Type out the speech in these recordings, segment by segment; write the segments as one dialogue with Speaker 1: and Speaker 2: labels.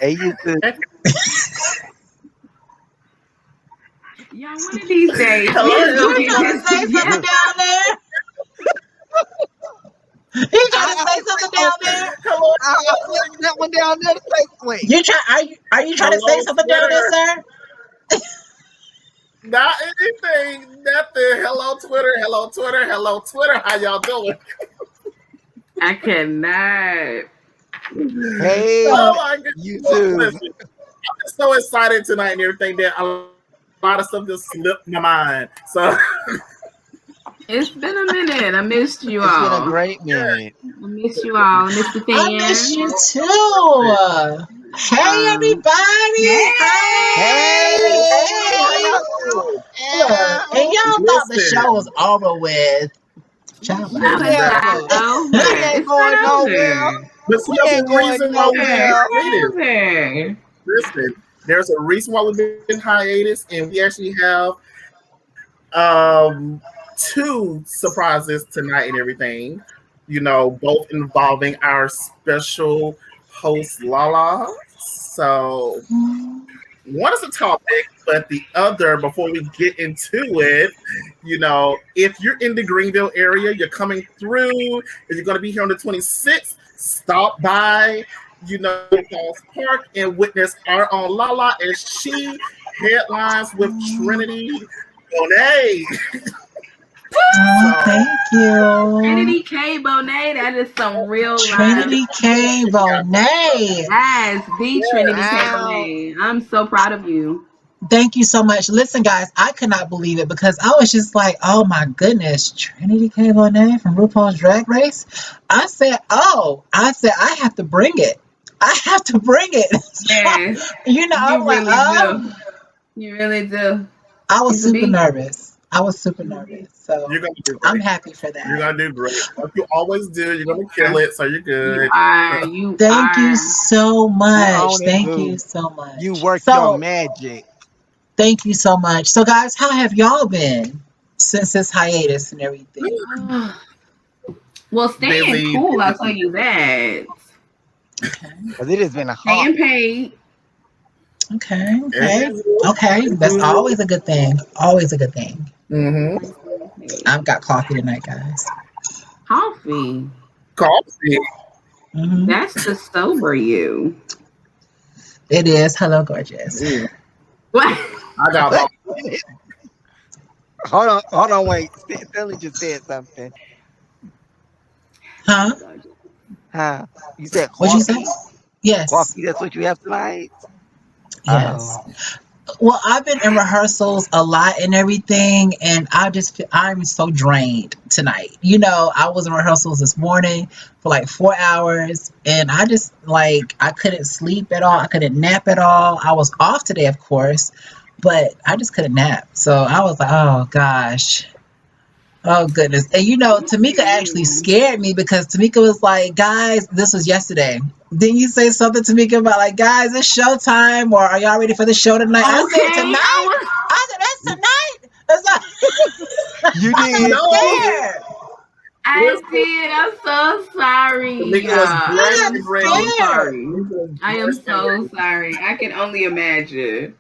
Speaker 1: Hey, you too.
Speaker 2: Yeah, one of these days we
Speaker 3: Hello,
Speaker 2: just
Speaker 4: You
Speaker 2: gonna
Speaker 4: were
Speaker 2: get
Speaker 3: everyone.
Speaker 4: trying to
Speaker 2: this
Speaker 4: say something
Speaker 2: together.
Speaker 4: down there. You trying to
Speaker 1: I
Speaker 4: say
Speaker 1: was
Speaker 4: something
Speaker 1: like,
Speaker 4: down there?
Speaker 3: Hello,
Speaker 1: I was like that one down there. Like, wait.
Speaker 4: You try? Are you trying to say
Speaker 3: hello,
Speaker 4: something down there,
Speaker 3: Twitter.
Speaker 4: sir?
Speaker 3: Not anything, nothing. Hello, Twitter. Hello, Twitter. Hello, Twitter. How y'all doing?
Speaker 2: I cannot.
Speaker 1: Hey,
Speaker 3: Oh
Speaker 4: So
Speaker 3: my goodness.
Speaker 1: you too.
Speaker 3: Listen, I'm just so excited tonight and everything that a lot of stuff just slipped my mind. So
Speaker 2: It's been a minute. I missed you
Speaker 1: It's been a
Speaker 2: all.
Speaker 1: great minute.
Speaker 2: I missed you all. I missed the
Speaker 4: I miss you
Speaker 2: fans.
Speaker 4: too. Hey
Speaker 2: Um,
Speaker 4: everybody. Hey,
Speaker 1: Hey, how
Speaker 4: hey.
Speaker 1: y'all doing?
Speaker 4: Look, and
Speaker 1: Yeah.
Speaker 4: y'all thought the show
Speaker 3: listen,
Speaker 4: was over with. Child,
Speaker 1: What
Speaker 4: bye.
Speaker 2: no,
Speaker 1: we
Speaker 2: it's
Speaker 1: have
Speaker 2: not
Speaker 1: for?
Speaker 3: exactly.
Speaker 2: over.
Speaker 1: We ain't
Speaker 2: It's
Speaker 1: going
Speaker 2: not
Speaker 1: nowhere.
Speaker 2: over.
Speaker 3: But see,
Speaker 1: We
Speaker 3: there's a
Speaker 1: ain't going
Speaker 3: reason why we've been
Speaker 1: nowhere.
Speaker 2: It's not
Speaker 3: hiatus.
Speaker 2: over.
Speaker 3: Listen, there's a reason why we've been hiatus, and we actually have um two surprises tonight and everything. You know, both involving our special host Lala. So one is a topic, but the other, before we get into it, you know, if you're in the Greenville area, you're coming through, if you're going to be here on the 26th, stop by, you know, Falls Park and witness our own Lala as she headlines with Trinity Bonet.
Speaker 4: Oh,
Speaker 3: So,
Speaker 4: thank you.
Speaker 2: Trinity K. Bonet, that is some real live.
Speaker 4: Trinity K. Bonet.
Speaker 2: Yes, the
Speaker 3: yes,
Speaker 2: Trinity K.
Speaker 1: Wow.
Speaker 2: Bonet. I'm so proud of you.
Speaker 4: Thank you so much. Listen, guys, I could not believe it because I was just like, oh my goodness, Trinity K. Bonet from RuPaul's Drag Race. I said, I have to bring it. I have to bring it. So,
Speaker 2: Yes,
Speaker 4: I'm
Speaker 2: you
Speaker 4: like,
Speaker 2: really
Speaker 4: oh,
Speaker 2: do. You really do.
Speaker 4: I was
Speaker 2: She's a
Speaker 4: super
Speaker 2: beast.
Speaker 4: nervous. I was super nervous.
Speaker 3: you're
Speaker 4: So
Speaker 3: going to do
Speaker 4: I'm
Speaker 3: great.
Speaker 4: happy for
Speaker 3: You're
Speaker 4: that.
Speaker 3: going to do great. Like you always do, you're going to kill it, so you're
Speaker 2: You
Speaker 3: good.
Speaker 2: are. You
Speaker 4: Thank you
Speaker 2: are.
Speaker 4: so
Speaker 1: You
Speaker 4: much.
Speaker 1: own it,
Speaker 4: Thank you
Speaker 1: boo.
Speaker 4: so
Speaker 1: You
Speaker 4: much.
Speaker 1: work your
Speaker 4: So
Speaker 1: magic.
Speaker 4: thank you so much. So, guys, how have y'all been since this hiatus and everything?
Speaker 2: Well, staying
Speaker 3: Busy,
Speaker 2: cool,
Speaker 3: busy,
Speaker 2: I'll tell
Speaker 3: busy.
Speaker 2: you that.
Speaker 4: Okay.
Speaker 1: Because it has been a hot.
Speaker 2: Staying paid.
Speaker 4: Okay.
Speaker 3: As
Speaker 4: Okay.
Speaker 3: usual.
Speaker 4: Okay.
Speaker 3: As
Speaker 4: That's
Speaker 3: usual.
Speaker 4: always a good thing. Always a good thing.
Speaker 3: Mm-hmm.
Speaker 2: Always staying paid.
Speaker 4: I've got coffee tonight, guys.
Speaker 2: Coffee.
Speaker 3: Coffee.
Speaker 4: Hmm.
Speaker 2: That's to sober you.
Speaker 4: It is. Hello, gorgeous.
Speaker 3: Mm.
Speaker 2: What?
Speaker 3: I got
Speaker 1: Wait
Speaker 3: about
Speaker 1: a minute. Hold on, wait. Stanley just said something.
Speaker 4: Huh?
Speaker 1: Huh? You said
Speaker 4: What'd you say?
Speaker 1: coffee?
Speaker 4: Yes.
Speaker 1: Coffee, that's what you have tonight?
Speaker 4: Yes.
Speaker 1: Oh.
Speaker 4: Well, I've been in rehearsals a lot and everything, and I'm so drained tonight. I was in rehearsals this morning for like 4 hours, and I just like I couldn't sleep at all. I couldn't nap at all. I was off today, of course, but I just couldn't nap. So I was like, oh gosh. Oh goodness. And Tamika actually scared me because Tamika was like, guys, this was yesterday. Didn't you say something, Tamika, about like, guys, it's showtime, or are y'all ready for the show tonight? I said,
Speaker 2: Okay, I
Speaker 4: tonight?
Speaker 2: was.
Speaker 4: I said, that's tonight. That's not
Speaker 1: You
Speaker 4: I got
Speaker 1: did.
Speaker 3: no.
Speaker 4: scared.
Speaker 2: I
Speaker 3: Listen,
Speaker 2: did. I'm so sorry.
Speaker 3: Tamika was
Speaker 4: I
Speaker 3: born
Speaker 4: got
Speaker 3: and
Speaker 2: So
Speaker 3: ready.
Speaker 4: scared.
Speaker 2: sorry.
Speaker 3: Tamika was
Speaker 2: I
Speaker 3: born
Speaker 2: am
Speaker 3: and
Speaker 2: so
Speaker 3: ready.
Speaker 2: sorry. I can only imagine.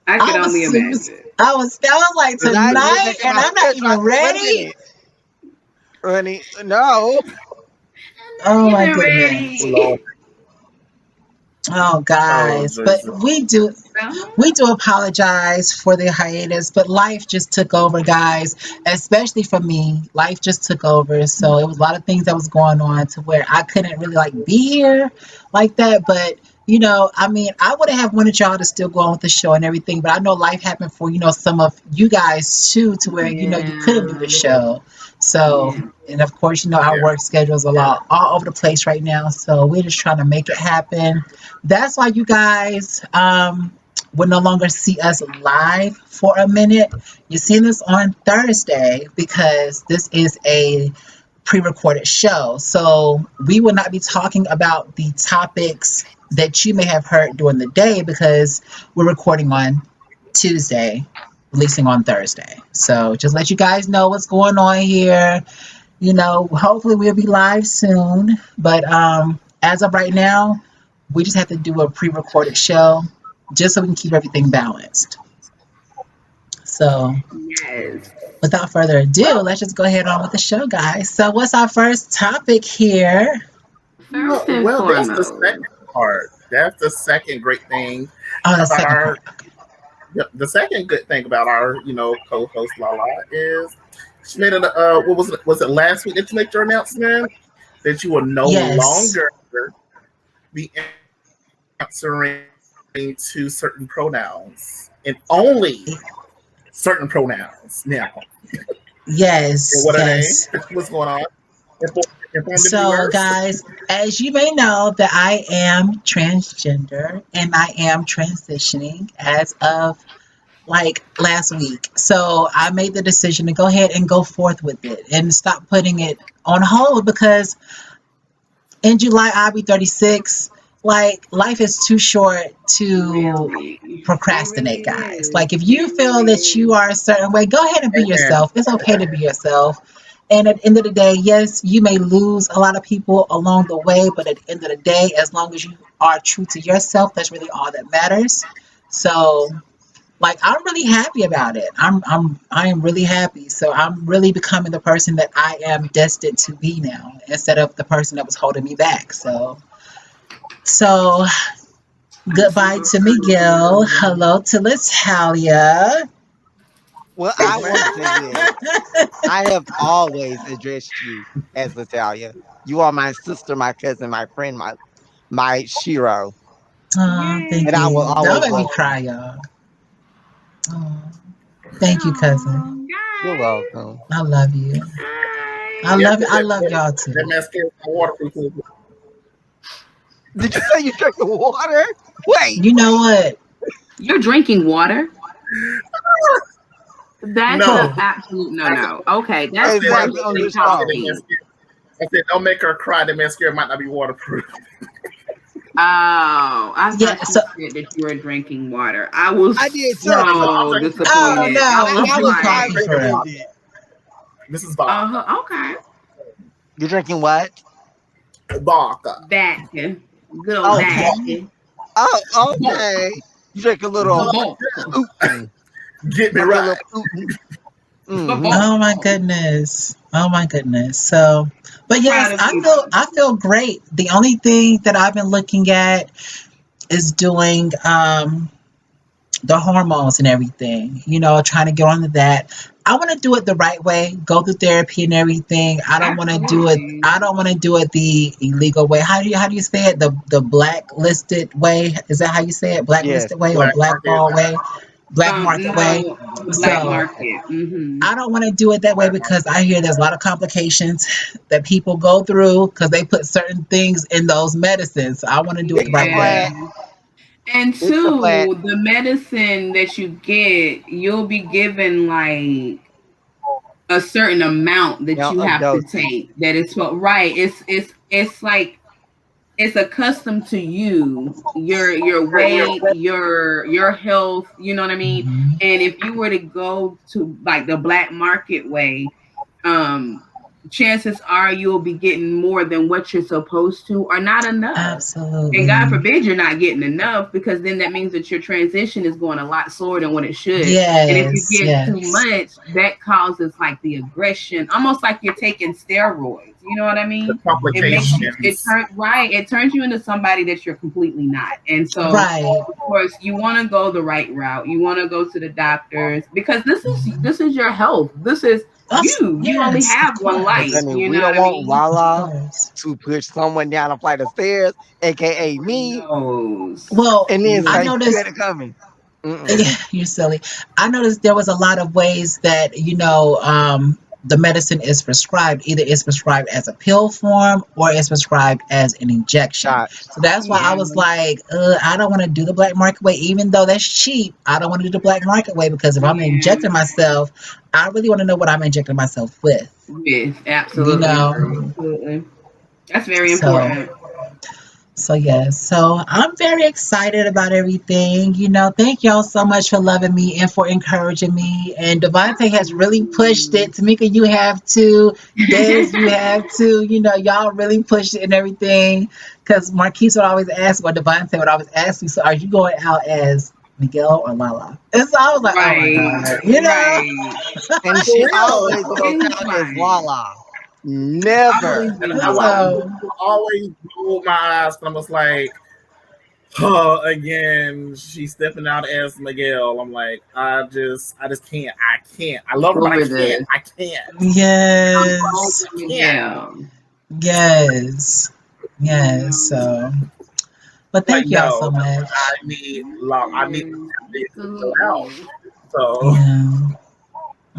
Speaker 2: I
Speaker 4: I
Speaker 2: can
Speaker 4: was
Speaker 2: only
Speaker 4: super
Speaker 2: imagine.
Speaker 4: I was like,
Speaker 1: Tonight you was
Speaker 4: tonight,
Speaker 1: making
Speaker 4: and
Speaker 1: my
Speaker 4: I'm not
Speaker 1: stomach
Speaker 4: even
Speaker 1: drop. Wait a
Speaker 4: ready.
Speaker 1: minute. Honey, no.
Speaker 4: Oh
Speaker 2: I'm not
Speaker 4: my
Speaker 2: even
Speaker 4: goodness.
Speaker 3: Lord.
Speaker 2: ready.
Speaker 4: Oh
Speaker 3: Oh,
Speaker 4: guys. But
Speaker 3: Jesus.
Speaker 4: we do apologize for the hiatus, but life just took over, guys, especially for me. Life just took over. So it was a lot of things that was going on to where I couldn't really like be here like that. But I mean, I would have wanted y'all to still go on with the show and everything, but I know life happened for, some of you guys too, to where, you couldn't do the
Speaker 2: Yeah.
Speaker 4: show. So,
Speaker 2: Yeah.
Speaker 4: and of course, our
Speaker 3: Yeah.
Speaker 4: work schedules are all over the place right now. So we're just trying to make it happen. That's why you guys will no longer see us live for a minute. You're seeing this on Thursday because this is a pre-recorded show. So we will not be talking about the topics that you may have heard during the day because we're recording on Tuesday, releasing on Thursday. So just let you guys know what's going on here. Hopefully we'll be live soon. But as of right now, we just have to do a pre-recorded show just so we can keep everything balanced. So
Speaker 2: Yes.
Speaker 4: without further ado,
Speaker 3: Well,
Speaker 4: let's just go ahead on with the show, guys. So what's our first topic here?
Speaker 2: First and
Speaker 3: well, that's the
Speaker 2: foremost.
Speaker 3: second part. That's the second great thing
Speaker 4: Oh, the
Speaker 3: about
Speaker 4: second part.
Speaker 3: our. The second good thing about our, co-host Lala is she made it. What was it? Was it last week that you made your announcement that you will no
Speaker 4: Yes.
Speaker 3: longer be answering to certain pronouns and only certain pronouns now? And
Speaker 4: Yes,
Speaker 3: what are they?
Speaker 4: yes.
Speaker 3: What's going on? Inform, inform the
Speaker 4: So,
Speaker 3: viewers.
Speaker 4: guys, as you may know, that I am transgender and I am transitioning as of like last week. So I made the decision to go ahead and go forth with it and stop putting it on hold because in July I'll be 36. Like life is too short to
Speaker 2: Really. It really
Speaker 4: procrastinate, guys.
Speaker 2: is.
Speaker 4: Like if you
Speaker 2: It
Speaker 4: feel
Speaker 2: really
Speaker 4: that you
Speaker 2: is.
Speaker 4: are a certain way, go ahead and be
Speaker 3: Amen.
Speaker 4: yourself. It's okay to be yourself. And at the end of the day, yes, you may lose a lot of people along the way, but at the end of the day, as long as you are true to yourself, that's really all that matters. So like I'm really happy about it. I am really happy. So I'm really becoming the person that I am destined to be now instead of the person that was holding me back. So
Speaker 2: That's
Speaker 4: goodbye to Miguel.
Speaker 2: awesome.
Speaker 4: Hello to Latalia.
Speaker 1: Well,
Speaker 3: Yes,
Speaker 1: I
Speaker 3: ma'am.
Speaker 1: want to say this. I have always addressed you as Natalia. You are my sister, my cousin, my friend, my Shiro,
Speaker 4: Oh, thank
Speaker 1: and I will
Speaker 4: you.
Speaker 2: Yay.
Speaker 4: Don't
Speaker 1: always
Speaker 4: make me
Speaker 1: welcome
Speaker 4: cry,
Speaker 1: you.
Speaker 4: y'all. Oh, thank you, cousin.
Speaker 2: Oh,
Speaker 1: You're
Speaker 2: guys.
Speaker 1: welcome.
Speaker 4: I love you. I
Speaker 2: Hi.
Speaker 3: Yeah,
Speaker 4: love
Speaker 3: because
Speaker 4: I
Speaker 3: that,
Speaker 4: love
Speaker 3: that,
Speaker 4: y'all
Speaker 3: that
Speaker 4: too.
Speaker 3: mascara is not waterproof.
Speaker 1: Did you say you drink the water? Wait,
Speaker 4: You know what?
Speaker 2: You're drinking water? That's
Speaker 3: No,
Speaker 2: a
Speaker 4: Who?
Speaker 2: absolute no
Speaker 3: I said,
Speaker 2: no. Okay,
Speaker 3: I
Speaker 2: that's
Speaker 3: said,
Speaker 2: worse
Speaker 1: exactly on
Speaker 2: than
Speaker 1: your
Speaker 3: don't make her cry. That
Speaker 1: show.
Speaker 2: coffee.
Speaker 3: mascara. I said, don't make her cry. The mascara might not be waterproof.
Speaker 2: Oh, I
Speaker 4: Yeah,
Speaker 2: thought
Speaker 4: so
Speaker 2: you said that you were drinking water. I was
Speaker 1: I did
Speaker 4: no.
Speaker 3: No,
Speaker 1: too.
Speaker 3: I'm
Speaker 2: so
Speaker 3: drinking.
Speaker 4: Oh
Speaker 2: disappointed. I
Speaker 4: no,
Speaker 2: was
Speaker 1: I
Speaker 4: it's
Speaker 1: was
Speaker 4: just
Speaker 3: I'm
Speaker 4: coffee
Speaker 2: like,
Speaker 4: for
Speaker 3: drinking
Speaker 4: real.
Speaker 3: vodka.
Speaker 1: positive.
Speaker 3: This is vodka.
Speaker 2: okay,
Speaker 1: You're drinking what?
Speaker 3: Vodka.
Speaker 2: that good old
Speaker 1: Oh,
Speaker 2: that.
Speaker 4: Okay.
Speaker 1: oh,
Speaker 2: Bon,
Speaker 1: okay. You drink a little
Speaker 2: bon,
Speaker 1: Putin,
Speaker 3: Get me
Speaker 1: like a
Speaker 3: right.
Speaker 1: little Putin.
Speaker 2: bon,
Speaker 1: Mm-hmm.
Speaker 4: Oh my
Speaker 2: bon.
Speaker 4: goodness. Oh my goodness. So, but
Speaker 2: I'm proud
Speaker 4: yes,
Speaker 2: of you.
Speaker 4: I feel great. The only thing that I've been looking at is doing the hormones and everything. You know, trying to get onto that. I want to do it the right way. Go through therapy and everything. I don't want to do it.
Speaker 2: Absolutely.
Speaker 4: I don't want to do it the illegal way. How do you say it? The blacklisted way? Is that how you say it?
Speaker 1: Yes.
Speaker 4: Blacklisted way or
Speaker 3: Black market.
Speaker 4: blackball way? Black market way.
Speaker 2: No, the black
Speaker 1: Black
Speaker 4: So
Speaker 1: market.
Speaker 2: market. Mm-hmm.
Speaker 4: I don't want to do it that way
Speaker 3: Black
Speaker 4: because
Speaker 3: market.
Speaker 4: I hear there's a lot of complications that people go through because they put certain things in those medicines. So I want to do it the
Speaker 1: It's a
Speaker 4: right way.
Speaker 2: Yeah.
Speaker 1: plant.
Speaker 2: And
Speaker 1: It's a plant.
Speaker 2: two, the medicine that you get, you'll be given like a certain amount that
Speaker 1: Amount
Speaker 2: you
Speaker 1: of
Speaker 2: have to
Speaker 1: dosage.
Speaker 2: take. That is what right. It's like it's accustomed to you, your weight, your health. You know what I mean.
Speaker 4: Mhm.
Speaker 2: And if you were to go to like the black market way, um, chances are you'll be getting more than what you're supposed to, or not enough. And God
Speaker 4: Absolutely.
Speaker 2: forbid you're not getting enough because then that means that your transition is going a lot slower than what it should. And if you
Speaker 4: Yes,
Speaker 2: get too
Speaker 4: yes.
Speaker 2: much, that causes like the aggression, almost like you're taking steroids. You know what I
Speaker 3: The
Speaker 2: mean? It makes you it
Speaker 3: complications.
Speaker 2: turn right. It turns you into somebody that you're completely not. And so
Speaker 4: Right.
Speaker 2: of course you want to go the right route. You want to go to the doctors because this is your health. This is you only
Speaker 4: Yes, of
Speaker 2: have one
Speaker 1: Because
Speaker 2: life.
Speaker 4: course.
Speaker 1: honey,
Speaker 2: You
Speaker 1: we
Speaker 2: know what
Speaker 1: don't
Speaker 2: I
Speaker 1: want
Speaker 2: mean?
Speaker 4: Of
Speaker 1: Lala
Speaker 4: course.
Speaker 1: to push someone down a flight of stairs, aka
Speaker 2: Lord
Speaker 1: me,
Speaker 2: knows.
Speaker 4: Well,
Speaker 1: and then
Speaker 4: I
Speaker 1: say
Speaker 2: Lord.
Speaker 1: you
Speaker 4: noticed
Speaker 1: had it coming. Mm-mm.
Speaker 4: yeah, you're silly. I noticed there was a lot of ways that, the medicine is prescribed. Either it's prescribed as a pill form or it's prescribed as an injection.
Speaker 1: Shots.
Speaker 4: So that's why I
Speaker 2: Yeah.
Speaker 4: was like, I don't want to do the black market way, even though that's cheap. I don't want to do the black market way because if I'm
Speaker 2: Yeah.
Speaker 4: injecting myself, I really want to know what I'm injecting myself with.
Speaker 2: Yes,
Speaker 4: You
Speaker 2: absolutely.
Speaker 4: know?
Speaker 2: Absolutely. That's very
Speaker 4: So
Speaker 2: important.
Speaker 4: So yes, so I'm very excited about everything. Thank y'all so much for loving me and for encouraging me. And Devontae has really pushed it. Tamika, you have to. Des, you have to. Y'all really pushed it and everything. Because Marquise would always ask, or Devontae would always ask me, so are you going out as Miguel or Lala? And so I was like, oh my
Speaker 2: Right,
Speaker 4: God.
Speaker 2: right.
Speaker 1: And
Speaker 3: For
Speaker 1: she
Speaker 3: real.
Speaker 1: always goes
Speaker 2: It's
Speaker 1: out as
Speaker 2: fine.
Speaker 1: Lala.
Speaker 2: I
Speaker 1: Never.
Speaker 2: believe
Speaker 3: And
Speaker 2: in
Speaker 3: I,
Speaker 2: you.
Speaker 3: I
Speaker 4: So
Speaker 3: always rolled my eyes and I was like, again, she's stepping out as Miguel. I'm like, I just can't. I can't. I love her, but I
Speaker 2: Over
Speaker 3: can't.
Speaker 2: this.
Speaker 3: I can't.
Speaker 2: I'm over
Speaker 4: yes,
Speaker 3: Can't.
Speaker 2: Miguel.
Speaker 4: yes, yes.
Speaker 2: No.
Speaker 4: So, but
Speaker 3: Like,
Speaker 4: thank y'all so
Speaker 3: no,
Speaker 4: much.
Speaker 3: I need love. I need
Speaker 2: Yes,
Speaker 3: this to chill out.
Speaker 2: absolutely.
Speaker 3: So,
Speaker 4: Yeah.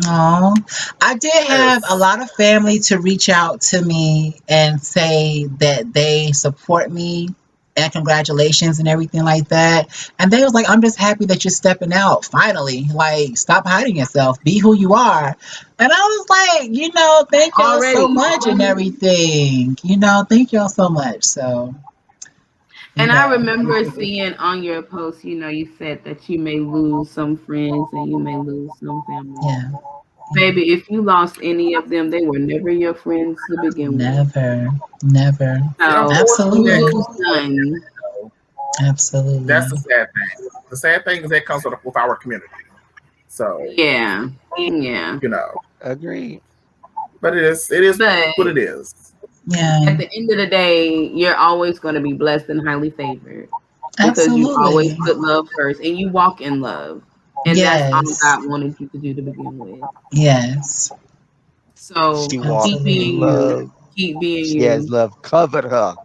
Speaker 4: Oh, I did have a
Speaker 3: yes.
Speaker 4: lot of family to reach out to me and say that they support me and congratulations and everything like that. And they was like, I'm just happy that you're stepping out finally. Like, stop hiding yourself. Be who you are. And I was like, thank y'all so
Speaker 2: Already.
Speaker 4: much and everything. Thank y'all so much. So, you
Speaker 2: And I
Speaker 4: know,
Speaker 2: remember seeing on your post, you said that you may lose some friends and you may lose some family.
Speaker 4: yeah, yeah.
Speaker 2: Baby, if you lost any of them, they were never your friends to begin with.
Speaker 4: Never, never.
Speaker 2: So you
Speaker 3: Unfortunately, that
Speaker 4: Absolutely.
Speaker 2: lose
Speaker 3: comes with
Speaker 2: none.
Speaker 3: that's
Speaker 4: Absolutely.
Speaker 3: the sad thing. The sad thing is that comes with our community. So,
Speaker 2: Yeah. Yeah.
Speaker 3: you know,
Speaker 1: Agreed.
Speaker 3: but it is
Speaker 2: But
Speaker 3: what it is.
Speaker 2: at
Speaker 4: Yeah,
Speaker 2: the end of the day, you're always going to be blessed and highly favored because you always
Speaker 4: absolutely.
Speaker 2: put love first and you walk in love. And that's all
Speaker 4: Yes,
Speaker 2: God wanted you to do to begin with.
Speaker 4: yes,
Speaker 1: She
Speaker 2: So
Speaker 1: walks
Speaker 2: keep being
Speaker 1: in
Speaker 4: absolutely.
Speaker 2: you.
Speaker 1: love.
Speaker 2: Keep being
Speaker 1: She has
Speaker 2: you.
Speaker 1: love covered her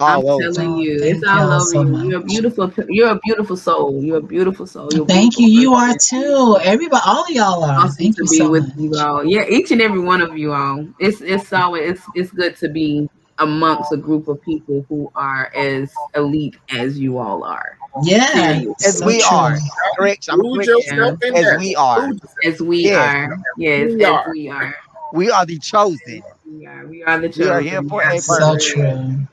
Speaker 2: I'm
Speaker 1: all over.
Speaker 2: telling
Speaker 4: Oh,
Speaker 2: you, it's
Speaker 4: thank
Speaker 2: all
Speaker 4: y'all
Speaker 2: over
Speaker 4: so
Speaker 2: you. You're a
Speaker 4: much.
Speaker 2: beautiful. You're a beautiful soul. You're a beautiful soul. You're a
Speaker 4: Thank
Speaker 2: beautiful
Speaker 4: you. You are
Speaker 2: person.
Speaker 4: too. Everybody, all of y'all are.
Speaker 2: Awesome
Speaker 4: Thank
Speaker 2: to
Speaker 4: you
Speaker 2: be
Speaker 4: so
Speaker 2: with you
Speaker 4: much.
Speaker 2: all. Yeah, each and every one of you all. It's always it's good to be amongst a group of people who are as elite as you all are.
Speaker 4: Yeah,
Speaker 1: As
Speaker 4: so
Speaker 2: Seriously.
Speaker 1: we
Speaker 4: true.
Speaker 1: are. Correct. I'm
Speaker 3: Include
Speaker 1: correcting you.
Speaker 2: Yeah.
Speaker 3: yourself in
Speaker 1: As
Speaker 3: that.
Speaker 1: we are.
Speaker 3: Include yourself.
Speaker 2: As we
Speaker 1: Yes.
Speaker 2: are.
Speaker 3: Who
Speaker 2: Yes,
Speaker 3: we
Speaker 2: as
Speaker 3: are.
Speaker 2: we are.
Speaker 1: We are the
Speaker 2: As
Speaker 1: chosen.
Speaker 2: we are. We are the
Speaker 1: We are here
Speaker 2: chosen.
Speaker 1: for a
Speaker 4: So
Speaker 1: purpose.
Speaker 2: Absolutely.
Speaker 4: true.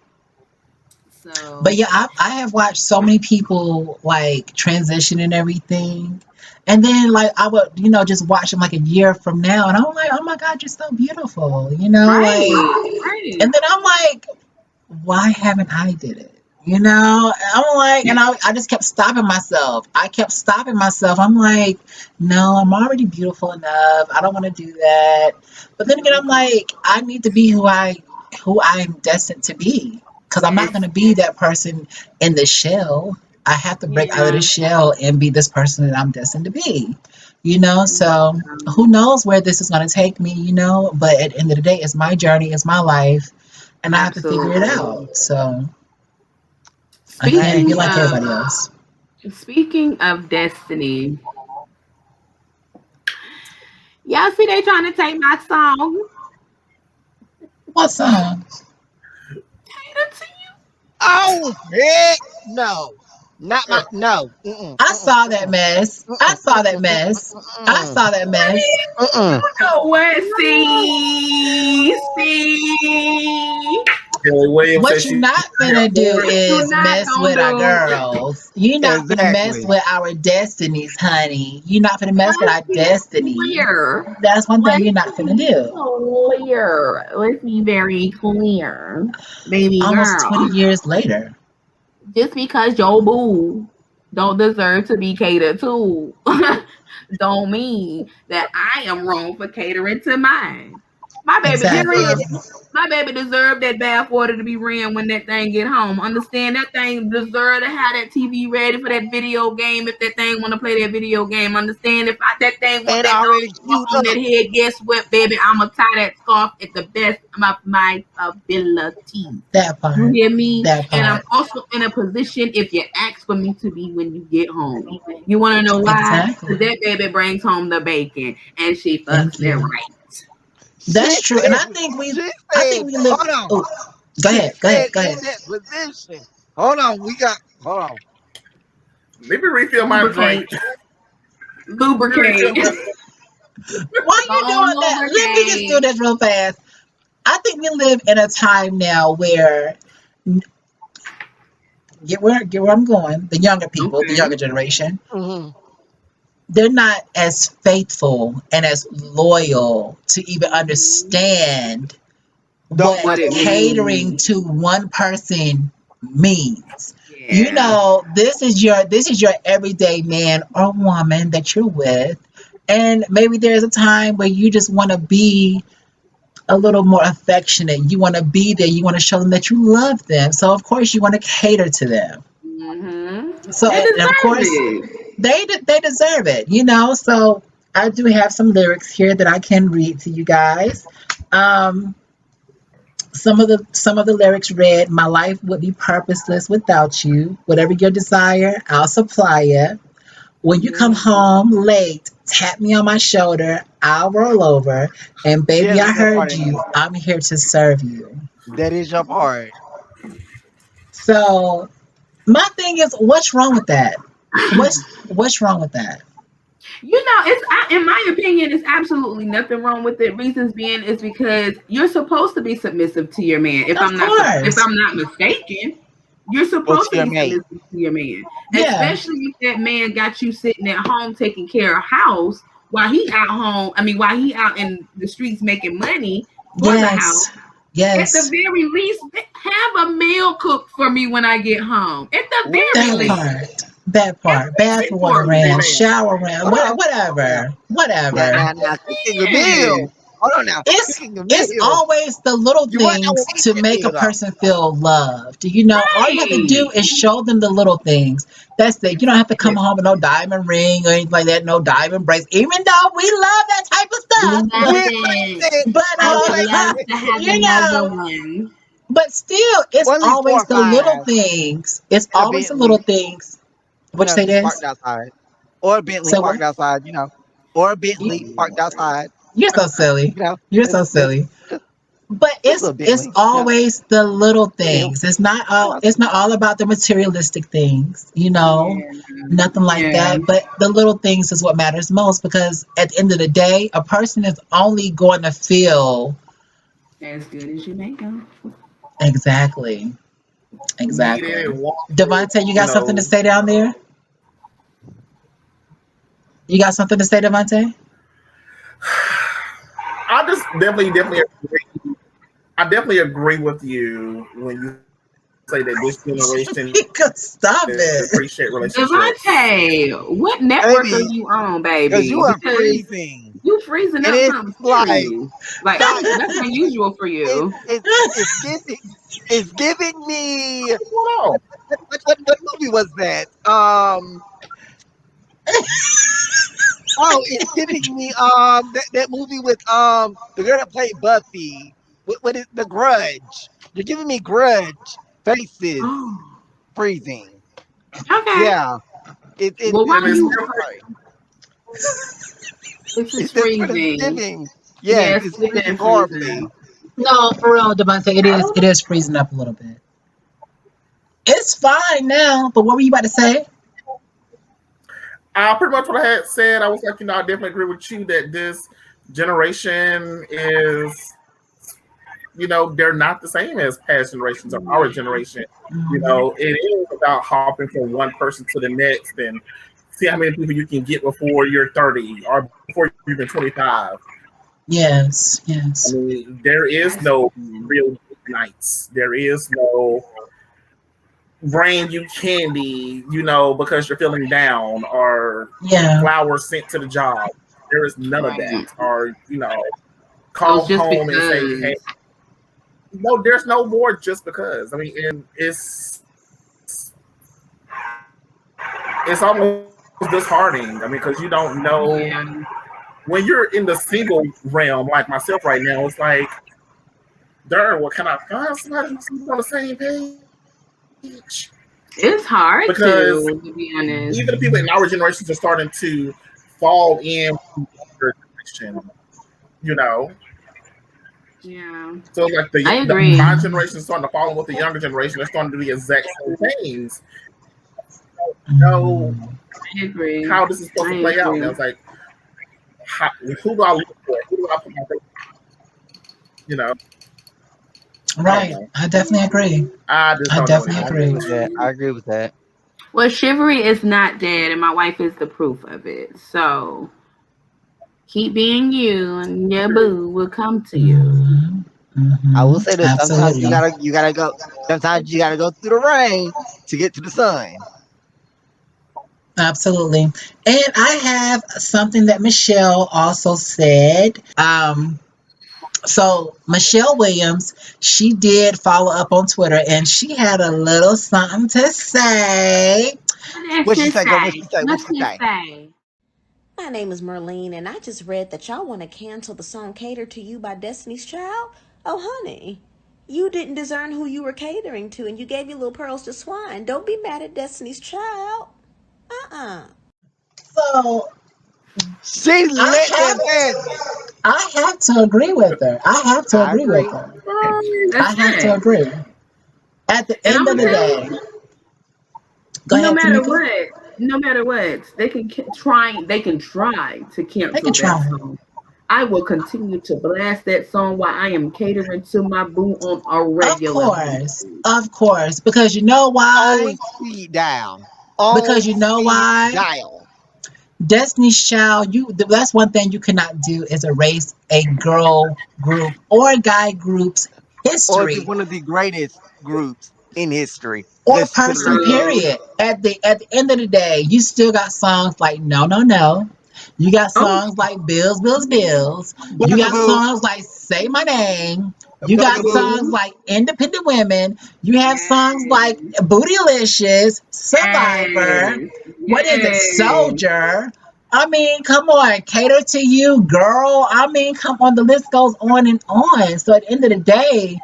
Speaker 4: But
Speaker 2: So
Speaker 4: yeah, I have watched so many people like transition and everything. And then like I would, just watch them like a year from now and I'm like, oh my God, you're so beautiful, like
Speaker 2: right. Right.
Speaker 4: and then I'm like, why haven't I did it? I'm like, and I just kept stopping myself. I kept stopping myself. I'm like, no, I'm already beautiful enough. I don't want to do that. But then again, I'm
Speaker 2: No.
Speaker 4: like, I need to be who I'm destined to be. Because I'm not going
Speaker 2: Yes.
Speaker 4: to be that person in the shell. I have to break out of the
Speaker 2: Yeah.
Speaker 4: shell and be this person that I'm destined to be. So
Speaker 2: Yeah.
Speaker 4: who knows where this is going to take me, but at the end of the day, it's my journey, it's my life, and I have to figure it
Speaker 2: Absolutely.
Speaker 4: out. So I can't be
Speaker 2: Speaking
Speaker 1: Exactly.
Speaker 4: like
Speaker 2: of
Speaker 4: everybody else.
Speaker 2: speaking of destiny, y'all see they trying to take my song.
Speaker 4: What song?
Speaker 2: Cater to you.
Speaker 1: Oh, heck no. Not my, no. Mm-mm,
Speaker 4: I
Speaker 1: mm-mm,
Speaker 4: saw that
Speaker 1: mm-mm,
Speaker 4: mess. I
Speaker 1: mm-mm,
Speaker 4: saw that
Speaker 1: mm-mm,
Speaker 4: mess. I
Speaker 1: mm-mm,
Speaker 4: saw that mess.
Speaker 1: mm-mm.
Speaker 2: You know what? See.
Speaker 3: Kelly Williams said
Speaker 4: What you
Speaker 3: she's
Speaker 4: not
Speaker 3: here
Speaker 4: finna do
Speaker 3: for
Speaker 2: What
Speaker 3: it.
Speaker 2: you
Speaker 4: is
Speaker 2: not
Speaker 4: mess
Speaker 2: gonna
Speaker 4: with our
Speaker 2: do?
Speaker 4: girls. You not finna mess
Speaker 1: Exactly.
Speaker 4: with our destinies, honey. You not finna mess with
Speaker 2: Let's
Speaker 4: our
Speaker 2: be
Speaker 4: destiny.
Speaker 2: clear.
Speaker 4: That's one thing
Speaker 2: Let's
Speaker 4: you're not finna
Speaker 2: be
Speaker 4: do.
Speaker 2: clear. Let's be very clear, baby
Speaker 4: Almost
Speaker 2: girl.
Speaker 4: 20 years later.
Speaker 2: Just because your boo don't deserve to be catered to, don't mean that I am wrong for catering to mine. My baby
Speaker 1: Period.
Speaker 2: deserve
Speaker 4: Exactly.
Speaker 2: my baby deserve that bath water to be ran when that thing get home. Understand that thing deserve to have that TV ready for that video game if that thing want to play that video game. Understand if that thing want
Speaker 1: And
Speaker 2: that
Speaker 1: already
Speaker 2: dog to walk
Speaker 1: queued
Speaker 2: on that
Speaker 1: up.
Speaker 2: head, guess what, baby? I'ma tie that scarf at the best of my ability.
Speaker 4: That
Speaker 2: You
Speaker 4: part.
Speaker 2: hear me?
Speaker 4: That
Speaker 2: And I'm
Speaker 4: part.
Speaker 2: also in a position if you ask for me to be when you get home. You want to know why? Because
Speaker 4: Exactly.
Speaker 2: that baby brings home the bacon and she fucks
Speaker 4: Thank
Speaker 2: it
Speaker 4: you.
Speaker 2: right.
Speaker 1: She
Speaker 4: That's true. And
Speaker 1: said,
Speaker 4: I think we
Speaker 1: she
Speaker 4: I think
Speaker 1: said,
Speaker 4: we live.
Speaker 1: hold on.
Speaker 4: Oh, go
Speaker 1: She
Speaker 4: ahead. Go
Speaker 1: said
Speaker 4: ahead. Go ahead.
Speaker 1: in that position. Hold on. Hold on.
Speaker 3: Let me refill my drink.
Speaker 2: Lubricate.
Speaker 3: Let me refill
Speaker 2: Lubricate.
Speaker 3: my
Speaker 4: Why you
Speaker 2: Don't
Speaker 4: doing that? Let me just do
Speaker 2: lubricate.
Speaker 4: this real fast. I think we live in a time now where get where I'm going. The younger people, the
Speaker 2: Okay.
Speaker 4: younger generation,
Speaker 1: Mhm.
Speaker 4: they're not as faithful and as loyal to even
Speaker 2: Mhm.
Speaker 4: understand
Speaker 1: Don't
Speaker 4: what
Speaker 2: What it
Speaker 1: understand.
Speaker 4: catering
Speaker 2: means.
Speaker 4: to one person means. You
Speaker 2: Yeah.
Speaker 4: know, this is your everyday man or woman that you're with. And maybe there's a time where you just want to be a little more affectionate. You want to be there. You want to show them that you love them. So of course you want to cater to them. So
Speaker 2: They
Speaker 4: and of
Speaker 2: deserve
Speaker 4: course
Speaker 2: it.
Speaker 4: they deserve it. So I do have some lyrics here that I can read to you guys. Um, some of the lyrics read, "My life would be purposeless without you. Whatever your desire, I'll supply it. When you come
Speaker 2: Yeah.
Speaker 4: home late, tap me on my shoulder. I'll roll over. And baby,
Speaker 1: Yes,
Speaker 4: I
Speaker 1: that part
Speaker 4: heard
Speaker 1: in
Speaker 4: you.
Speaker 1: there.
Speaker 4: I'm here to serve you."
Speaker 1: That is your part.
Speaker 4: So my thing is, what's wrong with that? What's wrong with that?
Speaker 2: In my opinion, it's absolutely nothing wrong with it. Reasons being is because you're supposed to be submissive to your man.
Speaker 4: Of
Speaker 2: If
Speaker 4: course.
Speaker 2: I'm not mistaken, you're
Speaker 1: What's
Speaker 2: supposed to
Speaker 1: your
Speaker 2: be
Speaker 1: mate?
Speaker 2: submissive to your man,
Speaker 4: Yeah.
Speaker 2: especially if that man got you sitting at home taking care of house while he out home. I mean, while he out in the streets making money for the house.
Speaker 4: Yes.
Speaker 2: At the
Speaker 4: Yes.
Speaker 2: very least, have a meal cooked for me when I get home. At the very
Speaker 4: That
Speaker 1: Ooh.
Speaker 2: least,
Speaker 4: part. That
Speaker 2: at
Speaker 4: part. Bath
Speaker 2: least
Speaker 4: water
Speaker 2: for
Speaker 4: ran,
Speaker 2: me.
Speaker 3: Amen.
Speaker 4: shower ran,
Speaker 1: Hold on. Hold on now.
Speaker 4: whatever.
Speaker 1: Now,
Speaker 4: Whatever.
Speaker 1: now, now, cooking a
Speaker 2: Man.
Speaker 1: meal. Hold on now.
Speaker 4: it's
Speaker 1: Cooking a
Speaker 4: it's
Speaker 1: meal.
Speaker 4: always the little
Speaker 1: You might not
Speaker 4: things
Speaker 1: want to eat
Speaker 4: to
Speaker 1: that
Speaker 4: make a
Speaker 1: meal though.
Speaker 4: person feel loved. All you have to do
Speaker 2: Right.
Speaker 4: is show them the little things. That's it. You don't have to come
Speaker 1: Yes.
Speaker 4: home with no diamond ring or anything like that, no diamond bracelet. Even though we love that type of
Speaker 2: Love
Speaker 4: stuff,
Speaker 1: We
Speaker 2: it.
Speaker 1: like
Speaker 4: but
Speaker 2: I would love
Speaker 1: that.
Speaker 2: to have
Speaker 4: you
Speaker 2: another
Speaker 4: know,
Speaker 2: one.
Speaker 4: but still, it's
Speaker 1: Or at least four
Speaker 4: always
Speaker 1: or
Speaker 4: the little
Speaker 1: five
Speaker 4: things. It's
Speaker 1: in a
Speaker 4: always the little
Speaker 1: Bentley.
Speaker 4: things. What you say,
Speaker 1: Just
Speaker 4: this?
Speaker 1: parked outside. Or a Bentley
Speaker 4: So what?
Speaker 1: parked outside. Or a Bentley parked outside.
Speaker 4: You're so silly. You're
Speaker 1: Just,
Speaker 4: so
Speaker 1: just,
Speaker 4: silly. But
Speaker 1: just a
Speaker 4: it's
Speaker 1: little
Speaker 4: it's
Speaker 1: Bentley.
Speaker 4: always the little
Speaker 1: Yeah.
Speaker 4: things. It's not all about the materialistic things,
Speaker 2: Yeah.
Speaker 4: nothing like
Speaker 2: Yeah.
Speaker 4: that. But the little things is what matters most, because at the end of the day, a person is only going to feel
Speaker 2: As good as you make them.
Speaker 4: exactly,
Speaker 3: Needed
Speaker 4: exactly.
Speaker 3: and wanted,
Speaker 4: Devontae, you
Speaker 3: you
Speaker 4: got something to
Speaker 3: know.
Speaker 4: say down there? You got something to say, Devontae?
Speaker 3: I just definitely agree. I definitely agree with you when you say that this generation
Speaker 4: You
Speaker 3: doesn't
Speaker 4: could stop
Speaker 3: appreciate
Speaker 4: it.
Speaker 3: relationships.
Speaker 2: Devontae, what network are
Speaker 1: Baby,
Speaker 2: you on,
Speaker 1: because
Speaker 2: baby?
Speaker 1: you are
Speaker 2: Because
Speaker 1: freezing.
Speaker 2: you freezing
Speaker 1: And
Speaker 2: up
Speaker 1: it's
Speaker 2: something
Speaker 1: like,
Speaker 2: serious. Like
Speaker 1: God,
Speaker 2: that's unusual for
Speaker 1: it's,
Speaker 2: you.
Speaker 1: it's, it's giving, it's giving me,
Speaker 3: What's going on?
Speaker 1: what movie was that? Oh, it's giving me that movie with the girl that played Buffy. What is the Grudge? You're giving me Grudge faces
Speaker 2: Oh,
Speaker 1: freezing.
Speaker 2: okay.
Speaker 1: Yeah,
Speaker 2: Well, why
Speaker 3: And
Speaker 2: are
Speaker 3: it's
Speaker 1: I'm
Speaker 2: you?
Speaker 1: sorry.
Speaker 2: This is
Speaker 1: That's what it's
Speaker 2: freezing.
Speaker 1: giving. Yes,
Speaker 2: Yes,
Speaker 1: it's
Speaker 2: it's
Speaker 1: freezing
Speaker 2: definitely
Speaker 1: horribly.
Speaker 2: freezing.
Speaker 4: No, for real, Devontae, it
Speaker 3: I
Speaker 4: is
Speaker 3: don't
Speaker 4: it
Speaker 3: know.
Speaker 4: is freezing up a little bit. It's fine now, but what were you about to say?
Speaker 3: Pretty much what I had said. I was like, I definitely agree with you that this generation is, they're not the same as past generations or our
Speaker 2: Yeah.
Speaker 3: generation.
Speaker 4: Mhm.
Speaker 3: It is about hopping from one person to the next and see how many people you can get before you're 30 or before you're even 25.
Speaker 4: Yes,
Speaker 3: I
Speaker 4: yes.
Speaker 3: mean, there is
Speaker 2: That's
Speaker 3: no real nights. There is no bring you candy, because you're feeling down, or
Speaker 4: Yeah.
Speaker 3: flowers sent to the job. There is none of that.
Speaker 2: right.
Speaker 3: Or,
Speaker 2: So
Speaker 3: call
Speaker 2: it's just
Speaker 3: home and say, hey,
Speaker 2: because.
Speaker 3: no, there's no more just because. I mean, and it's almost disheartening. I mean, because you don't know
Speaker 2: Yeah.
Speaker 3: when you're in the single realm like myself right now. It's like, darn, what can I find somebody who's on the same page?
Speaker 2: It's hard
Speaker 3: Because
Speaker 2: to be
Speaker 3: even the
Speaker 2: honest.
Speaker 3: people in our generations are starting to fall in with the younger generation, you know.
Speaker 2: Yeah.
Speaker 3: So like
Speaker 2: I
Speaker 3: the
Speaker 2: agree.
Speaker 3: my
Speaker 4: Mhm.
Speaker 3: generation is starting to follow with the younger generation. They're starting to do the exact same things. Know
Speaker 4: Mhm.
Speaker 2: I agree.
Speaker 3: how this is supposed
Speaker 2: I
Speaker 3: to play out. Now
Speaker 2: agree.
Speaker 3: it's like, who do I look for? Who do I put my faith in? You know, I don't
Speaker 4: Right.
Speaker 3: know.
Speaker 4: I definitely agree.
Speaker 3: I just
Speaker 4: I
Speaker 3: don't know
Speaker 4: definitely
Speaker 1: I
Speaker 3: anymore.
Speaker 1: agree
Speaker 4: agree.
Speaker 1: with that. I agree with that.
Speaker 2: Well, chivalry is not dead, and my wife is the proof of it. So keep being you, and your boo will come to you.
Speaker 4: Hmm.
Speaker 1: I will
Speaker 4: Hmm.
Speaker 1: say this: sometimes
Speaker 4: Absolutely.
Speaker 1: you gotta go. Sometimes you gotta go through the rain to get to the sun.
Speaker 4: Absolutely. And I have something that Michelle also said. So Michelle Williams, she did follow up on Twitter and she had a little something to say.
Speaker 2: What
Speaker 1: What
Speaker 2: does
Speaker 1: she
Speaker 2: she
Speaker 1: say? Go. What she
Speaker 2: say?
Speaker 1: say? What
Speaker 2: What
Speaker 1: she
Speaker 2: she
Speaker 1: say?
Speaker 2: say?
Speaker 5: My name is Merlene, and I just read that y'all want to cancel the song Cater to You by Destiny's Child. Oh, honey, you didn't discern who you were catering to, and you gave your little pearls to swine. Don't be mad at Destiny's Child. Uh-uh.
Speaker 4: So
Speaker 1: She
Speaker 4: I
Speaker 1: let them
Speaker 4: have
Speaker 1: have it.
Speaker 4: I have to agree with her. I have to
Speaker 1: I
Speaker 4: agree with
Speaker 1: agree.
Speaker 4: her. I
Speaker 2: That's
Speaker 4: have to
Speaker 2: right.
Speaker 4: agree. At the
Speaker 2: And I'm
Speaker 4: end of
Speaker 2: gonna
Speaker 4: the
Speaker 2: tell you,
Speaker 4: day, go
Speaker 2: no
Speaker 4: ahead,
Speaker 2: matter
Speaker 4: Tamika.
Speaker 2: what, no matter what, they can try. They can try to
Speaker 4: They can
Speaker 2: cancel that
Speaker 4: try.
Speaker 2: song. I will continue to blast that song while I am catering to my boo on a regular basis.
Speaker 4: Of course, because you know why?
Speaker 1: On speed dial.
Speaker 4: Because
Speaker 1: On
Speaker 4: you know
Speaker 1: speed
Speaker 4: why?
Speaker 1: dial.
Speaker 4: Destiny's Child, that's one thing you cannot do is erase a girl group or a guy group's
Speaker 1: Or the,
Speaker 4: history
Speaker 1: one of the greatest groups in history.
Speaker 4: or
Speaker 1: Let's just put it
Speaker 4: person
Speaker 1: like that.
Speaker 2: True.
Speaker 4: period. At the end of the day, you still got songs like No No No. You got
Speaker 2: Oh,
Speaker 4: songs like Bills Bills Bills. You got
Speaker 1: Bugaboo.
Speaker 4: songs like Say My Name. You got
Speaker 1: Bugaboo.
Speaker 4: songs like Independent Women. You have songs like
Speaker 2: yes,
Speaker 4: Bootylicious, Survivor.
Speaker 2: yes,
Speaker 4: What is it?
Speaker 2: yes.
Speaker 4: Soldier. I mean, come on, cater to you, girl. I mean, come on, the list goes on and on. So at the end of the day,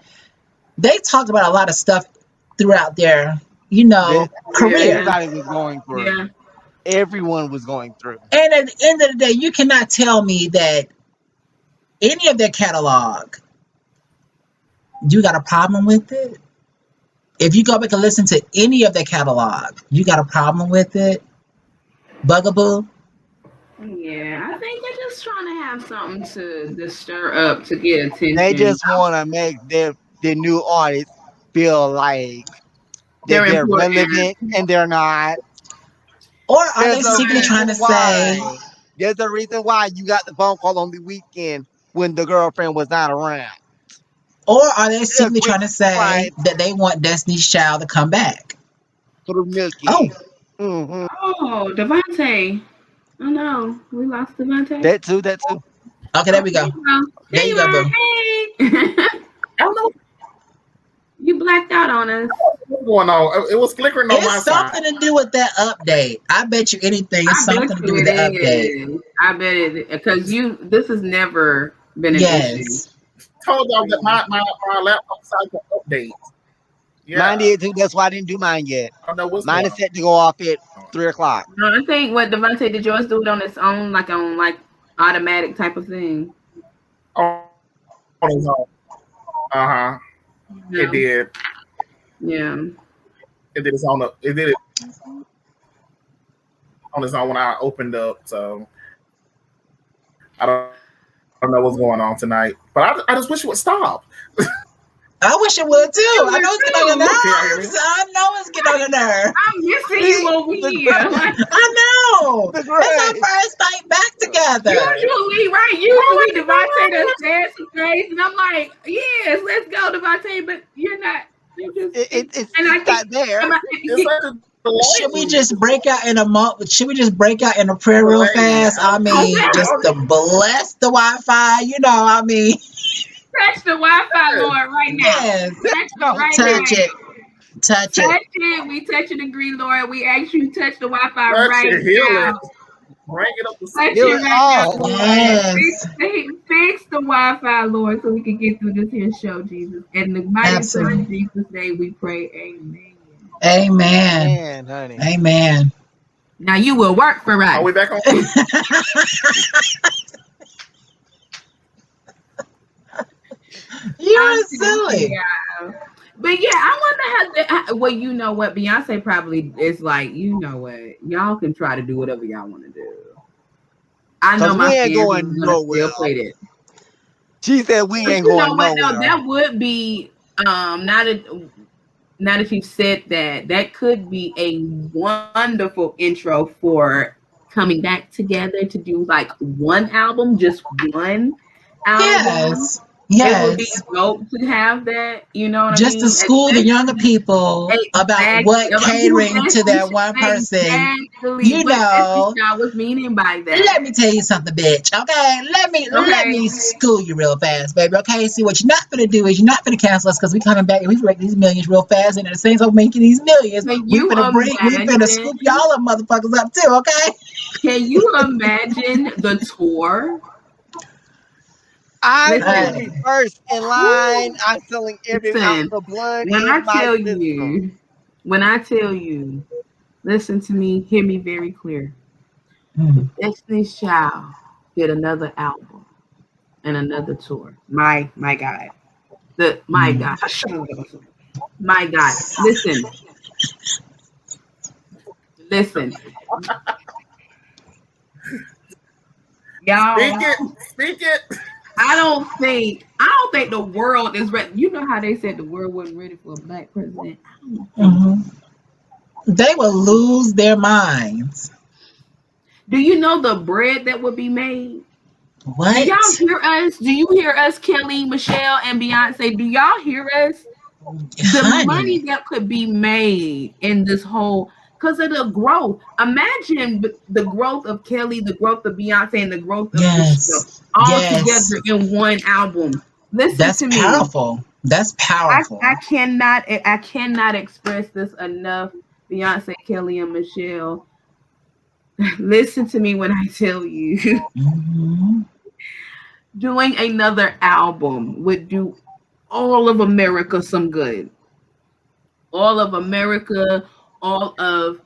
Speaker 4: they talked about a lot of stuff throughout their,
Speaker 1: That
Speaker 4: career.
Speaker 2: Yeah,
Speaker 1: everybody was going through.
Speaker 2: yeah.
Speaker 1: Everyone was going through.
Speaker 4: And at the end of the day, you cannot tell me that any of their catalog, you got a problem with it. If you go back and listen to any of their catalog, you got a problem with it. Bugaboo.
Speaker 2: Yeah, I think they're just trying to have something to stir up to get
Speaker 1: They
Speaker 2: attention.
Speaker 1: just want to make their new artists feel like that
Speaker 2: They're
Speaker 1: they're
Speaker 2: important.
Speaker 1: relevant and they're not.
Speaker 4: Or are they
Speaker 1: There's a
Speaker 4: secretly
Speaker 2: Right,
Speaker 4: trying
Speaker 1: reason
Speaker 4: to say,
Speaker 1: why. There's a reason why you got the phone call on the weekend when the girlfriend was not around.
Speaker 4: or are they
Speaker 1: They're
Speaker 4: secretly
Speaker 1: quick
Speaker 4: trying to
Speaker 1: to
Speaker 4: say
Speaker 1: find
Speaker 4: that they want Destiny's Child to come back?
Speaker 1: through
Speaker 4: Oh,
Speaker 1: Milky. Hmm.
Speaker 2: Oh, Devontae. Oh no, we lost Devontae.
Speaker 1: That too. That too.
Speaker 4: okay, there
Speaker 2: Oh,
Speaker 4: we
Speaker 2: there
Speaker 4: go.
Speaker 2: you go.
Speaker 4: There
Speaker 2: There
Speaker 4: you
Speaker 2: you
Speaker 4: go,
Speaker 2: are.
Speaker 4: boo.
Speaker 2: Hey,
Speaker 3: I don't know
Speaker 2: you blacked out on us.
Speaker 3: what's going on. It was flickering on
Speaker 4: It's
Speaker 3: my side.
Speaker 4: something to do with that update. I bet you anything it's
Speaker 2: I bet
Speaker 4: something to do
Speaker 2: you
Speaker 4: with
Speaker 2: it
Speaker 4: the update.
Speaker 2: is. I bet it because you. This has never been an issue
Speaker 4: Yes.
Speaker 3: Told y'all
Speaker 2: for
Speaker 3: that
Speaker 2: you.
Speaker 3: my laptop cycle updates.
Speaker 1: Mine
Speaker 3: Yeah.
Speaker 1: did too. That's why I didn't do mine yet.
Speaker 3: I don't know what's
Speaker 1: Mine
Speaker 3: going
Speaker 1: is set to go off at 3 o'clock.
Speaker 2: No, I think what Devontae did yours do it on its own, like on like automatic type of thing.
Speaker 3: on. On its own. Uh-huh. It
Speaker 2: Yeah,
Speaker 3: did.
Speaker 2: yeah.
Speaker 3: It did its own it did it on its own when I opened up. So I don't know what's going on tonight. But I just wish it would stop.
Speaker 4: I wish it would too.
Speaker 2: It
Speaker 4: I
Speaker 2: would
Speaker 4: know it's getting on your
Speaker 2: too.
Speaker 3: Can y'all hear me?
Speaker 4: nerves. I know it's getting on your nerves.
Speaker 2: I'm missing you
Speaker 1: See
Speaker 2: over
Speaker 1: the
Speaker 2: here. Like
Speaker 1: grudge.
Speaker 4: I know.
Speaker 1: The
Speaker 4: It's our
Speaker 1: grudge.
Speaker 4: first night back together.
Speaker 2: usually, right? Usually Devontae does said some things, and I'm like, yes, let's go, Devontae. But you're not. You're just and I
Speaker 1: It's
Speaker 2: keep.
Speaker 1: not there.
Speaker 3: It's such a
Speaker 4: Should we
Speaker 3: delay.
Speaker 4: just break out in a should we just break out in a prayer real
Speaker 3: Delay.
Speaker 4: fast? I mean, just to bless the Wi-Fi, I mean,
Speaker 2: touch the Wi-Fi, Lord, right now.
Speaker 4: yes.
Speaker 2: Touch it
Speaker 1: No,
Speaker 2: right
Speaker 1: touch
Speaker 4: Touch
Speaker 2: now.
Speaker 1: it.
Speaker 4: it. Touch it.
Speaker 2: Touch it. We touch and agree, Lord. We ask you to touch the Wi-Fi
Speaker 3: Touch
Speaker 2: right
Speaker 3: it, heal
Speaker 2: now.
Speaker 3: it, bring it up to
Speaker 2: Touch
Speaker 1: Heal
Speaker 2: it
Speaker 1: it
Speaker 3: speed.
Speaker 2: right now,
Speaker 1: all.
Speaker 2: Lord.
Speaker 4: Yes.
Speaker 2: Fix the Wi-Fi, Lord, so we can get through this here show, Jesus. In the mighty son of
Speaker 4: Absolutely.
Speaker 2: Jesus' name, we pray. Amen.
Speaker 4: Amen.
Speaker 1: Amen, honey.
Speaker 4: Amen.
Speaker 2: Now you will work for
Speaker 3: Are
Speaker 2: us.
Speaker 3: we back on?
Speaker 4: You
Speaker 2: I'm
Speaker 4: are
Speaker 2: teasing
Speaker 4: silly.
Speaker 2: y'all. But yeah, I wonder well, you know what? Beyonce probably is like, you know what? Y'all can try to do whatever y'all want to do. I know
Speaker 1: Cause we
Speaker 2: my
Speaker 1: ain't
Speaker 2: fans
Speaker 1: going
Speaker 2: is gonna
Speaker 1: nowhere.
Speaker 2: still play that.
Speaker 1: She said we
Speaker 2: But
Speaker 1: ain't
Speaker 2: you know
Speaker 1: going
Speaker 2: what though?
Speaker 1: nowhere.
Speaker 2: That would be Now that you've said that, that could be a wonderful intro for coming back together to do like one album, just one album.
Speaker 4: Yes.
Speaker 2: It would be
Speaker 4: Yes.
Speaker 2: dope to have that. You know what I
Speaker 4: Just to
Speaker 2: mean?
Speaker 4: school the younger people about
Speaker 2: Exactly.
Speaker 4: what
Speaker 2: About who
Speaker 4: catering to that one person,
Speaker 2: exactly
Speaker 4: you
Speaker 2: what Destiny
Speaker 4: know.
Speaker 2: Child was meaning by
Speaker 4: Let
Speaker 2: that.
Speaker 4: me tell you something, bitch. Okay, let
Speaker 2: Okay.
Speaker 4: me school you real fast, baby. Okay, see what you're not gonna do is you're not gonna cancel us because we coming back and we break these millions real fast, and at the same time making these millions,
Speaker 2: Can you
Speaker 4: we finna
Speaker 2: imagine?
Speaker 4: scoop y'all up motherfuckers up too. Okay.
Speaker 2: Can you imagine the tour?
Speaker 1: I will
Speaker 2: Listen,
Speaker 1: be
Speaker 4: Honey.
Speaker 1: first in line.
Speaker 2: whew,
Speaker 1: I'm selling every ounce
Speaker 2: listen.
Speaker 1: of blood
Speaker 2: When
Speaker 1: in
Speaker 2: I
Speaker 1: my
Speaker 2: tell
Speaker 1: system.
Speaker 2: you, when I tell you, listen to me, hear me very clear. If
Speaker 4: Mm,
Speaker 2: Destiny's Child did another album and another tour, my God, my
Speaker 4: mm.
Speaker 2: God, my God. Listen,
Speaker 3: Speak
Speaker 2: y'all.
Speaker 3: it. Speak it.
Speaker 2: I don't think the world is ready. You know how they said the world wasn't ready for a black president. I don't think.
Speaker 4: Mhm. They will lose their minds.
Speaker 2: Do you know the bread that would be made? Do y'all
Speaker 4: What?
Speaker 2: hear us? Do you hear us, Kelly, Michelle, and Beyonce? Do y'all hear us? The
Speaker 4: Honey.
Speaker 2: money that could be made in this whole because of the growth. Imagine the growth of Kelly, the growth of Beyonce, and the growth of Michelle
Speaker 4: Yes.
Speaker 2: all
Speaker 4: Yes.
Speaker 2: together in one album. Listen
Speaker 4: That's
Speaker 2: to me.
Speaker 4: powerful. That's
Speaker 2: I
Speaker 4: powerful.
Speaker 2: cannot express this enough. Beyonce, Kelly, and Michelle. Listen to me when I tell you,
Speaker 4: Hmm.
Speaker 2: doing another album would do all of America some good. All of America, all of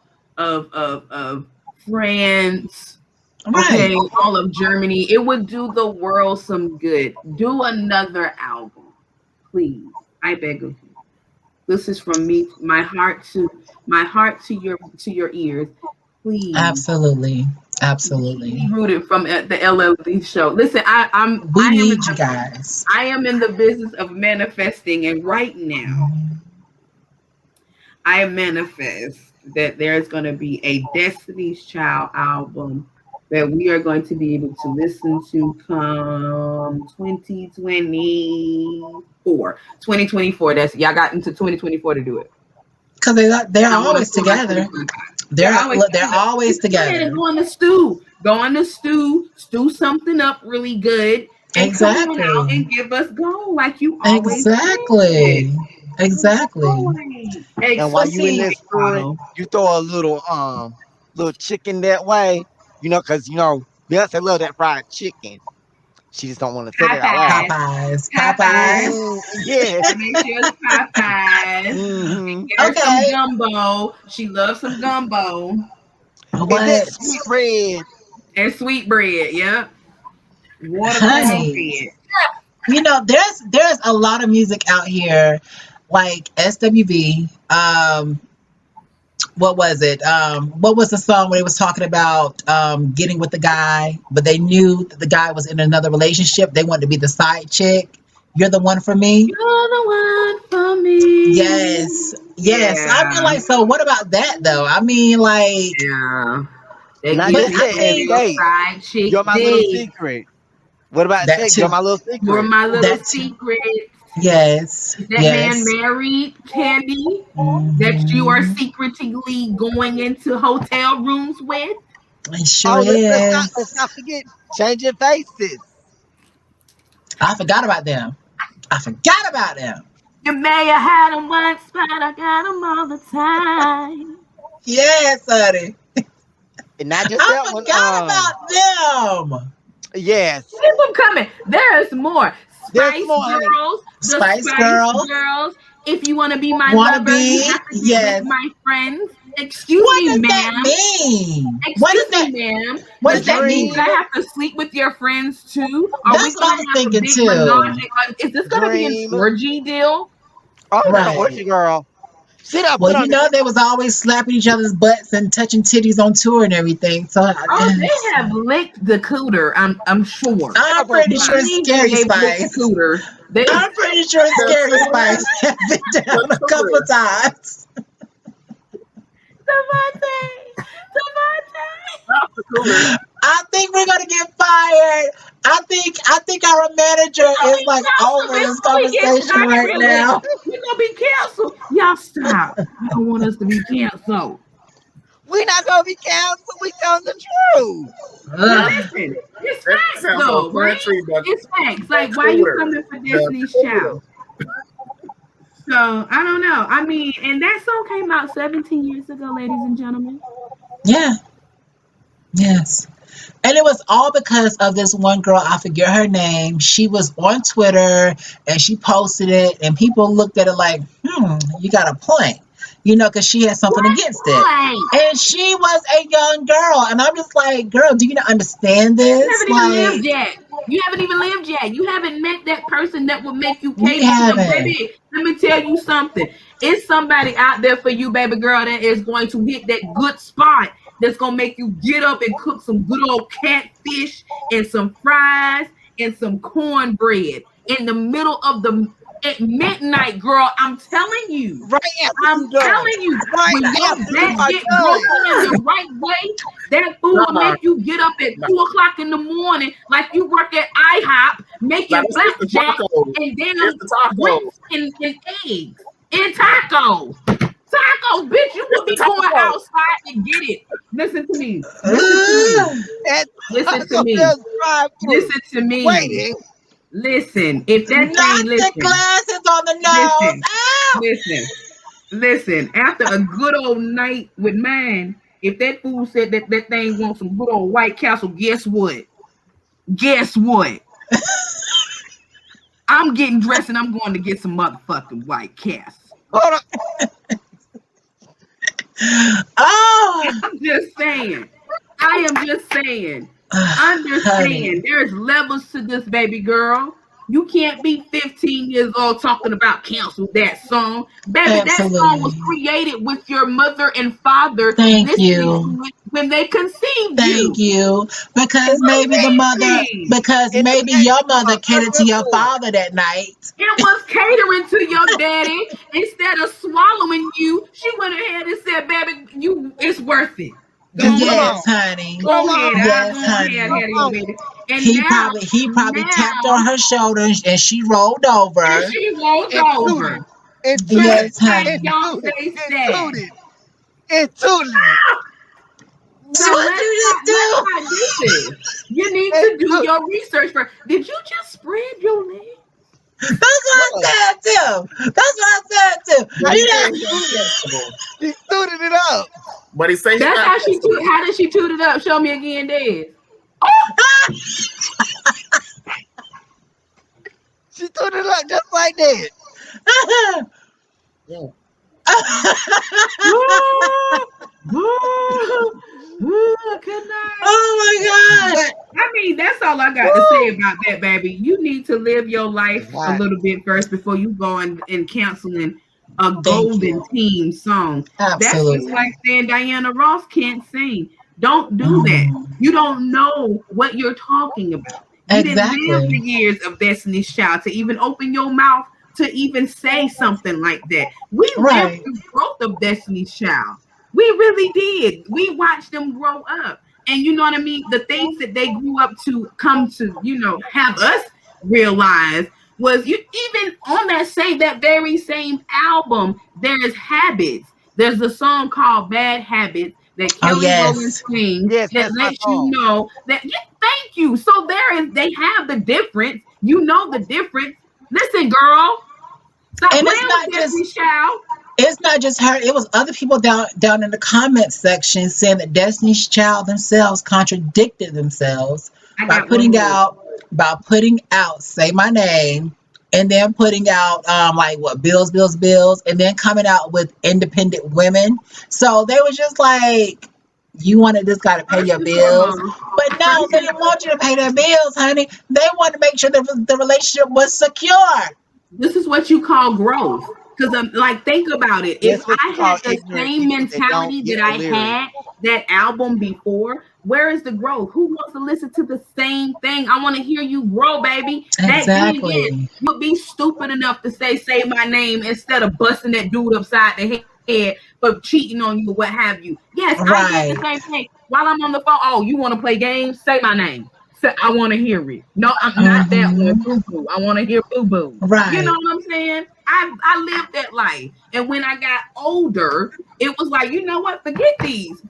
Speaker 2: France,
Speaker 4: Right.
Speaker 2: okay, all of Germany. It would do the world some good. Do another album, please. I beg of you. This is from me, my heart to your ears. Please
Speaker 4: Absolutely.
Speaker 2: keep
Speaker 4: Absolutely.
Speaker 2: me rooted from the LLD show. Listen,
Speaker 4: We need you guys.
Speaker 2: I am in the business of manifesting, and right now
Speaker 4: Mhm.
Speaker 2: I manifest that there's going to be a Destiny's Child album that we are going to be able to listen to come 2024. 2024. That's y'all got into 2024 to do it.
Speaker 4: Cause they're
Speaker 2: I want to
Speaker 4: always
Speaker 2: feel like
Speaker 4: together.
Speaker 2: 2025. They're always
Speaker 4: They're
Speaker 2: together.
Speaker 4: always
Speaker 2: You can go ahead and
Speaker 4: together.
Speaker 2: go on the stew. Go on the stew, stew something up really good, and come on out
Speaker 4: Exactly.
Speaker 2: and give us gold like you always did.
Speaker 4: Exactly.
Speaker 2: That's
Speaker 4: Exactly.
Speaker 2: right.
Speaker 1: And while
Speaker 4: So
Speaker 1: you in
Speaker 4: see,
Speaker 1: there screwing,
Speaker 2: Wow.
Speaker 1: you throw a little chicken that way, because Beyonce love that fried chicken. She just don't want to say that out loud.
Speaker 2: Popeyes.
Speaker 4: Popeyes. Popeyes.
Speaker 2: Popeyes.
Speaker 1: Mm, yeah.
Speaker 2: Gotta make sure it's Popeyes. And
Speaker 1: Hmm.
Speaker 2: get her some
Speaker 4: Okay.
Speaker 2: gumbo. She loves some gumbo
Speaker 1: And that
Speaker 4: What?
Speaker 1: sweet bread.
Speaker 2: and sweet bread. Yep. Water
Speaker 4: Honey.
Speaker 2: cornbread.
Speaker 4: There's a lot of music out here, like SWV. What was it? What was the song where they was talking about getting with the guy, but they knew that the guy was in another relationship. They wanted to be the side chick. You're the one for me.
Speaker 2: You're the one for me.
Speaker 4: Yes, yes. I mean,
Speaker 2: Yeah.
Speaker 4: like, so what about that though? I mean, like,
Speaker 2: Yeah. That
Speaker 1: Not
Speaker 4: but
Speaker 2: gives
Speaker 1: just
Speaker 2: me
Speaker 4: I
Speaker 1: that.
Speaker 2: some
Speaker 4: mean
Speaker 2: real
Speaker 1: Escape.
Speaker 2: side chick
Speaker 1: You're my little
Speaker 2: dick.
Speaker 1: secret. What about
Speaker 4: that
Speaker 1: Escape? You're
Speaker 4: too.
Speaker 1: my little
Speaker 2: You're
Speaker 1: secret.
Speaker 2: my little
Speaker 4: That too.
Speaker 2: secret.
Speaker 4: Yes,
Speaker 2: Is that man
Speaker 4: yes.
Speaker 2: married, Candy? That you are
Speaker 4: Hmm.
Speaker 2: secretly going into hotel rooms with?
Speaker 4: It sure
Speaker 1: Oh, let's
Speaker 4: is.
Speaker 1: not forget changing faces.
Speaker 4: I forgot about them. I forgot about them.
Speaker 2: You may have had them once, but I got them all the time.
Speaker 4: Yes, honey.
Speaker 1: And not just
Speaker 4: I
Speaker 1: that one.
Speaker 4: forgot about them.
Speaker 1: Yes.
Speaker 2: Keep them coming. There's more.
Speaker 1: There's
Speaker 2: Spice
Speaker 1: more, honey.
Speaker 2: Girls, the
Speaker 4: Spice
Speaker 2: Spice
Speaker 4: Girls.
Speaker 2: Girls. If you want to be my
Speaker 4: Wanna
Speaker 2: lover, you
Speaker 4: be?
Speaker 2: have to get with
Speaker 4: Yes.
Speaker 2: my friends. Excuse
Speaker 4: What
Speaker 2: me,
Speaker 4: does that
Speaker 2: ma'am.
Speaker 4: mean? What does
Speaker 2: Excuse me,
Speaker 4: that
Speaker 2: ma'am.
Speaker 4: what
Speaker 2: Does
Speaker 4: does
Speaker 2: that
Speaker 4: that
Speaker 2: mean that
Speaker 4: mean?
Speaker 1: Dream,
Speaker 2: I have to sleep with your friends too? Are we
Speaker 4: That's what
Speaker 2: gonna
Speaker 4: I was
Speaker 2: have a
Speaker 4: thinking
Speaker 2: big menage?
Speaker 4: too.
Speaker 2: Is this gonna be an
Speaker 1: dream.
Speaker 2: orgy deal?
Speaker 1: Oh, not an
Speaker 4: Right.
Speaker 1: orgy girl. She done
Speaker 4: Well,
Speaker 1: put
Speaker 4: you
Speaker 1: on the
Speaker 4: know they was always slapping each other's butts and touching titties on tour and everything. So
Speaker 2: Oh, they have licked the cooter. I'm sure.
Speaker 4: I'm
Speaker 1: several
Speaker 4: pretty
Speaker 2: I
Speaker 4: sure
Speaker 1: times.
Speaker 2: believe
Speaker 4: Scary
Speaker 2: they've licked the
Speaker 4: Spice.
Speaker 2: cooter. They
Speaker 4: I'm pretty sure
Speaker 3: The
Speaker 4: Scary
Speaker 3: cooter,
Speaker 4: Spice have been
Speaker 3: the
Speaker 4: down a couple
Speaker 3: cooter,
Speaker 4: of times.
Speaker 2: Devontae,
Speaker 3: not the cooter.
Speaker 4: I think we're gonna get fired. I think our manager
Speaker 2: gonna
Speaker 4: is
Speaker 2: be
Speaker 4: like
Speaker 2: canceled
Speaker 4: over this
Speaker 2: before we get
Speaker 4: conversation
Speaker 2: started.
Speaker 4: right
Speaker 2: Really,
Speaker 4: now.
Speaker 2: we're gonna be canceled. Y'all stop. You don't want us to be canceled.
Speaker 1: We not gonna be canceled. We telling the truth.
Speaker 2: But
Speaker 4: Ugh.
Speaker 2: listen, it's
Speaker 3: That
Speaker 2: facts
Speaker 3: sounds so
Speaker 2: though, right?
Speaker 3: country,
Speaker 2: It's facts.
Speaker 3: the
Speaker 2: Like, why you
Speaker 3: cooter.
Speaker 2: coming for
Speaker 3: The
Speaker 2: Destiny's
Speaker 3: cooter.
Speaker 2: Child? So I don't know. I mean, and that song came out 17 years ago, ladies and gentlemen.
Speaker 4: Yeah. Yes. And it was all because of this one girl, I forget her name. She was on Twitter and she posted it, and people looked at it like, you got a point. Because she had something
Speaker 2: What
Speaker 4: against it.
Speaker 2: point?
Speaker 4: And she was a young girl. And I'm just like, girl, do you not understand
Speaker 2: You
Speaker 4: this?
Speaker 2: haven't even
Speaker 4: Like,
Speaker 2: lived yet. You haven't even lived yet. You haven't met that person that will make you
Speaker 4: we
Speaker 2: cater to them.
Speaker 4: haven't.
Speaker 2: Baby, let me tell you something. It's somebody out there for you, baby girl, that is going to hit that good spot that's going to make you get up and cook some good old catfish and some fries and some cornbread in the middle of the at midnight, girl. I'm telling you.
Speaker 1: Right after
Speaker 2: I'm
Speaker 1: you done.
Speaker 2: telling you,
Speaker 1: Right
Speaker 2: when your
Speaker 1: after you
Speaker 2: back
Speaker 1: are
Speaker 2: get
Speaker 1: done.
Speaker 2: broken in the right way, that food will
Speaker 3: Nah,
Speaker 2: make you get up at
Speaker 3: nah,
Speaker 2: 2 o'clock in the morning, like you work at IHOP,
Speaker 3: nah,
Speaker 2: making
Speaker 3: it's the
Speaker 2: blackjack
Speaker 3: tacos.
Speaker 2: and
Speaker 3: It's
Speaker 2: damn
Speaker 3: the tacos.
Speaker 2: grits and eggs and tacos. Tacos, bitch, you
Speaker 3: It's
Speaker 2: will
Speaker 3: the
Speaker 2: be going
Speaker 3: tacos.
Speaker 2: outside and get it. Listen to me. Listen to me.
Speaker 4: Ugh.
Speaker 1: And
Speaker 2: Listen to
Speaker 1: Taco
Speaker 2: me.
Speaker 1: Bell's drive through.
Speaker 2: Listen to me.
Speaker 1: Waiting.
Speaker 2: Listen. If that thing,
Speaker 4: Not the
Speaker 2: listen,
Speaker 4: glasses on the nose.
Speaker 2: listen,
Speaker 4: Ow!
Speaker 2: listen. Listen, after a good old night with mine, if that fool said that that thing wants some good old White Castle, guess what? Guess what? I'm getting dressed and I'm going to get some motherfucking White Castle.
Speaker 1: Hold on.
Speaker 4: Oh,
Speaker 2: I'm just saying. I am just saying.
Speaker 4: honey.
Speaker 2: Understand, there's levels to this, baby girl. You can't be 15 years old talking about cancel that song. Baby, that song was
Speaker 4: Absolutely.
Speaker 2: created with your mother and father
Speaker 4: Thank
Speaker 2: listening
Speaker 4: you.
Speaker 2: to it when they conceived
Speaker 4: Thank
Speaker 2: you.
Speaker 4: you.
Speaker 1: It's
Speaker 2: Amazing.
Speaker 4: Because
Speaker 1: in the
Speaker 4: maybe your mother catered to
Speaker 1: Urban
Speaker 4: your
Speaker 1: Four.
Speaker 4: father that night.
Speaker 2: It was catering to your daddy. Instead of swallowing you, she went ahead and said, baby, you it's worth it. Go
Speaker 1: Just come
Speaker 2: ahead.
Speaker 1: on.
Speaker 4: Yes, honey.
Speaker 1: Come
Speaker 2: Go ahead.
Speaker 1: on.
Speaker 2: I'll
Speaker 4: Yes,
Speaker 2: go ahead
Speaker 1: Come
Speaker 4: honey.
Speaker 2: ahead of you,
Speaker 1: on.
Speaker 2: baby. And
Speaker 4: He
Speaker 2: now,
Speaker 4: probably he probably tapped
Speaker 2: now,
Speaker 4: on her shoulder and she rolled
Speaker 2: and
Speaker 4: over.
Speaker 2: she rolled
Speaker 1: And tooted.
Speaker 2: over.
Speaker 1: And tooted.
Speaker 2: Just
Speaker 4: Yes,
Speaker 2: like
Speaker 1: And
Speaker 4: honey.
Speaker 1: tooted.
Speaker 2: Beyonce
Speaker 1: And
Speaker 2: said.
Speaker 1: tooted. And tooted.
Speaker 2: Now
Speaker 4: What you just
Speaker 2: let's
Speaker 4: do?
Speaker 2: not do this. You need
Speaker 1: And
Speaker 2: to do
Speaker 1: tooted.
Speaker 2: your research first. Did you just spread your leg?
Speaker 4: That's what
Speaker 1: Look.
Speaker 4: I said too. That's what I said too.
Speaker 3: But
Speaker 1: I
Speaker 3: he
Speaker 4: You
Speaker 3: said
Speaker 1: said
Speaker 3: he
Speaker 4: know,
Speaker 3: got
Speaker 1: tooted.
Speaker 3: festival.
Speaker 1: She tooted it up.
Speaker 3: But he said he
Speaker 2: That's
Speaker 3: got
Speaker 2: how she
Speaker 3: festival.
Speaker 2: how did she toot it up? Show me again, Dez.
Speaker 1: She tooted it up just like that.
Speaker 3: Yeah.
Speaker 2: Good night.
Speaker 4: oh my
Speaker 2: But
Speaker 4: gosh.
Speaker 2: I mean, that's all I got to say
Speaker 4: Woo.
Speaker 2: about that, baby. You need to live your life a
Speaker 1: Right.
Speaker 2: little bit first before you go and canceling a
Speaker 4: Thank
Speaker 2: golden
Speaker 4: you.
Speaker 2: team song. That's just like
Speaker 4: Absolutely.
Speaker 2: saying Diana Ross can't sing. Don't do that.
Speaker 4: Mm,
Speaker 2: You don't know what you're talking about. You didn't live the
Speaker 4: exactly.
Speaker 2: years of Destiny's Child to even open your mouth to even say something like that. We lived
Speaker 4: Right.
Speaker 2: through growth of Destiny's Child. We really did. We watched them grow up. And you know what I mean? The things that they grew up to come to, have us realize was you even on that very same album, there's habits. There's a song called Bad Habits that
Speaker 4: Oh
Speaker 2: Kelly Rowland
Speaker 4: yes.
Speaker 2: sings
Speaker 1: Yes,
Speaker 2: that
Speaker 1: that's my
Speaker 2: lets you
Speaker 1: song.
Speaker 2: know that yeah, thank you. So they have the difference. You know the difference. Listen, girl, stop
Speaker 4: And
Speaker 2: playing with Destiny's Child.
Speaker 4: it's not just her, it was other people down in the comment section saying that Destiny's Child themselves contradicted themselves
Speaker 2: I
Speaker 4: by
Speaker 2: got one
Speaker 4: putting
Speaker 2: more.
Speaker 4: out Say My Name, and then putting out like what, Bills, and then coming out with Independent Women. So they were just like, you wanted this guy to pay
Speaker 2: First
Speaker 4: your
Speaker 2: and
Speaker 4: bills.
Speaker 2: foremost,
Speaker 4: But no,
Speaker 2: first
Speaker 4: they
Speaker 2: and
Speaker 4: didn't want you to pay their bills, honey. They wanted to make sure that the relationship was secure.
Speaker 2: this is what you call growth. Because like, think about it. If
Speaker 1: That's what you
Speaker 2: I had
Speaker 1: call
Speaker 2: the
Speaker 1: ignorant
Speaker 2: same
Speaker 1: people that don't
Speaker 2: mentality
Speaker 1: get
Speaker 2: that
Speaker 1: the
Speaker 2: I
Speaker 1: lyrics.
Speaker 2: had that album before, where is the growth? Who wants to listen to the same thing? I want to hear you grow, baby. That then again,
Speaker 4: Exactly.
Speaker 2: you would be stupid enough to say my name instead of busting that dude upside the head for cheating on you or what have you. Yes, I did the
Speaker 4: Right.
Speaker 2: same thing. While I'm on the phone, oh, you want to play games? Say my name. Say, I want to hear it. No, I'm not that one,
Speaker 4: Hmm.
Speaker 2: boo boo. I want to hear boo boo. You know
Speaker 4: Right.
Speaker 2: what I'm saying? I lived that life, and when I got older, it was like, you know what? Forget these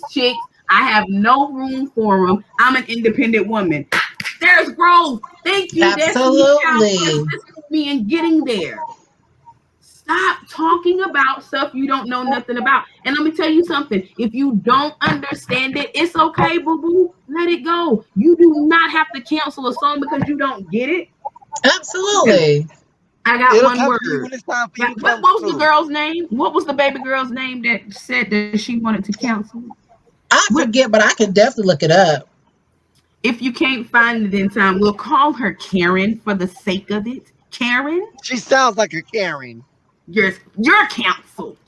Speaker 2: chicks. I have no room for them. I'm an independent woman. There's growth. Thank you, Destiny Child, for
Speaker 4: Absolutely.
Speaker 2: assisting me in getting there. Stop talking about stuff you don't know nothing about. And let me tell you something. If you don't understand it, it's okay, boo boo. Let it go. You do not have to cancel a song because you don't get it. Listen,
Speaker 4: Absolutely.
Speaker 2: I got
Speaker 1: It'll
Speaker 2: one
Speaker 1: come to you
Speaker 2: word.
Speaker 1: when it's time for you
Speaker 2: What
Speaker 1: to
Speaker 2: what
Speaker 1: come
Speaker 2: was the
Speaker 1: through.
Speaker 2: girl's name? What was the baby girl's name that said that she wanted to cancel it?
Speaker 4: I
Speaker 2: What,
Speaker 4: forget, but I can definitely look it up.
Speaker 2: if you can't find it in time, we'll call her Karen for the sake of it. Karen,
Speaker 1: She sounds like a Karen.
Speaker 2: you're canceled.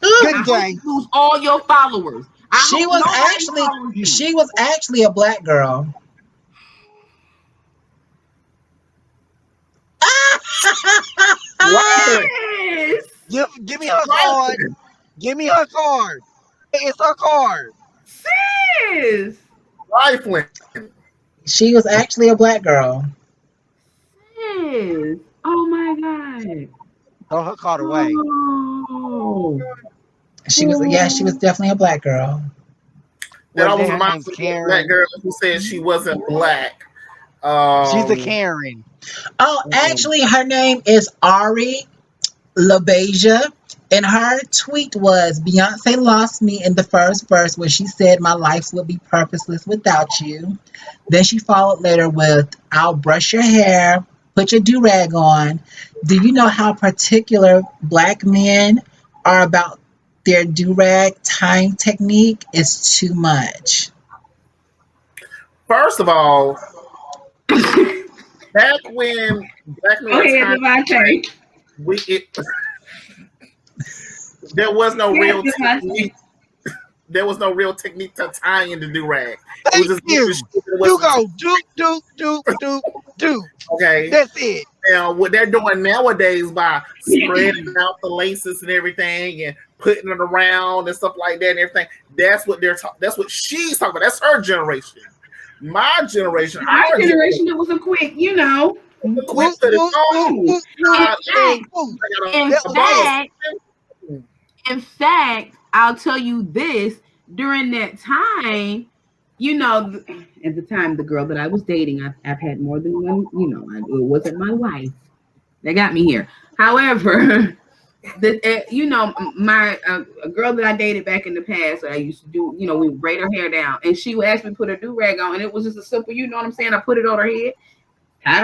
Speaker 4: Ugh.
Speaker 2: I
Speaker 1: Good
Speaker 2: hope
Speaker 1: day.
Speaker 2: you lose all your followers. I
Speaker 4: She
Speaker 2: hope
Speaker 4: was
Speaker 2: nobody
Speaker 4: actually
Speaker 2: follows you.
Speaker 4: she was actually a black girl.
Speaker 3: Rifling,
Speaker 2: Yes.
Speaker 1: Give me her card.
Speaker 3: rifling,
Speaker 1: Give me her card. It's her card.
Speaker 2: Sis.
Speaker 3: rifling.
Speaker 4: She was actually a black girl.
Speaker 2: Sis. Oh my God.
Speaker 1: Throw her card away.
Speaker 2: Oh.
Speaker 4: She was
Speaker 2: Oh.
Speaker 4: definitely a black girl.
Speaker 3: That
Speaker 1: What
Speaker 3: always
Speaker 1: her
Speaker 3: reminds
Speaker 1: name's
Speaker 3: me of that black
Speaker 1: Karen.
Speaker 3: girl who said she wasn't black.
Speaker 1: She's a
Speaker 3: Um,
Speaker 1: Karen.
Speaker 4: Oh,
Speaker 3: mm-mm.
Speaker 4: actually, her name is Ari LaBeija, and her tweet was Beyonce lost me in the first verse when she said my life would be purposeless without you. Then she followed later with I'll brush your hair, put your do rag on. Do you know how particular black men are about their do rag tying technique? It's too much.
Speaker 3: First of all, back when black men
Speaker 2: Go
Speaker 3: were
Speaker 2: ahead,
Speaker 3: time,
Speaker 2: Devontae.
Speaker 3: we it, there was no
Speaker 2: Yes,
Speaker 3: real
Speaker 2: Devontae.
Speaker 3: technique. There was no real technique to tying in the do rag. It was
Speaker 1: Thank
Speaker 3: just moving
Speaker 1: you.
Speaker 3: shit that
Speaker 1: You
Speaker 3: wasn't
Speaker 1: go doop doop doop doop doop.
Speaker 3: okay.
Speaker 1: That's it.
Speaker 3: Now what they're doing nowadays by spreading out the laces and everything and putting it around and stuff like that and everything. That's what they're talking. That's what she's talking about. That's her generation. My generation,
Speaker 2: Our
Speaker 3: our generation,
Speaker 2: generation, it was a quick, you know.
Speaker 3: quick
Speaker 1: Whoop
Speaker 3: to the
Speaker 1: whoop whoop
Speaker 3: tone.
Speaker 1: whoop whoop
Speaker 2: In
Speaker 3: I,
Speaker 1: whoop
Speaker 2: fact,
Speaker 1: whoop.
Speaker 3: I got
Speaker 2: in
Speaker 1: That
Speaker 3: a
Speaker 1: was it.
Speaker 2: fact,
Speaker 3: bottle.
Speaker 2: in fact, I'll tell you this. During that time, you know, at the time, the girl that I was dating, I've had more than one. You know, it wasn't my wife that got me here. However, you know, my a girl that I dated back in the past, I used to do, you know, we braid her hair down, and she would ask me to put a do rag on, and it was just a simple, you know what I'm saying? I put it on her head, tied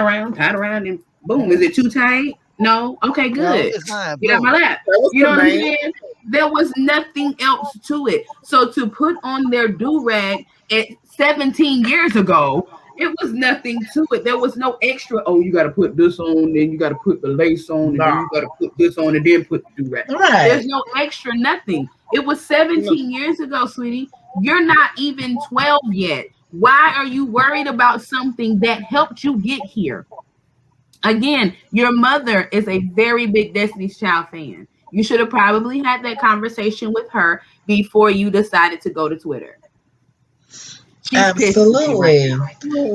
Speaker 2: around, and boom. Is it too tight? No. Okay,
Speaker 1: No,
Speaker 2: good.
Speaker 1: it's fine.
Speaker 2: Get out my
Speaker 1: Boom.
Speaker 2: lap.
Speaker 3: That was
Speaker 2: You
Speaker 3: the
Speaker 2: know what I'm
Speaker 3: main.
Speaker 2: saying? There was nothing else to it. So to put on their do rag at 17 years ago, it was nothing to it. There was no extra. Oh, you got to put this on, then you got to put the lace on, and then
Speaker 3: Nah,
Speaker 2: you got to put this on, and then put the do rag.
Speaker 4: Right.
Speaker 2: There's no extra nothing. It was
Speaker 3: no,
Speaker 2: 17 years ago, sweetie. You're not even 12 yet. Why are you worried about something that helped you get here? Again, your mother is a very big Destiny's Child fan. You should have probably had that conversation with her before you decided to go to Twitter. She's pissed with you right
Speaker 4: Absolutely.
Speaker 2: now.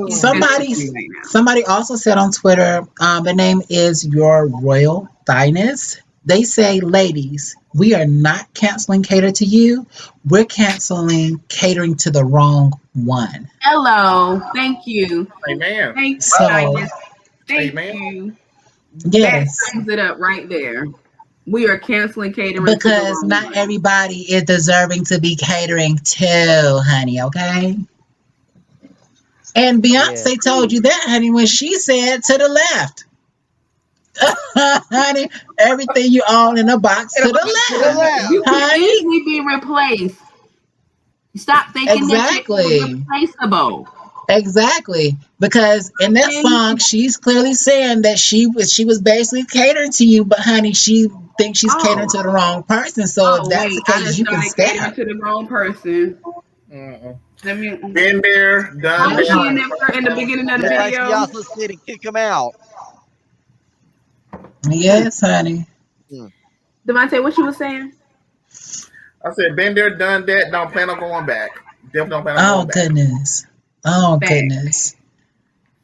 Speaker 2: She's pissed with
Speaker 4: Somebody
Speaker 2: you right now.
Speaker 4: somebody also said on Twitter, the name is Your Royal Highness. They say, ladies, we are not canceling cater to you. We're canceling catering to the wrong one.
Speaker 2: Hello. Thank you.
Speaker 3: amen,
Speaker 2: Thank you,
Speaker 4: So
Speaker 2: Highness. Thank
Speaker 3: amen.
Speaker 2: you. That
Speaker 4: yes,
Speaker 2: sums it up right there. We are canceling catering to the
Speaker 4: because
Speaker 2: wrong
Speaker 4: not
Speaker 2: one.
Speaker 4: everybody is deserving to be catering to, honey, okay? And
Speaker 1: Yeah.
Speaker 4: Beyonce told you that, honey, when she said to the left. Honey, everything you own in a box
Speaker 1: And
Speaker 4: to
Speaker 1: about to
Speaker 4: the
Speaker 1: the
Speaker 4: left,
Speaker 1: left.
Speaker 2: You can
Speaker 4: honey.
Speaker 2: easily be replaced. Stop thinking that you're
Speaker 4: Exactly.
Speaker 2: irreplaceable.
Speaker 4: Exactly. Because in that
Speaker 2: Okay.
Speaker 4: song, she's clearly saying that she was basically catering to you, but honey, she thinks she's catering
Speaker 2: Oh,
Speaker 4: to the wrong person. So if
Speaker 2: oh
Speaker 4: that's the
Speaker 2: wait, I
Speaker 4: case,
Speaker 2: just
Speaker 4: you can
Speaker 2: started catering
Speaker 4: step
Speaker 2: to the wrong person.
Speaker 3: Mm-mm.
Speaker 2: Let me.
Speaker 3: Been there, done
Speaker 2: What
Speaker 4: that
Speaker 2: was she
Speaker 3: that.
Speaker 2: in
Speaker 4: part.
Speaker 2: that part in the beginning of the
Speaker 1: Just like she
Speaker 2: video?
Speaker 1: also said and kick him out.
Speaker 2: Hmm.
Speaker 4: Yes, honey.
Speaker 1: Mm.
Speaker 2: Devontae, what you was saying?
Speaker 3: I said, been there, done that. Don't plan on going back. Definitely don't plan on
Speaker 4: Oh
Speaker 3: going back.
Speaker 4: goodness. Oh
Speaker 2: Fact,
Speaker 4: goodness.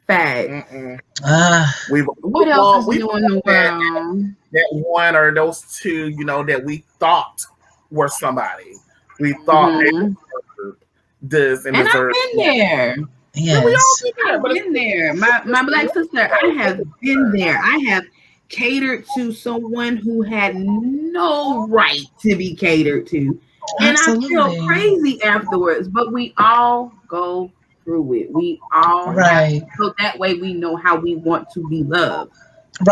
Speaker 2: fact.
Speaker 3: Mm-mm.
Speaker 4: Ah,
Speaker 2: What else is
Speaker 3: We've
Speaker 2: new in the
Speaker 3: all had
Speaker 2: world?
Speaker 3: that one or those two, that we thought were somebody. We thought they
Speaker 2: Hmm.
Speaker 3: deserved this and
Speaker 2: And I've
Speaker 3: deserved
Speaker 2: been
Speaker 3: that.
Speaker 2: there.
Speaker 3: Yeah, we all
Speaker 4: yes.
Speaker 3: been there,
Speaker 2: I've
Speaker 3: but
Speaker 2: been there. My
Speaker 3: it's
Speaker 2: black sister, I have been
Speaker 3: her.
Speaker 2: there. I have catered to someone who had no right to be catered to. And I felt
Speaker 4: Absolutely.
Speaker 2: crazy afterwards. But we all go through it. We all have
Speaker 4: Right.
Speaker 2: so that way we know how we want to be loved.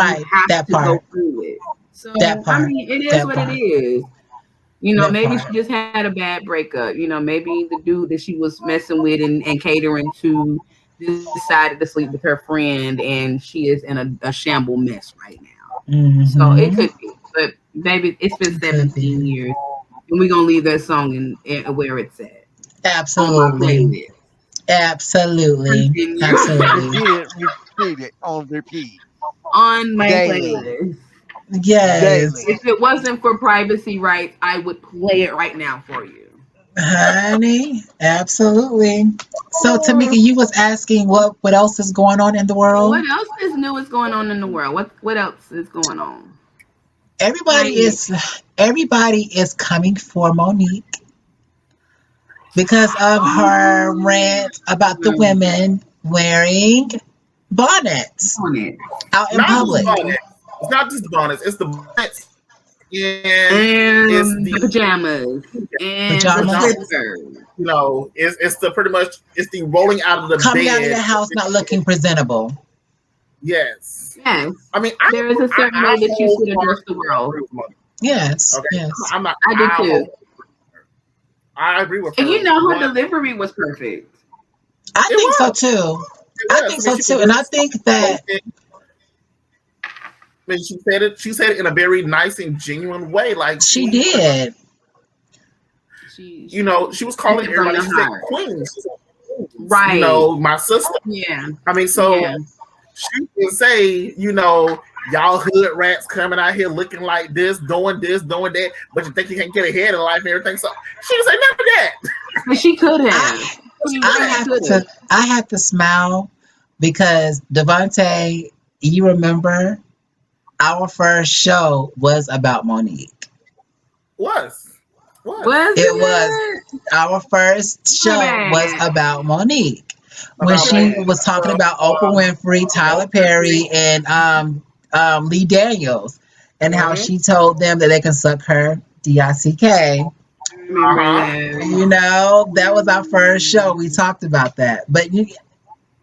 Speaker 2: You
Speaker 4: Right.
Speaker 2: have
Speaker 4: That
Speaker 2: to go
Speaker 4: part.
Speaker 2: through it.
Speaker 4: That
Speaker 2: So I
Speaker 4: part.
Speaker 2: mean it is
Speaker 4: That
Speaker 2: what it
Speaker 4: part.
Speaker 2: is.
Speaker 4: That
Speaker 2: Maybe
Speaker 4: part.
Speaker 2: she just had a bad breakup. Maybe the dude that she was messing with and catering to decided to sleep with her friend and she is in a shamble mess right now. So it
Speaker 4: Mm-hmm.
Speaker 2: could be. But baby, it's been
Speaker 4: Could be.
Speaker 2: 17 years. And we're gonna leave that song in where it's at. On my
Speaker 4: Absolutely.
Speaker 2: playlist.
Speaker 4: Absolutely.
Speaker 2: Continue.
Speaker 4: Absolutely.
Speaker 1: Repeat it, repeat it on repeat
Speaker 2: On my
Speaker 1: daily,
Speaker 2: playlist.
Speaker 4: Yes.
Speaker 1: daily.
Speaker 2: If it wasn't for privacy rights, I would play it right now for you.
Speaker 4: Honey, absolutely. So Tamika, you was asking what else is going on in the world?
Speaker 2: What else is new is going on in the world? What else is going on?
Speaker 4: Everybody
Speaker 2: Name it.
Speaker 4: is everybody is coming for Monique because of her
Speaker 2: Oh,
Speaker 4: rant about the women wearing bonnets
Speaker 2: on it.
Speaker 4: out in
Speaker 3: Not just
Speaker 4: public.
Speaker 3: bonnets. It's not just the bonnets. It's the bonnets and it's
Speaker 2: And the
Speaker 3: the
Speaker 2: pajamas and the
Speaker 3: pajama.
Speaker 4: Pajamas
Speaker 2: slippers.
Speaker 3: It's the pretty much it's the rolling out of the
Speaker 4: coming out of the
Speaker 3: bed.
Speaker 4: house not looking presentable.
Speaker 3: Yes.
Speaker 2: Yes,
Speaker 3: I mean,
Speaker 2: there is a certain way
Speaker 3: I
Speaker 2: that you should address the
Speaker 3: wholeheartedly
Speaker 2: world.
Speaker 3: agree with Mother.
Speaker 4: Yes,
Speaker 3: Okay,
Speaker 4: yes.
Speaker 3: I'm not.
Speaker 2: I do too.
Speaker 3: I agree with
Speaker 2: And
Speaker 3: her.
Speaker 2: her
Speaker 3: One,
Speaker 2: delivery was perfect.
Speaker 4: I
Speaker 3: it
Speaker 4: think so
Speaker 3: was.
Speaker 4: too.
Speaker 3: It
Speaker 4: I
Speaker 3: was.
Speaker 4: think
Speaker 3: I mean,
Speaker 4: so
Speaker 3: she was
Speaker 4: too. And
Speaker 3: very
Speaker 4: I
Speaker 3: soft
Speaker 4: think that
Speaker 3: spoken. I mean, she said it. She said it in a very nice and genuine way. Like
Speaker 4: she
Speaker 3: she pretty much,
Speaker 4: did.
Speaker 3: she was
Speaker 2: She
Speaker 3: calling
Speaker 2: said from
Speaker 3: everybody.
Speaker 2: the
Speaker 3: She said
Speaker 2: heart.
Speaker 3: queens. She said, queens.
Speaker 2: Right.
Speaker 3: My sister.
Speaker 2: Yeah.
Speaker 3: I mean, so
Speaker 2: Yeah.
Speaker 3: she can say, y'all hood rats coming out here looking like this, doing that, but you think you can get ahead in life and everything. So she didn't say none of that.
Speaker 2: But she could have.
Speaker 4: I
Speaker 2: She
Speaker 4: I
Speaker 2: really
Speaker 4: have
Speaker 2: could
Speaker 4: to
Speaker 2: have.
Speaker 4: I have to smile because Devontae, you remember our first show was about Monique.
Speaker 3: Was. Was.
Speaker 2: Was
Speaker 4: It was
Speaker 2: it?
Speaker 4: our first
Speaker 2: My
Speaker 4: show was
Speaker 2: bad.
Speaker 4: about Monique when
Speaker 3: About
Speaker 4: she
Speaker 3: Monique.
Speaker 4: was talking
Speaker 3: So,
Speaker 4: about Oprah Winfrey, Tyler
Speaker 3: Winfrey.
Speaker 4: Perry, and Lee Daniels, and how
Speaker 3: Mm-hmm.
Speaker 4: she told them that they can suck her DICK.
Speaker 2: I remember
Speaker 3: Uh-huh.
Speaker 4: That was our first show. We talked about that. But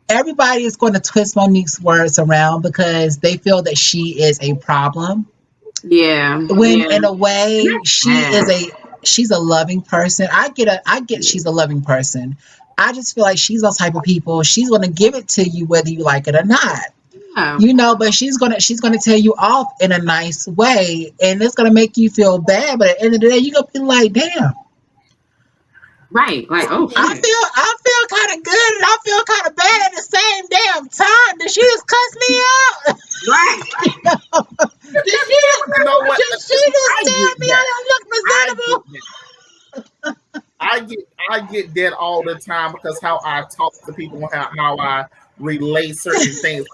Speaker 4: everybody is going to twist Monique's words around because they feel that she is a problem.
Speaker 2: Yeah.
Speaker 4: When
Speaker 2: Yeah.
Speaker 4: in a
Speaker 2: And
Speaker 4: way
Speaker 2: that's sad.
Speaker 4: she's a loving person. I get she's a loving person. I just feel like she's those type of people. She's going to give it to you whether you like it or not.
Speaker 2: Yeah.
Speaker 4: But she's gonna tell you off in a nice way, and it's gonna make you feel bad. But at the end of the day, you're gonna be like, damn.
Speaker 2: Right. Like, oh shit.
Speaker 4: I feel kind of good and I feel kind of bad at the same damn time. Did she just cuss me out?
Speaker 2: Right.
Speaker 4: did she just
Speaker 3: You know what?
Speaker 4: did she just
Speaker 3: I
Speaker 4: tell
Speaker 3: get
Speaker 4: me I
Speaker 3: that.
Speaker 4: don't look
Speaker 3: I
Speaker 4: presentable?
Speaker 3: get that. I get that all the time because how I talk to people, how I relay certain things,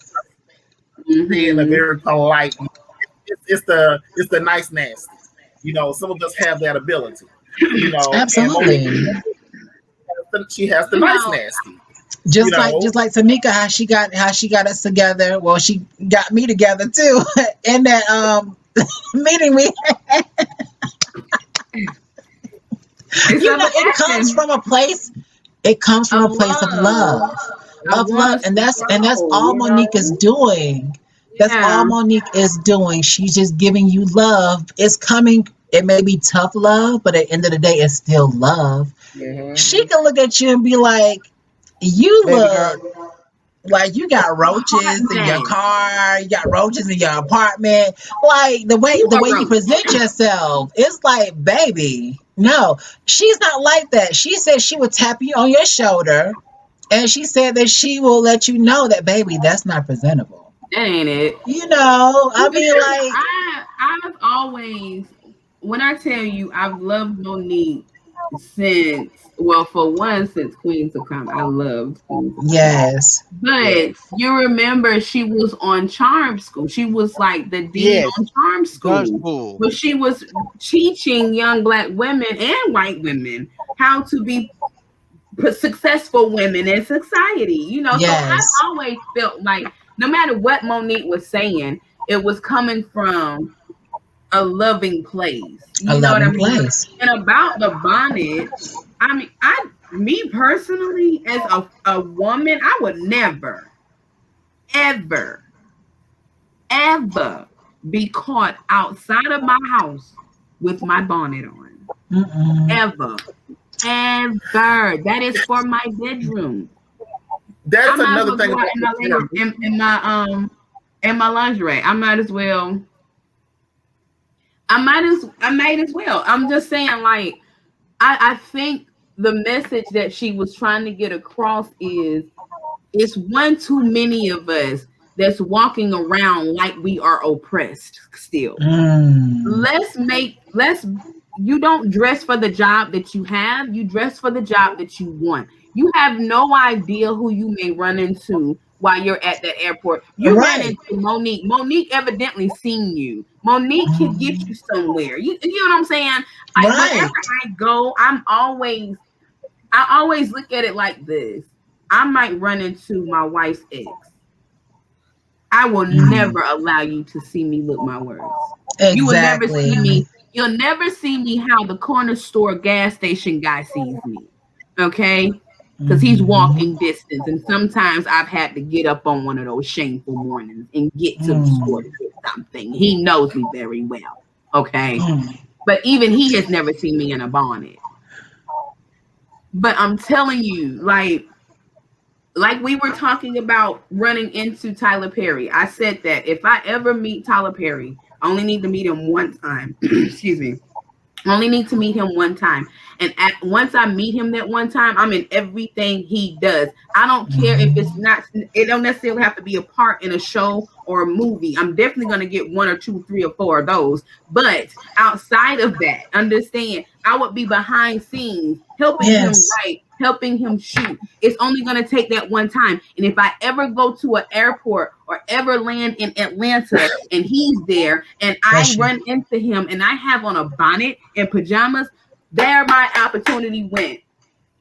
Speaker 3: being a
Speaker 2: Mm-hmm.
Speaker 3: very polite. It's the nice nasty. Some of us have that ability. And Monique,
Speaker 4: Absolutely.
Speaker 3: she has the
Speaker 2: You
Speaker 3: nice
Speaker 2: know,
Speaker 3: nasty. You
Speaker 4: Just
Speaker 3: know,
Speaker 4: like Tamika, how she got us together. Well, she got me together too in that meeting we
Speaker 2: it's something
Speaker 4: it comes
Speaker 2: happened
Speaker 4: from a place it comes from
Speaker 2: of
Speaker 4: a place of
Speaker 2: love.
Speaker 4: love
Speaker 2: I want us
Speaker 4: and
Speaker 2: to
Speaker 4: that's
Speaker 2: grow,
Speaker 4: all Monique is doing. That's all
Speaker 2: Yeah.
Speaker 4: Monique is doing. She's just giving you love. It's coming. It may be tough love, but at the end of the day, it's still love.
Speaker 3: mhm.
Speaker 4: She can look at you and be like, You
Speaker 1: baby girl.
Speaker 4: look like you got
Speaker 2: A hot
Speaker 4: roaches in your
Speaker 2: mess.
Speaker 4: car, you got roaches in your apartment. Like
Speaker 2: You
Speaker 4: the
Speaker 2: a
Speaker 4: way you
Speaker 2: roach.
Speaker 4: present yourself, it's like, baby, no, she's not like that. She said she would tap you on your shoulder, and she said that she will let you know that, baby, that's not presentable.
Speaker 2: That ain't it.
Speaker 4: I mean, like,
Speaker 2: I've always, when I tell you, I've loved Monique since, well, for one, since Queens of Come. I loved Queens of Come.
Speaker 4: yes,
Speaker 2: But
Speaker 1: Yes.
Speaker 2: you remember she was on Charm School. She was like the dean
Speaker 1: Yes.
Speaker 2: on Charm
Speaker 1: Gun
Speaker 2: School.
Speaker 1: school.
Speaker 2: But she was teaching young black women and white women how to be successful women in society. So I've
Speaker 4: yes,
Speaker 2: always felt like no matter what Monique was saying, it was coming from a loving place.
Speaker 4: a
Speaker 2: You know what I
Speaker 4: loving
Speaker 2: mean?
Speaker 4: place.
Speaker 2: And about the bonnet, I mean, me personally, as a woman, I would never, ever, ever be caught outside of my house with my bonnet on.
Speaker 4: Mm-mm.
Speaker 2: Ever. Ever. That is for my bedroom. I
Speaker 3: That's
Speaker 2: might as
Speaker 3: another
Speaker 2: well
Speaker 3: thing
Speaker 2: go out
Speaker 3: about
Speaker 2: in
Speaker 3: the
Speaker 2: my ladies
Speaker 3: term.
Speaker 2: in my lingerie. I might as well. I'm just saying, like, I think the message that she was trying to get across is it's one too many of us that's walking around like we are oppressed still.
Speaker 4: Mm.
Speaker 2: Let's You don't dress for the job that you have, you dress for the job that you want. You have no idea who you may run into while you're at the airport. You ran
Speaker 4: Right.
Speaker 2: into Monique evidently seen you. Monique can get you
Speaker 4: Mm.
Speaker 2: somewhere. You know what I'm saying? Wherever
Speaker 4: Right.
Speaker 2: I go, I always look at it like this. I might run into my wife's ex. I will
Speaker 4: Mm.
Speaker 2: never allow you to see me look my worst. You will never see
Speaker 4: Exactly.
Speaker 2: me. You'll never see me how the corner store gas station guy sees me. Okay? Because he's
Speaker 4: Hmm.
Speaker 2: walking distance. And sometimes I've had to get up on one of those shameful mornings and get to the store to
Speaker 4: Mm.
Speaker 2: get something. He knows me very well. Okay?
Speaker 4: Mm.
Speaker 2: But even he has never seen me in a bonnet. But I'm telling you, like we were talking about running into Tyler Perry. I said that if I ever meet Tyler Perry, I only need to meet him one time. Excuse me. I only need to meet him one time. And once I meet him that one time, I'm in everything he does. I don't care if it's
Speaker 4: Mhm.
Speaker 2: not, it don't necessarily have to be a part in a show or a movie. I'm definitely going to get one or two, three or four of those. But outside of that, understand, I would be behind scenes, helping him
Speaker 4: Yes.
Speaker 2: write, helping him shoot. It's only going to take that one time. And if I ever go to an airport or ever land in Atlanta and he's there and I
Speaker 4: Bless you.
Speaker 2: run into him and I have on a bonnet and pajamas, there my opportunity went.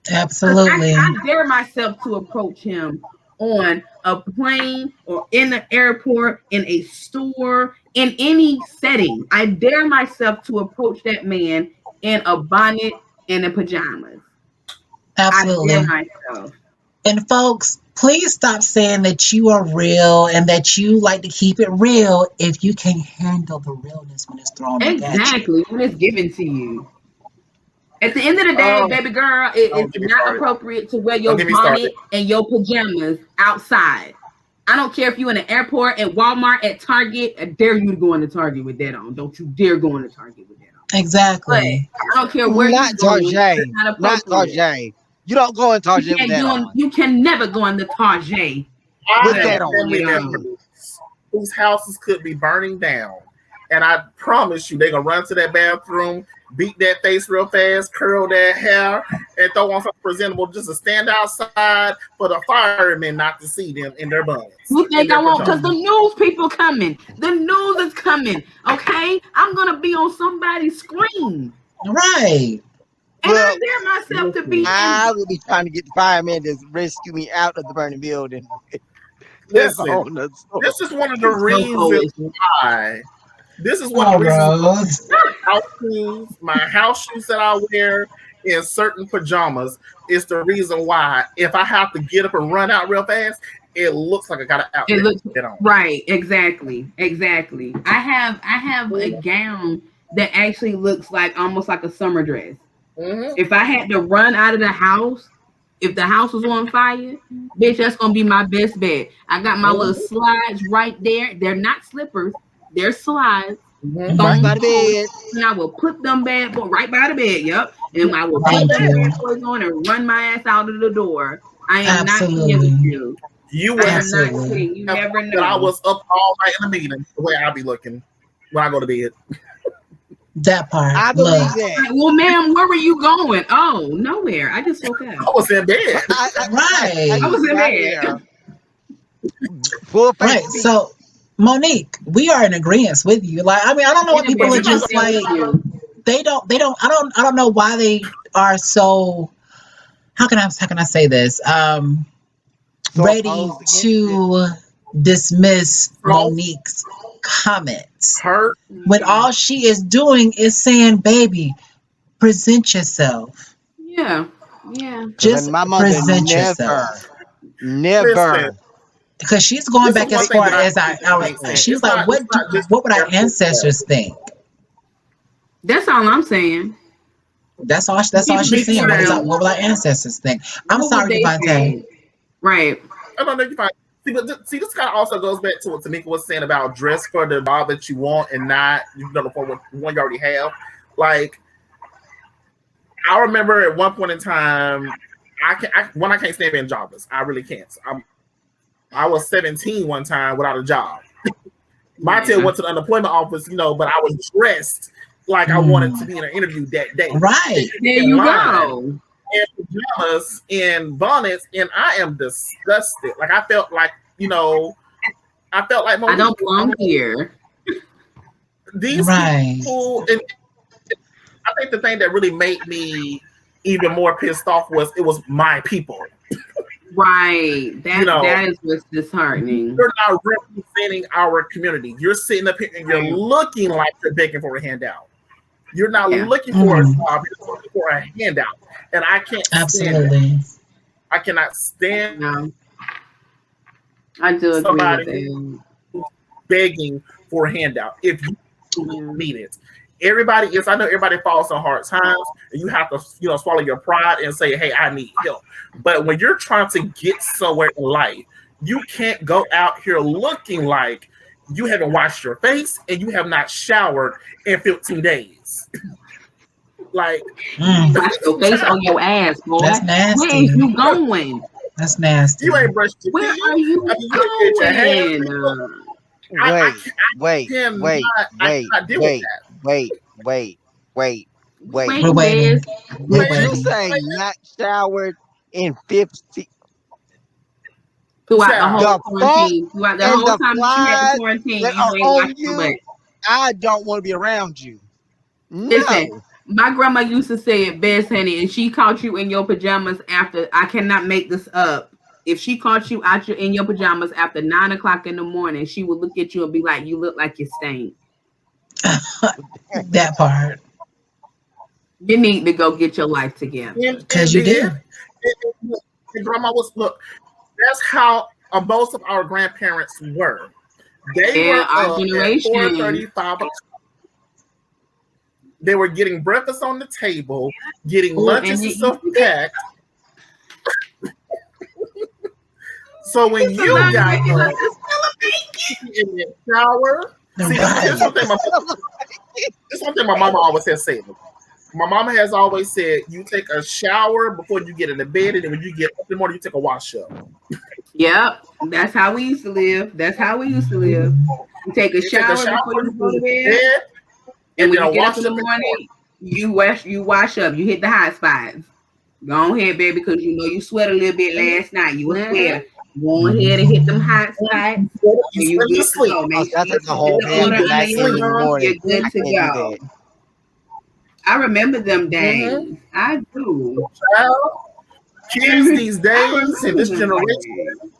Speaker 2: Because
Speaker 4: Absolutely.
Speaker 2: I dare myself to approach him on a plane or in the airport, in a store, in any setting. I dare myself to approach that man in a bonnet and in pajamas. I dare
Speaker 4: Absolutely.
Speaker 2: myself.
Speaker 4: And folks, please stop saying that you are real and that you like to keep it real if you can't handle the realness when it's thrown back at you.
Speaker 2: Exactly when it's given to you. At the end of the day,
Speaker 3: Um,
Speaker 2: baby girl, it is
Speaker 3: don't get me
Speaker 2: not
Speaker 3: started.
Speaker 2: appropriate to wear
Speaker 3: Don't
Speaker 2: your
Speaker 3: get me started.
Speaker 2: bonnet and your pajamas outside. I don't care if you're in an airport, at Walmart, at Target. I dare you to go into Target with that on. Don't you dare go into Target with that on. But
Speaker 4: Exactly.
Speaker 2: I don't care where
Speaker 1: Not
Speaker 2: you going. It's
Speaker 1: Tarjay.
Speaker 2: not
Speaker 1: Not
Speaker 2: appropriate.
Speaker 1: Tarjay. You don't go in
Speaker 2: You
Speaker 1: Tarjay with
Speaker 2: can't
Speaker 1: that
Speaker 2: go on.
Speaker 1: on.
Speaker 2: You can never go into Target
Speaker 3: I
Speaker 1: With
Speaker 2: with
Speaker 3: have
Speaker 1: that
Speaker 2: a
Speaker 1: on.
Speaker 3: family
Speaker 2: bonnet
Speaker 3: members
Speaker 2: on.
Speaker 3: whose houses could be burning down. And I promise you, they're going to run to that bathroom, beat that face real fast, curl that hair, and throw on something presentable just to stand outside for the firemen not to see them in their buns,
Speaker 2: You
Speaker 3: in
Speaker 2: think
Speaker 3: their
Speaker 2: I won't? Because
Speaker 3: pajamas.
Speaker 2: the news people coming. The news is coming. Okay, I'm gonna be on somebody's screen.
Speaker 4: Right.
Speaker 2: And I
Speaker 1: Well,
Speaker 2: dare myself to be
Speaker 3: Listen,
Speaker 2: in.
Speaker 1: I will be trying to get the firemen to rescue me out of the burning building. That's a
Speaker 3: listen,
Speaker 1: whole nother story.
Speaker 3: this is one of the
Speaker 2: So
Speaker 3: reasons
Speaker 2: foolish.
Speaker 3: why. This is one of
Speaker 4: Oh,
Speaker 3: the reasons
Speaker 4: Rose.
Speaker 3: my house shoes that I wear in certain pajamas is the reason why if I have to get up and run out real fast, it looks like I got an
Speaker 2: It
Speaker 3: outfit
Speaker 2: looks
Speaker 3: on.
Speaker 2: right. Exactly. Exactly. I have a gown that actually looks like almost like a summer dress.
Speaker 3: Mm-hmm.
Speaker 2: If I had to run out of the house, If the house was on fire, bitch, that's gonna be my best bet. I got my little
Speaker 3: Mhm.
Speaker 2: slides right there. They're not slippers, they're slides.
Speaker 3: Mhm.
Speaker 1: Right
Speaker 2: Foam
Speaker 1: by the
Speaker 2: foam.
Speaker 1: bed.
Speaker 2: And I will put them bad boys right by the bed. Yep. And I will
Speaker 3: By
Speaker 2: put
Speaker 3: the
Speaker 4: Thank
Speaker 2: them
Speaker 3: bed.
Speaker 2: bad
Speaker 4: you.
Speaker 2: boys on and run my ass out of the door. I am not playing with
Speaker 4: Absolutely.
Speaker 2: you.
Speaker 3: You
Speaker 2: I
Speaker 3: would
Speaker 2: am not
Speaker 4: Absolutely.
Speaker 2: kidding. You
Speaker 3: have
Speaker 2: never
Speaker 3: thought that I
Speaker 2: know.
Speaker 3: was up all night in the meeting. The way I be looking when I go to bed.
Speaker 4: That part.
Speaker 1: I
Speaker 4: Look.
Speaker 1: believe that.
Speaker 2: Like, well, ma'am, where were you going? Oh, nowhere. I just woke up.
Speaker 3: I was in
Speaker 1: But
Speaker 3: bed.
Speaker 2: I
Speaker 4: Right.
Speaker 2: was in
Speaker 1: right
Speaker 2: bed.
Speaker 1: there, full face
Speaker 4: Right.
Speaker 1: feet.
Speaker 4: So, Monique, we are in agreement with you. Like, I mean, I don't know what
Speaker 2: Yeah,
Speaker 4: people
Speaker 3: But
Speaker 4: are
Speaker 3: you're
Speaker 2: baby, I'm
Speaker 3: not
Speaker 4: just
Speaker 3: gonna.
Speaker 2: there with
Speaker 4: like.
Speaker 2: you.
Speaker 4: I don't know why they are so. How can I say this?
Speaker 1: So
Speaker 4: Ready
Speaker 1: opposed against it.
Speaker 4: to dismiss
Speaker 3: So
Speaker 4: Monique's comments
Speaker 3: hurt.
Speaker 4: when all she is doing is saying, "Baby, present yourself.
Speaker 2: Yeah. Yeah.
Speaker 1: Because
Speaker 4: Just
Speaker 1: my mother
Speaker 4: present
Speaker 1: never,
Speaker 4: yourself."
Speaker 3: Listen,
Speaker 1: never.
Speaker 4: Because she's going
Speaker 3: this is
Speaker 4: back as
Speaker 3: one thing
Speaker 4: far
Speaker 3: that I
Speaker 4: as our
Speaker 3: think saying.
Speaker 4: she was like,
Speaker 3: It's not just
Speaker 4: what would our
Speaker 3: the
Speaker 4: ancestors think?
Speaker 2: That's all I'm saying.
Speaker 4: That's all
Speaker 2: People
Speaker 4: she's
Speaker 2: be
Speaker 4: saying.
Speaker 2: trying to,
Speaker 4: What will our ancestors think? I'm
Speaker 2: what would
Speaker 4: sorry,
Speaker 2: they
Speaker 4: Devontae.
Speaker 2: think? Right.
Speaker 3: I don't know if you find. See, but see, this kind of also goes back to what Tamika was saying about dress for the job that you want and not for one you already have. Like I remember at one point in time, I can't stand being jobless. I really can't. I was 17 one time without a job. My tail
Speaker 2: Yeah.
Speaker 3: went to the unemployment office, but I was dressed like I wanted to
Speaker 4: Mm,
Speaker 3: be in an interview that day.
Speaker 4: right.
Speaker 2: There
Speaker 3: In
Speaker 2: you
Speaker 3: line,
Speaker 2: go.
Speaker 3: in pajamas, in bonnets, and I am disgusted. Like I felt like
Speaker 2: I
Speaker 3: Monique.
Speaker 2: don't belong here.
Speaker 3: These
Speaker 4: Right.
Speaker 3: people, and I think the thing that really made me even more pissed off was it was my people.
Speaker 2: Right.
Speaker 3: You know,
Speaker 2: That is what's disheartening.
Speaker 3: you're not representing our community. You're sitting up here and you're
Speaker 2: Right.
Speaker 3: looking like you're begging for a handout. You're not
Speaker 2: Yeah.
Speaker 3: looking for a
Speaker 4: Mm,
Speaker 3: job. You're looking for a handout, and I can't stand that.
Speaker 4: absolutely.
Speaker 3: I cannot stand
Speaker 2: No, I do agree with
Speaker 3: somebody who's
Speaker 2: that.
Speaker 3: begging for a handout. If you
Speaker 2: Yeah.
Speaker 3: need it. Everybody is. I know everybody falls on hard times, and you have to, swallow your pride and say, "Hey, I need help." But when you're trying to get somewhere in life, you can't go out here looking like you haven't washed your face and you have not showered in 15 days. Like,
Speaker 4: Mm,
Speaker 2: Wash your face on your ass, boy.
Speaker 4: that's
Speaker 2: Where is
Speaker 4: nasty.
Speaker 2: you going?
Speaker 4: That's
Speaker 3: you
Speaker 4: nasty.
Speaker 3: ain't brushed your
Speaker 2: Where
Speaker 3: teeth.
Speaker 2: are
Speaker 3: I
Speaker 2: you
Speaker 3: mean, you ain't did your hair.
Speaker 2: going?
Speaker 3: I,
Speaker 1: Wait, wait,
Speaker 3: cannot.
Speaker 1: wait,
Speaker 3: I
Speaker 1: wait,
Speaker 3: cannot deal with
Speaker 1: wait,
Speaker 3: that.
Speaker 1: wait, wait, wait,
Speaker 2: We
Speaker 1: wait.
Speaker 4: We're
Speaker 2: waiting,
Speaker 4: waiting.
Speaker 2: Biz.
Speaker 4: We're
Speaker 1: Did
Speaker 3: Man,
Speaker 1: you
Speaker 4: waiting.
Speaker 1: say not showered in 50?
Speaker 2: Throughout the
Speaker 3: child.
Speaker 2: whole
Speaker 1: The funk
Speaker 2: quarantine, throughout the
Speaker 1: and
Speaker 2: whole
Speaker 1: the
Speaker 2: time that you had the
Speaker 1: flies
Speaker 2: quarantine,
Speaker 1: that
Speaker 2: you
Speaker 1: are
Speaker 2: ain't
Speaker 1: on
Speaker 2: washed your butt.
Speaker 1: you, I don't want to be around you.
Speaker 2: Listen,
Speaker 1: No.
Speaker 2: my grandma used to say it best, honey, and she caught you in your pajamas after. I cannot make this up. If she caught you in your pajamas after 9 o'clock in the morning, she would look at you and be like, "You look like you stink.
Speaker 4: That part.
Speaker 2: You need to go get your life together."
Speaker 3: And
Speaker 4: Because you
Speaker 3: did.
Speaker 4: do.
Speaker 3: And grandma was look. That's how most of our grandparents were. They
Speaker 2: Yeah,
Speaker 3: were
Speaker 2: our
Speaker 3: up at
Speaker 2: generation.
Speaker 3: 4:35. They were getting breakfast on the table, getting
Speaker 2: Oh, and
Speaker 3: lunches and
Speaker 2: it
Speaker 3: stuff
Speaker 2: used to be
Speaker 3: packed. So when
Speaker 2: it's a
Speaker 3: you
Speaker 2: lot of
Speaker 3: got
Speaker 2: baking. Like,
Speaker 3: up
Speaker 2: it's still a baking.
Speaker 3: in the shower, see, here's
Speaker 4: Right.
Speaker 3: something. It's something my mama always has said. My mama has always said, "You take a shower before you get in the bed, and then when you get up in the morning, you take a wash up.
Speaker 2: Yep, that's how we used to live. That's how we used to live. You take a
Speaker 3: You take a
Speaker 2: shower
Speaker 3: shower
Speaker 2: before
Speaker 3: before
Speaker 2: you
Speaker 3: you
Speaker 2: go
Speaker 3: go
Speaker 2: to
Speaker 3: to
Speaker 2: bed,
Speaker 3: bed,
Speaker 2: and
Speaker 3: and
Speaker 2: when
Speaker 3: then
Speaker 2: you
Speaker 3: a
Speaker 2: get up
Speaker 3: wash
Speaker 2: in the
Speaker 3: up in the morning."
Speaker 2: morning, you wash up. You hit the hot spots. Go ahead, baby, because you know you sweat a little bit last night. You a sweater. Go ahead and hit them hot spots,
Speaker 3: You
Speaker 2: and you
Speaker 3: sweat to
Speaker 2: good to
Speaker 3: sleep.
Speaker 2: go.
Speaker 1: Oh,
Speaker 2: Make
Speaker 1: so I
Speaker 2: sure your
Speaker 1: take a
Speaker 2: feet in
Speaker 1: whole
Speaker 2: the
Speaker 1: bed
Speaker 2: order
Speaker 3: You
Speaker 1: and
Speaker 3: get
Speaker 2: under
Speaker 1: I
Speaker 2: your
Speaker 1: in the
Speaker 2: arms. You're
Speaker 1: morning.
Speaker 2: good
Speaker 1: I
Speaker 3: sleep.
Speaker 2: to
Speaker 1: can't do
Speaker 2: go.
Speaker 1: that.
Speaker 2: I remember them
Speaker 3: Mm-hmm.
Speaker 2: days. I do.
Speaker 3: Child, kids these
Speaker 2: I
Speaker 3: days in
Speaker 2: remember
Speaker 3: this
Speaker 2: them
Speaker 3: generation,
Speaker 2: days.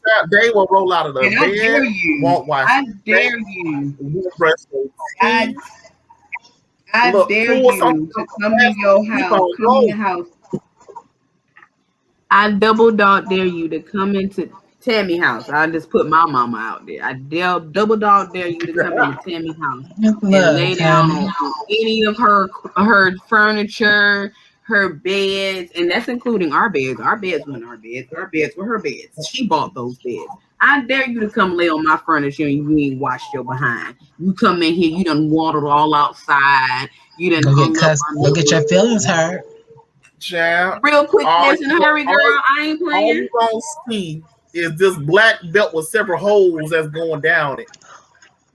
Speaker 3: child, they will roll out of the
Speaker 2: And I
Speaker 3: bed,
Speaker 2: dare you.
Speaker 3: won't wash
Speaker 2: I
Speaker 3: their
Speaker 2: dare
Speaker 3: face,
Speaker 2: you.
Speaker 3: won't brush their
Speaker 2: I
Speaker 3: teeth,
Speaker 2: I
Speaker 3: look,
Speaker 2: dare
Speaker 3: pull something
Speaker 2: you to
Speaker 3: out the
Speaker 2: come in
Speaker 3: basket
Speaker 2: your
Speaker 3: and keep
Speaker 2: house.
Speaker 3: on
Speaker 2: Come in your
Speaker 3: going.
Speaker 2: house. I double dog dare you to come into Tammy house. I just put my mama out there. I double dog dare you to come into Tammy house and lay
Speaker 4: Look,
Speaker 2: down
Speaker 4: honey.
Speaker 2: on any of her furniture, her beds, and that's including our beds. Our beds weren't our beds. Our beds were her beds. She bought those beds. I dare you to come lay on my furniture and you ain't washed your behind. You come in here, you done watered all outside. You done hung up on
Speaker 4: Go get your feelings
Speaker 2: me.
Speaker 4: hurt.
Speaker 3: Child,
Speaker 2: Real quick,
Speaker 3: all
Speaker 2: fast
Speaker 3: you,
Speaker 2: and hurry, girl.
Speaker 3: all,
Speaker 2: I ain't
Speaker 3: all
Speaker 2: playing.
Speaker 3: you gonna see is this black belt with several holes that's going down it.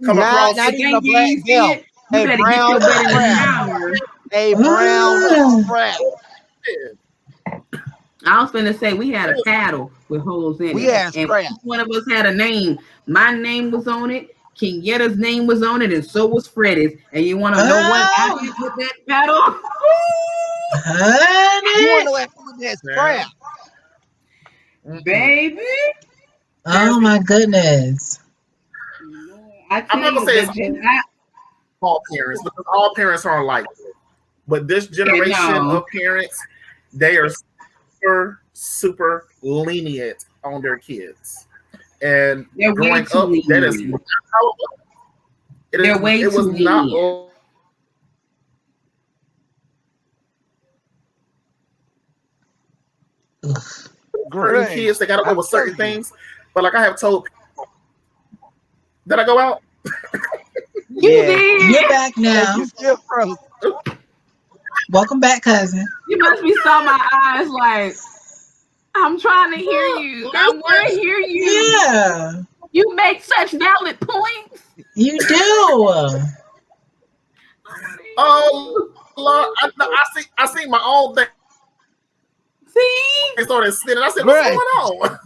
Speaker 3: Come
Speaker 1: Not
Speaker 3: across.
Speaker 1: not
Speaker 2: If
Speaker 1: even a
Speaker 2: you
Speaker 1: black
Speaker 2: ain't see
Speaker 1: belt.
Speaker 2: it, you
Speaker 1: A
Speaker 2: better get
Speaker 1: brown
Speaker 2: your butt in the
Speaker 1: strap.
Speaker 2: shower.
Speaker 1: A brown
Speaker 4: Ah,
Speaker 1: strap.
Speaker 2: I was finna say we had a paddle with holes in
Speaker 1: We
Speaker 2: it,
Speaker 1: had
Speaker 2: and
Speaker 1: strap.
Speaker 2: each one of us had a name. My name was on it. Kenyetta's name was on it, and so was Freddie's. And you want to know what I
Speaker 4: oh,
Speaker 2: did with that paddle?
Speaker 1: You wanna
Speaker 4: honey.
Speaker 1: know what happened with that
Speaker 3: Yeah.
Speaker 1: strap?
Speaker 3: Mm-mm.
Speaker 2: Baby,
Speaker 4: Oh my goodness.
Speaker 2: I
Speaker 3: I'm
Speaker 2: tell
Speaker 3: not gonna
Speaker 2: you,
Speaker 3: say it's all parents because all parents aren't like that. But this generation
Speaker 2: no,
Speaker 3: of parents, they are super lenient on their kids. And
Speaker 2: they're way
Speaker 3: growing
Speaker 2: too
Speaker 3: up, that is
Speaker 2: lenient.
Speaker 3: not how it
Speaker 2: They're
Speaker 3: is.
Speaker 2: way
Speaker 3: It
Speaker 2: too
Speaker 3: was not
Speaker 2: lenient.
Speaker 4: Ugh.
Speaker 3: certain
Speaker 1: Grudge.
Speaker 3: kids. They got to go
Speaker 1: I'm
Speaker 3: with certain
Speaker 1: telling you.
Speaker 3: things. But like I have told, did I go out?
Speaker 2: You
Speaker 1: Yes.
Speaker 4: You're
Speaker 2: did.
Speaker 4: back
Speaker 1: And
Speaker 4: now.
Speaker 1: you still froze.
Speaker 4: Welcome back, cousin.
Speaker 2: You must be saw my eyes like I'm trying to hear you. I want to
Speaker 3: Listen,
Speaker 2: hear you.
Speaker 4: Yeah,
Speaker 2: You make such valid points.
Speaker 4: you do.
Speaker 2: I want to hear
Speaker 3: oh
Speaker 2: you.
Speaker 3: Lord, I see my own thing.
Speaker 2: See,
Speaker 3: They started spinning. I said, "What's going
Speaker 1: Grudge.
Speaker 3: on?"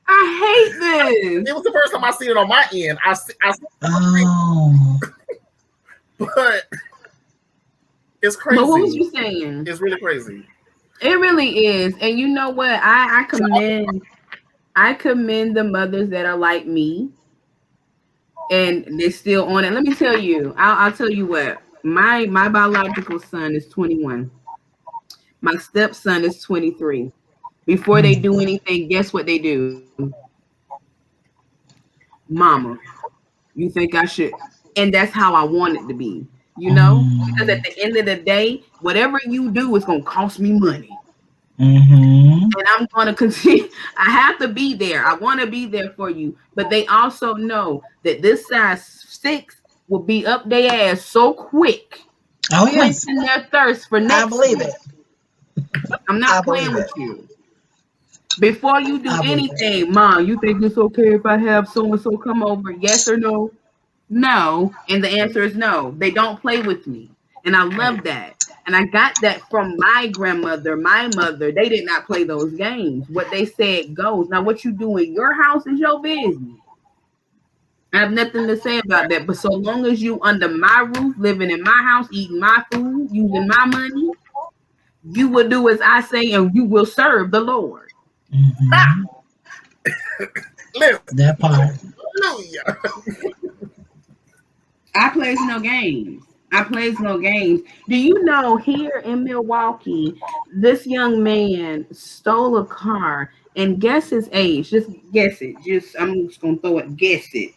Speaker 2: I hate this.
Speaker 3: It was the first time I seen it on my end. I see,
Speaker 4: Oh.
Speaker 3: but it's
Speaker 2: But what was
Speaker 3: crazy.
Speaker 2: you saying?
Speaker 3: It's really crazy.
Speaker 2: It really is. And you know what? I commend the mothers that are like me and they're still on it. Let me tell you, I'll tell you what. My biological son is 21. My stepson is 23. Before they
Speaker 4: Mm,
Speaker 2: do anything, guess what they do? Mama, you think I should? And that's how I want it to be, because at
Speaker 4: mm,
Speaker 2: the end of the day, whatever you do is going to cost me money.
Speaker 4: mm-hmm.
Speaker 2: And I'm going to continue. I have to be there. I want to be there for you. But they also know that this size 6 will be up their ass so quick,
Speaker 4: Oh yes,
Speaker 2: quenching their thirst for
Speaker 4: I
Speaker 2: next
Speaker 4: believe
Speaker 2: week.
Speaker 4: it.
Speaker 2: I'm
Speaker 4: I
Speaker 2: not
Speaker 4: believe
Speaker 2: playing
Speaker 4: it.
Speaker 2: with you. Before you do
Speaker 4: I believe it.
Speaker 2: anything, Mom, you think it's okay if I have so and so come over? Yes or no? No. And the answer is no. They don't play with me. And I love that. And I got that from my grandmother, my mother. They did not play those games. What they said goes. Now, what you do in your house is your business. I have nothing to say about that. But so long as you under my roof, living in my house, eating my food, using my money, you will do as I say and you will serve the Lord.
Speaker 4: Hmm.
Speaker 3: Listen,
Speaker 4: That part.
Speaker 3: hallelujah.
Speaker 2: I plays no games. I plays no games. Do you know here in Milwaukee, this young man stole a car and guess his age? Just guess it. I'm just gonna throw it. Guess it.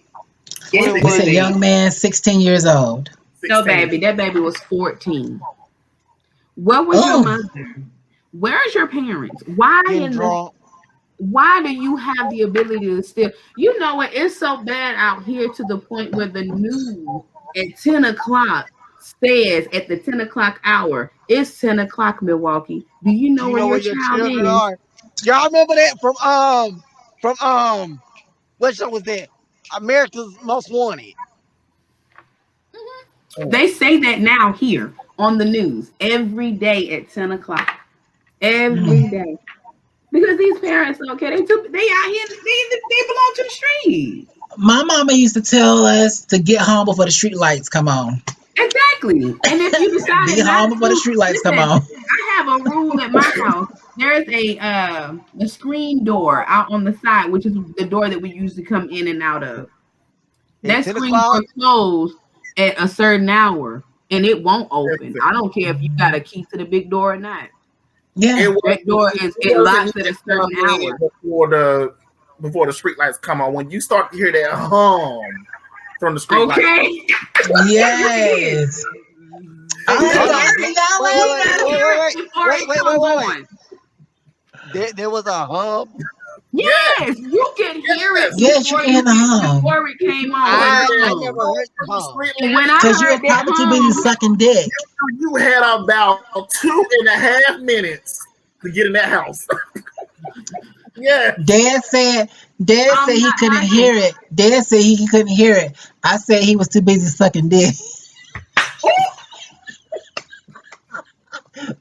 Speaker 2: Guess
Speaker 4: You
Speaker 2: at his
Speaker 4: said
Speaker 1: 21.
Speaker 2: age.
Speaker 4: young man, 16 years old.
Speaker 2: No,
Speaker 3: 16.
Speaker 2: baby. That baby was 14. Where was your
Speaker 4: Oh,
Speaker 2: mother? Where's your parents? Why
Speaker 1: Getting
Speaker 2: in the
Speaker 1: drunk.
Speaker 2: why do you have the ability to steal? You know what? It's so bad out here to the point where the news at 10 o'clock says at the 10 o'clock hour, it's 10 o'clock, Milwaukee. Do you
Speaker 1: Do
Speaker 2: know
Speaker 1: you
Speaker 2: where
Speaker 1: know where
Speaker 2: your
Speaker 1: your
Speaker 2: child
Speaker 1: children
Speaker 2: is?
Speaker 1: are? Y'all remember that from what show was that? America's Most Wanted.
Speaker 2: They say that now here on the news every day at 10 o'clock. Every
Speaker 4: mm.
Speaker 2: day. Because these parents don't care. They out here, they belong to the street.
Speaker 4: My mama used to tell us to get home before the street lights come on.
Speaker 2: Exactly. And if you
Speaker 4: Be
Speaker 2: decided not
Speaker 4: home before the
Speaker 2: to,
Speaker 4: street lights come
Speaker 2: listen,
Speaker 4: on.
Speaker 2: I have a rule at my house. There's a screen door out on the side, which is the door that we usually come in and out of.
Speaker 1: At
Speaker 2: That
Speaker 1: 10
Speaker 2: screen
Speaker 1: o'clock?
Speaker 2: door closed at a certain hour and it won't open.
Speaker 3: Listen,
Speaker 2: I don't care if you got a key to the big door or not.
Speaker 4: Yeah.
Speaker 2: That door
Speaker 3: it
Speaker 2: is it
Speaker 3: wasn't
Speaker 2: locks
Speaker 3: even
Speaker 2: at a certain
Speaker 3: coming
Speaker 2: hour.
Speaker 3: before the street lights come on. When you start to hear that hum from the street light,
Speaker 2: Okay. Yes, it is.
Speaker 4: Yes. I ain't
Speaker 1: hold
Speaker 3: Yes,
Speaker 1: on.
Speaker 4: lying. Y'all
Speaker 1: Wait,
Speaker 2: You
Speaker 1: wait,
Speaker 4: ain't
Speaker 1: wait,
Speaker 2: gotta
Speaker 1: wait,
Speaker 2: hear
Speaker 1: wait,
Speaker 2: it
Speaker 1: wait,
Speaker 2: before
Speaker 1: wait,
Speaker 2: it
Speaker 1: wait, wait,
Speaker 2: comes
Speaker 1: wait, wait.
Speaker 2: on.
Speaker 1: There was a hum.
Speaker 3: yes,
Speaker 2: Yes, you can hear it
Speaker 3: yes.
Speaker 4: Yes, you
Speaker 2: before
Speaker 4: can hear the hum.
Speaker 2: before it came
Speaker 3: You
Speaker 2: on.
Speaker 3: heard
Speaker 2: It
Speaker 3: that
Speaker 1: I
Speaker 2: hum.
Speaker 1: never heard the
Speaker 3: from the
Speaker 1: hum.
Speaker 3: street
Speaker 2: And when
Speaker 3: lights.
Speaker 2: I
Speaker 4: Because you were
Speaker 2: heard that
Speaker 4: probably too busy
Speaker 2: hum,
Speaker 4: sucking dick.
Speaker 3: You had about 2.5 minutes to get in that house. Yeah.
Speaker 4: Dad said
Speaker 2: I'm
Speaker 4: he
Speaker 2: not
Speaker 4: couldn't
Speaker 2: lying.
Speaker 4: hear it. Dad said he couldn't hear it. I said he was too busy sucking dick.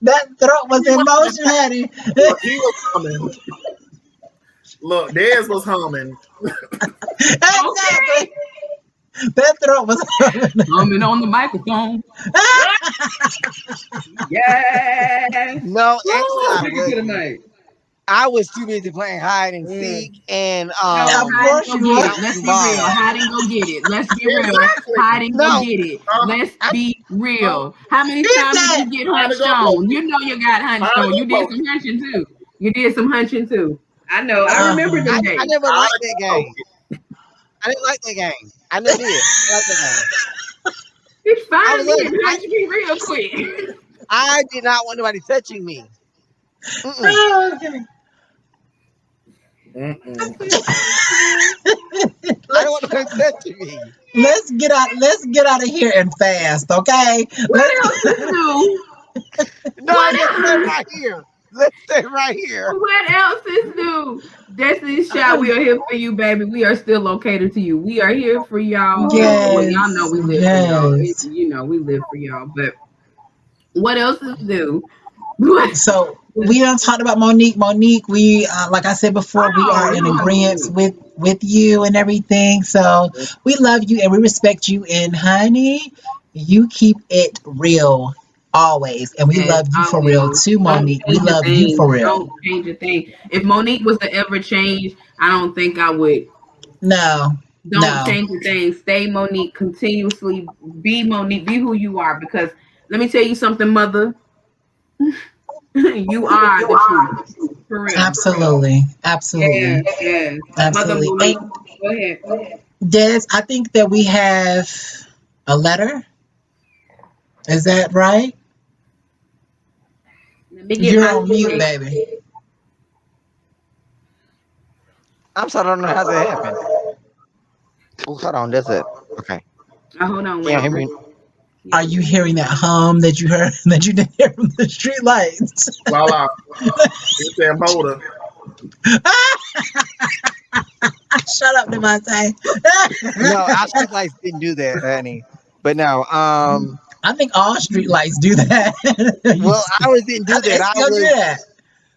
Speaker 4: That throat was
Speaker 3: He
Speaker 4: in
Speaker 3: was,
Speaker 4: motion, honey.
Speaker 3: look, he was humming. Look, Dez was humming.
Speaker 4: Exactly.
Speaker 2: Okay.
Speaker 4: That throat was humming.
Speaker 2: Humming on the microphone. Yes.
Speaker 1: No, actually,
Speaker 2: Woo,
Speaker 1: I
Speaker 2: take it to the
Speaker 1: wasn't.
Speaker 2: night.
Speaker 1: I was too busy playing hide and seek
Speaker 3: Mm,
Speaker 1: and
Speaker 2: No,
Speaker 4: Of
Speaker 2: hide and
Speaker 4: course
Speaker 2: go
Speaker 4: you
Speaker 2: get
Speaker 4: were.
Speaker 2: it. Let's
Speaker 1: bouncing
Speaker 2: be real.
Speaker 1: balls.
Speaker 2: Hide and go get it. Let's be real.
Speaker 3: exactly.
Speaker 2: Hide and go
Speaker 1: No,
Speaker 2: get it.
Speaker 3: Uh,
Speaker 2: Let's
Speaker 1: I,
Speaker 2: be
Speaker 3: uh,
Speaker 2: real. How many
Speaker 4: He
Speaker 2: times did
Speaker 4: said,
Speaker 2: you get
Speaker 3: Time to
Speaker 2: hunched
Speaker 3: go
Speaker 2: on?
Speaker 3: poking.
Speaker 2: You know you got hunched
Speaker 3: Time to
Speaker 2: on.
Speaker 3: go
Speaker 2: You did some
Speaker 3: poking.
Speaker 2: hunching too. You did some hunching too. I know. I
Speaker 1: no,
Speaker 2: remember
Speaker 4: uh-huh.
Speaker 2: them
Speaker 1: I
Speaker 2: days.
Speaker 1: never
Speaker 3: Time
Speaker 1: liked
Speaker 3: to
Speaker 1: that
Speaker 3: go
Speaker 1: game.
Speaker 3: poking.
Speaker 1: I didn't like that game. I never did. I didn't like that game.
Speaker 2: It's
Speaker 1: I
Speaker 2: find
Speaker 1: was
Speaker 2: me
Speaker 1: like,
Speaker 2: and hunch me real quick.
Speaker 1: I did not want nobody touching me. Mm-mm.
Speaker 4: Oh, okay.
Speaker 2: I
Speaker 3: Mm-mm.
Speaker 2: feel you.
Speaker 1: I don't
Speaker 4: let's
Speaker 1: want nobody touching me.
Speaker 4: let's get out of here and fast, okay?
Speaker 2: What
Speaker 4: Let's
Speaker 2: else is new?
Speaker 1: No,
Speaker 2: What
Speaker 1: let's stay
Speaker 2: else?
Speaker 1: right here. Let's stay right here.
Speaker 2: What else is new? Destiny's Child, we are here for you, baby. We are still located to you. We are here for y'all. And well, y'all know
Speaker 4: yes,
Speaker 2: we live for y'all.
Speaker 4: yes.
Speaker 2: You know, we live for y'all. But what else is new? What?
Speaker 4: So we don't talk about Monique. Monique, we like I said before, we
Speaker 2: Oh,
Speaker 4: are
Speaker 2: we
Speaker 4: in
Speaker 2: don't have
Speaker 4: agreement
Speaker 2: Monique.
Speaker 4: with you and everything. So we love you and we respect you. And honey, you keep it real always, and we
Speaker 2: Yes,
Speaker 4: love you
Speaker 2: I
Speaker 4: for real
Speaker 2: will.
Speaker 4: too,
Speaker 2: Don't
Speaker 4: Monique. We
Speaker 2: change a
Speaker 4: love you
Speaker 2: thing.
Speaker 4: for real.
Speaker 2: Don't change a thing. If Monique was to ever change, I don't think I would.
Speaker 4: No,
Speaker 2: Don't
Speaker 4: no.
Speaker 2: change a thing. Stay Monique. Continuously be Monique. Be who you are. Because let me tell you something, mother. You are the truth. For real.
Speaker 4: Absolutely,
Speaker 2: Yes,
Speaker 4: absolutely,
Speaker 2: yes. Mother
Speaker 4: absolutely.
Speaker 2: Monique.
Speaker 4: And
Speaker 2: Go ahead.
Speaker 4: Des, I think that we have a letter. Is that right?
Speaker 2: Let me get
Speaker 4: You're
Speaker 2: my
Speaker 4: on mute,
Speaker 2: stick.
Speaker 4: baby.
Speaker 1: I'm sorry, I don't know how that happened. Oh, hold on, that's it. Okay.
Speaker 2: Hold on,
Speaker 1: Can you
Speaker 2: wait.
Speaker 1: hear me?
Speaker 4: Are you hearing that hum that you heard that you didn't hear from the street lights?
Speaker 3: La la. It's that motor.
Speaker 4: Shut up, Devontae.
Speaker 1: No, our street lights didn't do that, honey. But no,
Speaker 4: I think all street lights do that.
Speaker 1: well, ours didn't do that.
Speaker 4: They
Speaker 1: I
Speaker 4: still do
Speaker 1: was
Speaker 4: that.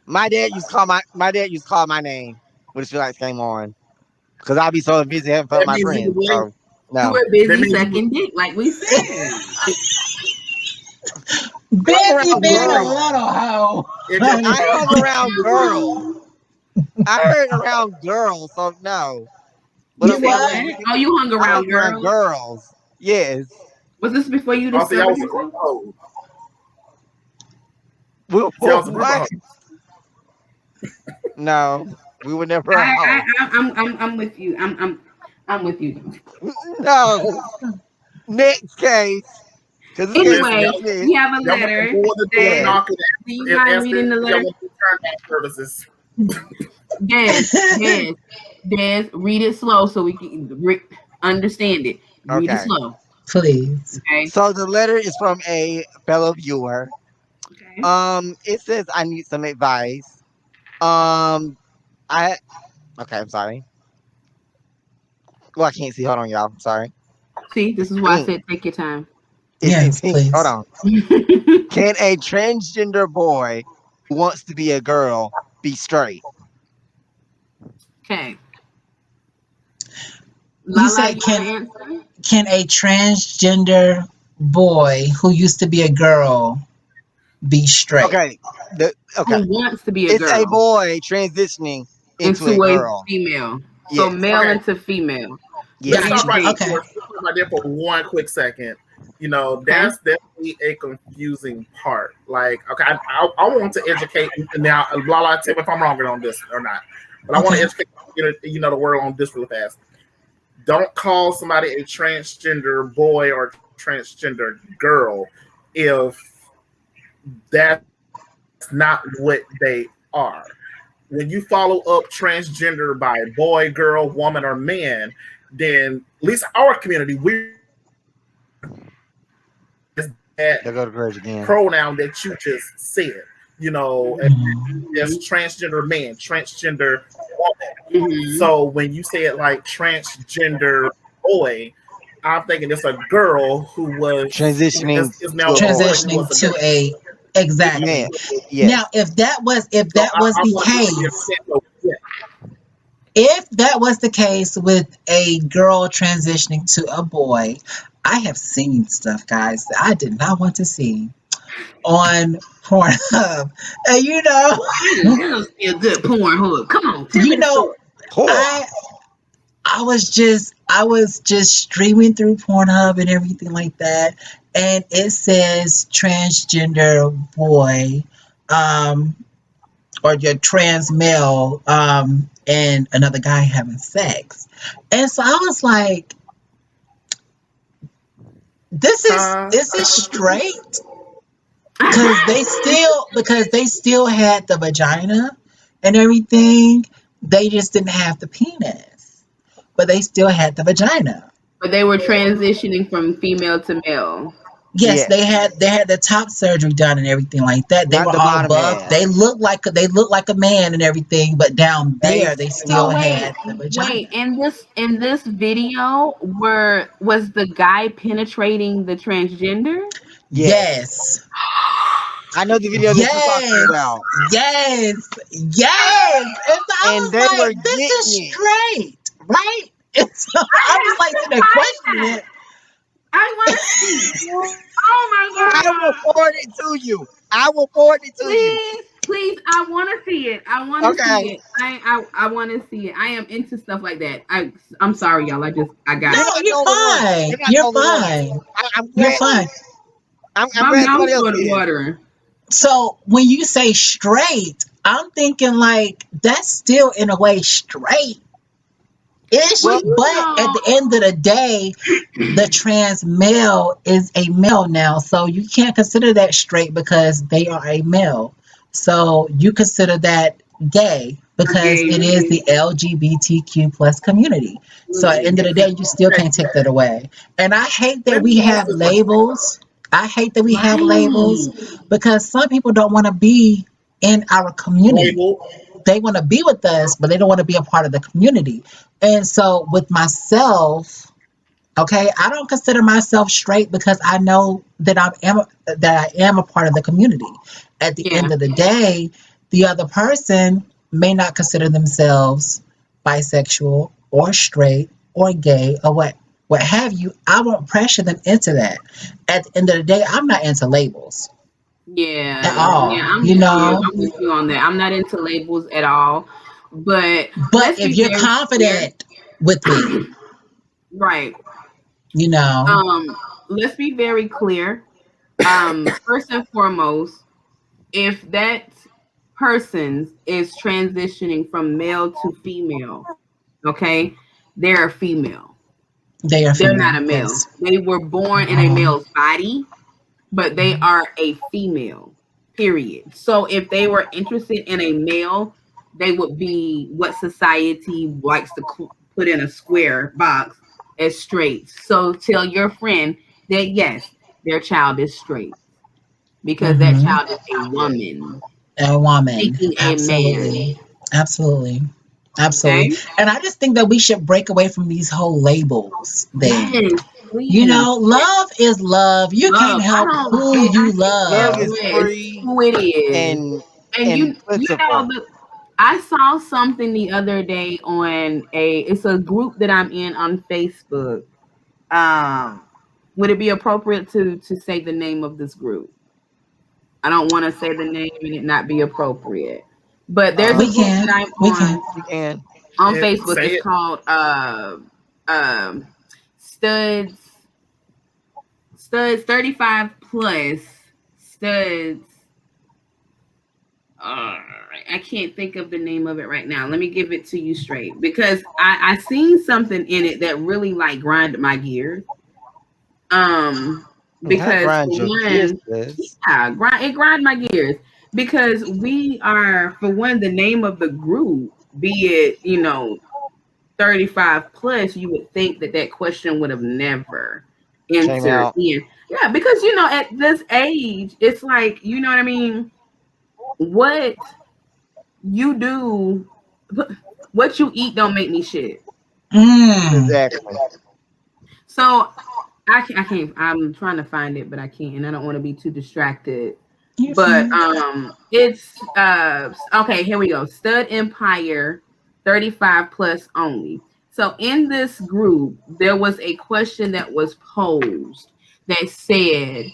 Speaker 1: my dad used to call my dad used to call my name when the street lights came on because I'd be so busy having fun with
Speaker 3: That
Speaker 1: my
Speaker 3: means you
Speaker 1: friends.
Speaker 3: was late.
Speaker 1: So
Speaker 2: You
Speaker 1: no,
Speaker 2: were
Speaker 3: That
Speaker 2: busy
Speaker 3: means you
Speaker 2: sucking dick, like we said.
Speaker 1: I hung
Speaker 4: Busy
Speaker 1: around
Speaker 4: being a
Speaker 1: girls.
Speaker 4: little hoe.
Speaker 3: if your
Speaker 4: Honey.
Speaker 1: I hung around girls.
Speaker 2: You
Speaker 1: I heard around girls. So no. What I'm
Speaker 4: You
Speaker 2: said
Speaker 1: saying is,
Speaker 4: what?
Speaker 2: what? Oh, you hung
Speaker 1: I hung
Speaker 2: around
Speaker 1: around
Speaker 2: girls.
Speaker 1: girls. Yes.
Speaker 2: Was this before you
Speaker 3: also y'all
Speaker 2: discovered
Speaker 3: was a group
Speaker 2: yourself?
Speaker 3: of hoes. Y'all was a group of
Speaker 1: What?
Speaker 3: hoes.
Speaker 1: No, we were never a hoe.
Speaker 2: I'm with you. I'm with you. Though.
Speaker 1: No. Next case, because it's getting
Speaker 3: Listen,
Speaker 2: Anyway,
Speaker 1: dismissed.
Speaker 2: we have a
Speaker 3: y'all want to
Speaker 2: letter
Speaker 3: go on the door
Speaker 2: that.
Speaker 1: Yes.
Speaker 3: knocking
Speaker 2: Do you
Speaker 3: and
Speaker 2: mind
Speaker 3: ask
Speaker 2: reading
Speaker 3: if
Speaker 2: the
Speaker 3: y'all
Speaker 2: letter?
Speaker 3: want to turn down services.
Speaker 2: Des, Des, Des, read it slow so we can understand it. Read it
Speaker 1: Okay.
Speaker 2: slow.
Speaker 4: Please.
Speaker 2: Okay.
Speaker 1: So the letter is from a fellow viewer.
Speaker 2: Okay.
Speaker 1: It says I need some advice. Um, I okay. I'm sorry. Well, I can't see. Hold on, y'all. I'm sorry.
Speaker 2: See, this
Speaker 1: It's
Speaker 2: is why I
Speaker 1: pink.
Speaker 2: said take your time.
Speaker 1: It's in
Speaker 4: Yes,
Speaker 1: pink. Hold
Speaker 4: please.
Speaker 1: on. Can a transgender boy who wants to be a girl be straight?
Speaker 2: Okay.
Speaker 4: You
Speaker 2: Lala,
Speaker 4: said
Speaker 2: you want to answer?
Speaker 4: can a transgender boy who used to be a girl be straight?
Speaker 1: Okay. Okay.
Speaker 2: Who wants to be a
Speaker 1: It's a
Speaker 2: girl
Speaker 1: boy transitioning into a
Speaker 2: into a
Speaker 1: girl.
Speaker 2: female? So
Speaker 1: Yes.
Speaker 2: male
Speaker 3: Okay,
Speaker 2: into female.
Speaker 3: let's
Speaker 2: What do
Speaker 1: Yes.
Speaker 2: you
Speaker 3: stop right
Speaker 2: think?
Speaker 4: Okay.
Speaker 3: there. Let's stop right there for one quick second. You know,
Speaker 2: Okay.
Speaker 3: that's definitely a confusing part. Like, okay, I want to educate now. Blah blah. Tell me if I'm wrong on this or not. But I want to
Speaker 4: Okay.
Speaker 3: educate the world on this really fast. Don't call somebody a transgender boy or transgender girl. if that's not what they are. When you follow up transgender by boy, girl, woman, or man, then at least our community, we refer to them as that
Speaker 1: They go to crazy again.
Speaker 3: pronoun that you just said.
Speaker 4: Mhm.
Speaker 3: As transgender man, transgender woman.
Speaker 2: Mm-hmm.
Speaker 3: So when you say it like transgender boy, I'm thinking it's a girl who
Speaker 1: Transitioning
Speaker 3: is
Speaker 1: to
Speaker 3: now
Speaker 1: a
Speaker 3: a
Speaker 1: boy.
Speaker 3: boy who
Speaker 4: Transitioning
Speaker 3: was a
Speaker 4: to
Speaker 3: girl.
Speaker 4: a
Speaker 1: Man,
Speaker 4: exactly. Now,
Speaker 1: yes.
Speaker 4: if
Speaker 3: So
Speaker 4: that was
Speaker 3: I
Speaker 4: the
Speaker 3: want to be on
Speaker 4: case,
Speaker 3: the understand. So yeah,
Speaker 4: if that was the case with a girl transitioning to a boy, I have seen stuff, guys, that I did not want to see on Pornhub. And
Speaker 2: I don't see a good porn hook. Come on, tell me
Speaker 4: you
Speaker 2: the
Speaker 4: know,
Speaker 2: story.
Speaker 1: Poor.
Speaker 4: I I was just streaming through Pornhub and everything like that, and it says transgender boy, um, or your trans male, and another guy having sex, and so I was like, this is
Speaker 3: huh?
Speaker 4: this is straight because they still had the vagina and everything. They just didn't have the penis, but they still had the vagina.
Speaker 2: But they were transitioning from female to male.
Speaker 4: Yes,
Speaker 1: Yes.
Speaker 4: they had the top surgery done and everything like that. They
Speaker 1: Not
Speaker 4: were
Speaker 1: the
Speaker 4: all
Speaker 1: bottom
Speaker 4: buff.
Speaker 1: half.
Speaker 4: They looked like a man and everything, but down there they
Speaker 2: So
Speaker 4: still
Speaker 2: wait,
Speaker 4: had the
Speaker 2: wait.
Speaker 4: vagina.
Speaker 2: In this video, was the guy penetrating the transgender?
Speaker 1: Yes.
Speaker 4: Yes.
Speaker 1: I know the video that you're talking
Speaker 4: Yes.
Speaker 1: about.
Speaker 4: Yes. Yes. And so I
Speaker 1: And
Speaker 4: was
Speaker 1: they were
Speaker 4: like, this is
Speaker 1: getting it.
Speaker 4: straight, right? And so
Speaker 2: I
Speaker 4: I was
Speaker 2: have
Speaker 4: like
Speaker 2: to
Speaker 4: sitting there
Speaker 2: find
Speaker 4: questioning
Speaker 2: that.
Speaker 4: it.
Speaker 2: I want to see. Oh
Speaker 1: I
Speaker 2: my
Speaker 1: will
Speaker 2: god!
Speaker 1: forward it to you. I will forward it to you.
Speaker 2: Please, please, I want to see it. I want to
Speaker 1: Okay.
Speaker 2: see it. I want to see it. I am into stuff like that. I'm sorry, y'all. I
Speaker 4: No,
Speaker 2: got
Speaker 1: You're
Speaker 2: it.
Speaker 1: not the
Speaker 4: you're
Speaker 1: only one.
Speaker 4: fine.
Speaker 1: You're not the
Speaker 4: You're
Speaker 1: only one.
Speaker 4: fine.
Speaker 1: I'm
Speaker 4: You're
Speaker 1: glad.
Speaker 4: fine.
Speaker 1: I'm
Speaker 2: My
Speaker 1: glad
Speaker 2: mouth
Speaker 1: somebody else
Speaker 2: started
Speaker 1: is.
Speaker 2: watering.
Speaker 4: So when you say straight, I'm thinking like that's still in a way straight
Speaker 2: Well,
Speaker 4: ish,
Speaker 1: Well,
Speaker 4: but at the end of the day, the trans male is a male now, so you can't consider that straight because they are a male. So you consider that gay
Speaker 2: we're
Speaker 4: because
Speaker 2: gay.
Speaker 4: it is the LGBTQ plus community. So at the end
Speaker 2: Absolutely.
Speaker 4: of the day, you still
Speaker 3: Okay,
Speaker 4: can't take that away. And I hate that
Speaker 3: let
Speaker 4: we
Speaker 3: me ask
Speaker 4: have
Speaker 3: this question.
Speaker 4: labels. I hate that we have labels
Speaker 2: Right.
Speaker 4: because some people don't want to be in our community.
Speaker 3: Label.
Speaker 4: They want to be with us, but they don't want to be a part of the community. And so with myself, okay, I don't consider myself straight because I know that I am a part of the community. At the
Speaker 2: Yeah.
Speaker 4: end of the day, the other person may not consider themselves bisexual or straight or gay or what have you. I won't pressure them into that. At the end of the day, I'm not into labels at
Speaker 2: Yeah. Yeah.
Speaker 4: all,
Speaker 2: I'm
Speaker 4: you
Speaker 2: with you.
Speaker 4: know.
Speaker 2: I'm with you on that. I'm not into labels at all. But
Speaker 4: But
Speaker 2: let's
Speaker 4: if
Speaker 2: be
Speaker 4: you're
Speaker 2: very clear.
Speaker 4: confident with me,
Speaker 2: Right.
Speaker 4: you know,
Speaker 2: Um, let's be very clear. First and foremost, if that person is transitioning from male to female, okay, they're a female.
Speaker 4: they are
Speaker 2: They're not
Speaker 4: female.
Speaker 2: a male.
Speaker 4: Yes.
Speaker 2: They were born in a
Speaker 4: Mhm.
Speaker 2: male's body, but they are a female. Period. So if they were interested in a male, they would be what society likes to put in a square box as straight. So tell your friend that yes, their child is straight because that
Speaker 4: Mhm.
Speaker 2: child is a woman
Speaker 4: A woman.
Speaker 2: seeking a man.
Speaker 4: Absolutely. Absolutely.
Speaker 2: Okay?
Speaker 4: Absolutely. And I just think that we should break away from these whole labels thing.
Speaker 2: Yes, please.
Speaker 4: Love is love. You can't
Speaker 2: Love. I
Speaker 4: help
Speaker 2: don't
Speaker 4: who
Speaker 2: get. I
Speaker 4: you
Speaker 2: don't care
Speaker 1: love
Speaker 4: love.
Speaker 1: is
Speaker 2: what it's
Speaker 1: free
Speaker 2: who it is.
Speaker 1: and
Speaker 2: And
Speaker 1: and
Speaker 2: you know
Speaker 1: plentiful.
Speaker 2: I saw something the other day on it's a group that I'm in on Facebook. Um, would it be appropriate to say the name of this group? I don't want to say the name and it not be appropriate. But there's a
Speaker 4: We
Speaker 2: group that
Speaker 1: Um,
Speaker 4: can.
Speaker 2: I'm
Speaker 4: We can.
Speaker 1: you can.
Speaker 2: on Facebook.
Speaker 3: Say
Speaker 2: It's
Speaker 3: it.
Speaker 2: called um Studs Studs 35 plus Studs. I can't think of the name of it right now. Let me give it to you straight because I seen something in it that really like grinded my gears. Um,
Speaker 1: That
Speaker 2: because
Speaker 1: grinds
Speaker 2: for
Speaker 1: your gears,
Speaker 2: one,
Speaker 1: sis.
Speaker 2: it grind my gears because we are for one the name of the group, be it 35 plus, you would think that that question would have never
Speaker 1: Came
Speaker 2: entered
Speaker 1: out.
Speaker 2: in. Yeah, because at this age, it's like, you know what I mean? What you do, what you eat don't make me shit.
Speaker 4: Mm.
Speaker 1: Exactly.
Speaker 2: So I can't. I'm trying to find it, but I can't, and I don't want to be too distracted.
Speaker 4: You're
Speaker 2: But
Speaker 4: fine.
Speaker 2: it's okay. Here we go. Stud Empire, 35 plus only. So in this group, there was a question that was posed that said,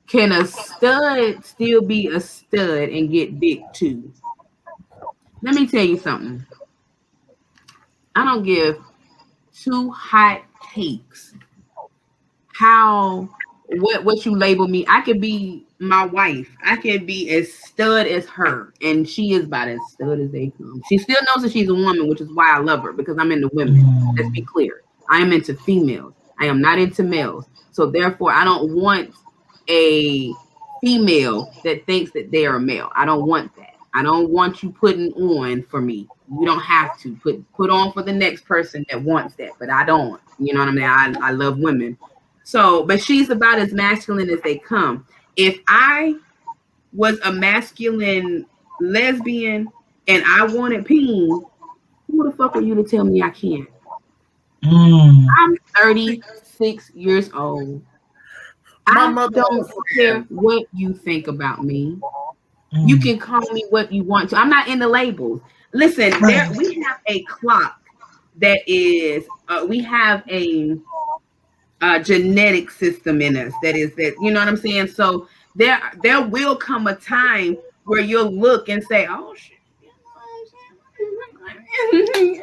Speaker 2: "Can a stud still be a stud and get dick too?" Let me tell you something. I don't give two hot cakes how what you label me. I could be my wife. I could be as stud as her, and she is about as stud as they come. She still knows that she's a woman, which is why I love her because I'm into women. Let's be
Speaker 4: Mm.
Speaker 2: clear. I am into females. I am not into males. So therefore, I don't want a female that thinks that they are a male. I don't want that. I don't want you putting on for me. You don't have to put on for the next person that wants that, but I don't. You know what I mean? I love women. So, but she's about as masculine as they come. If I was a masculine lesbian and I wanted peen, who the fuck are you to tell me I can't?
Speaker 4: Mm.
Speaker 2: I'm 36 years old.
Speaker 3: My
Speaker 2: I
Speaker 3: mother had a
Speaker 2: don't care
Speaker 3: friend.
Speaker 2: what you think about me. You
Speaker 4: Mm.
Speaker 2: can call me what you want to. I'm not in the labels. Listen, there
Speaker 4: Right.
Speaker 2: we have a clock that is we have a genetic system in us that is that what I'm saying. So there will come a time where you'll look and say, oh shit, you know what I'm saying?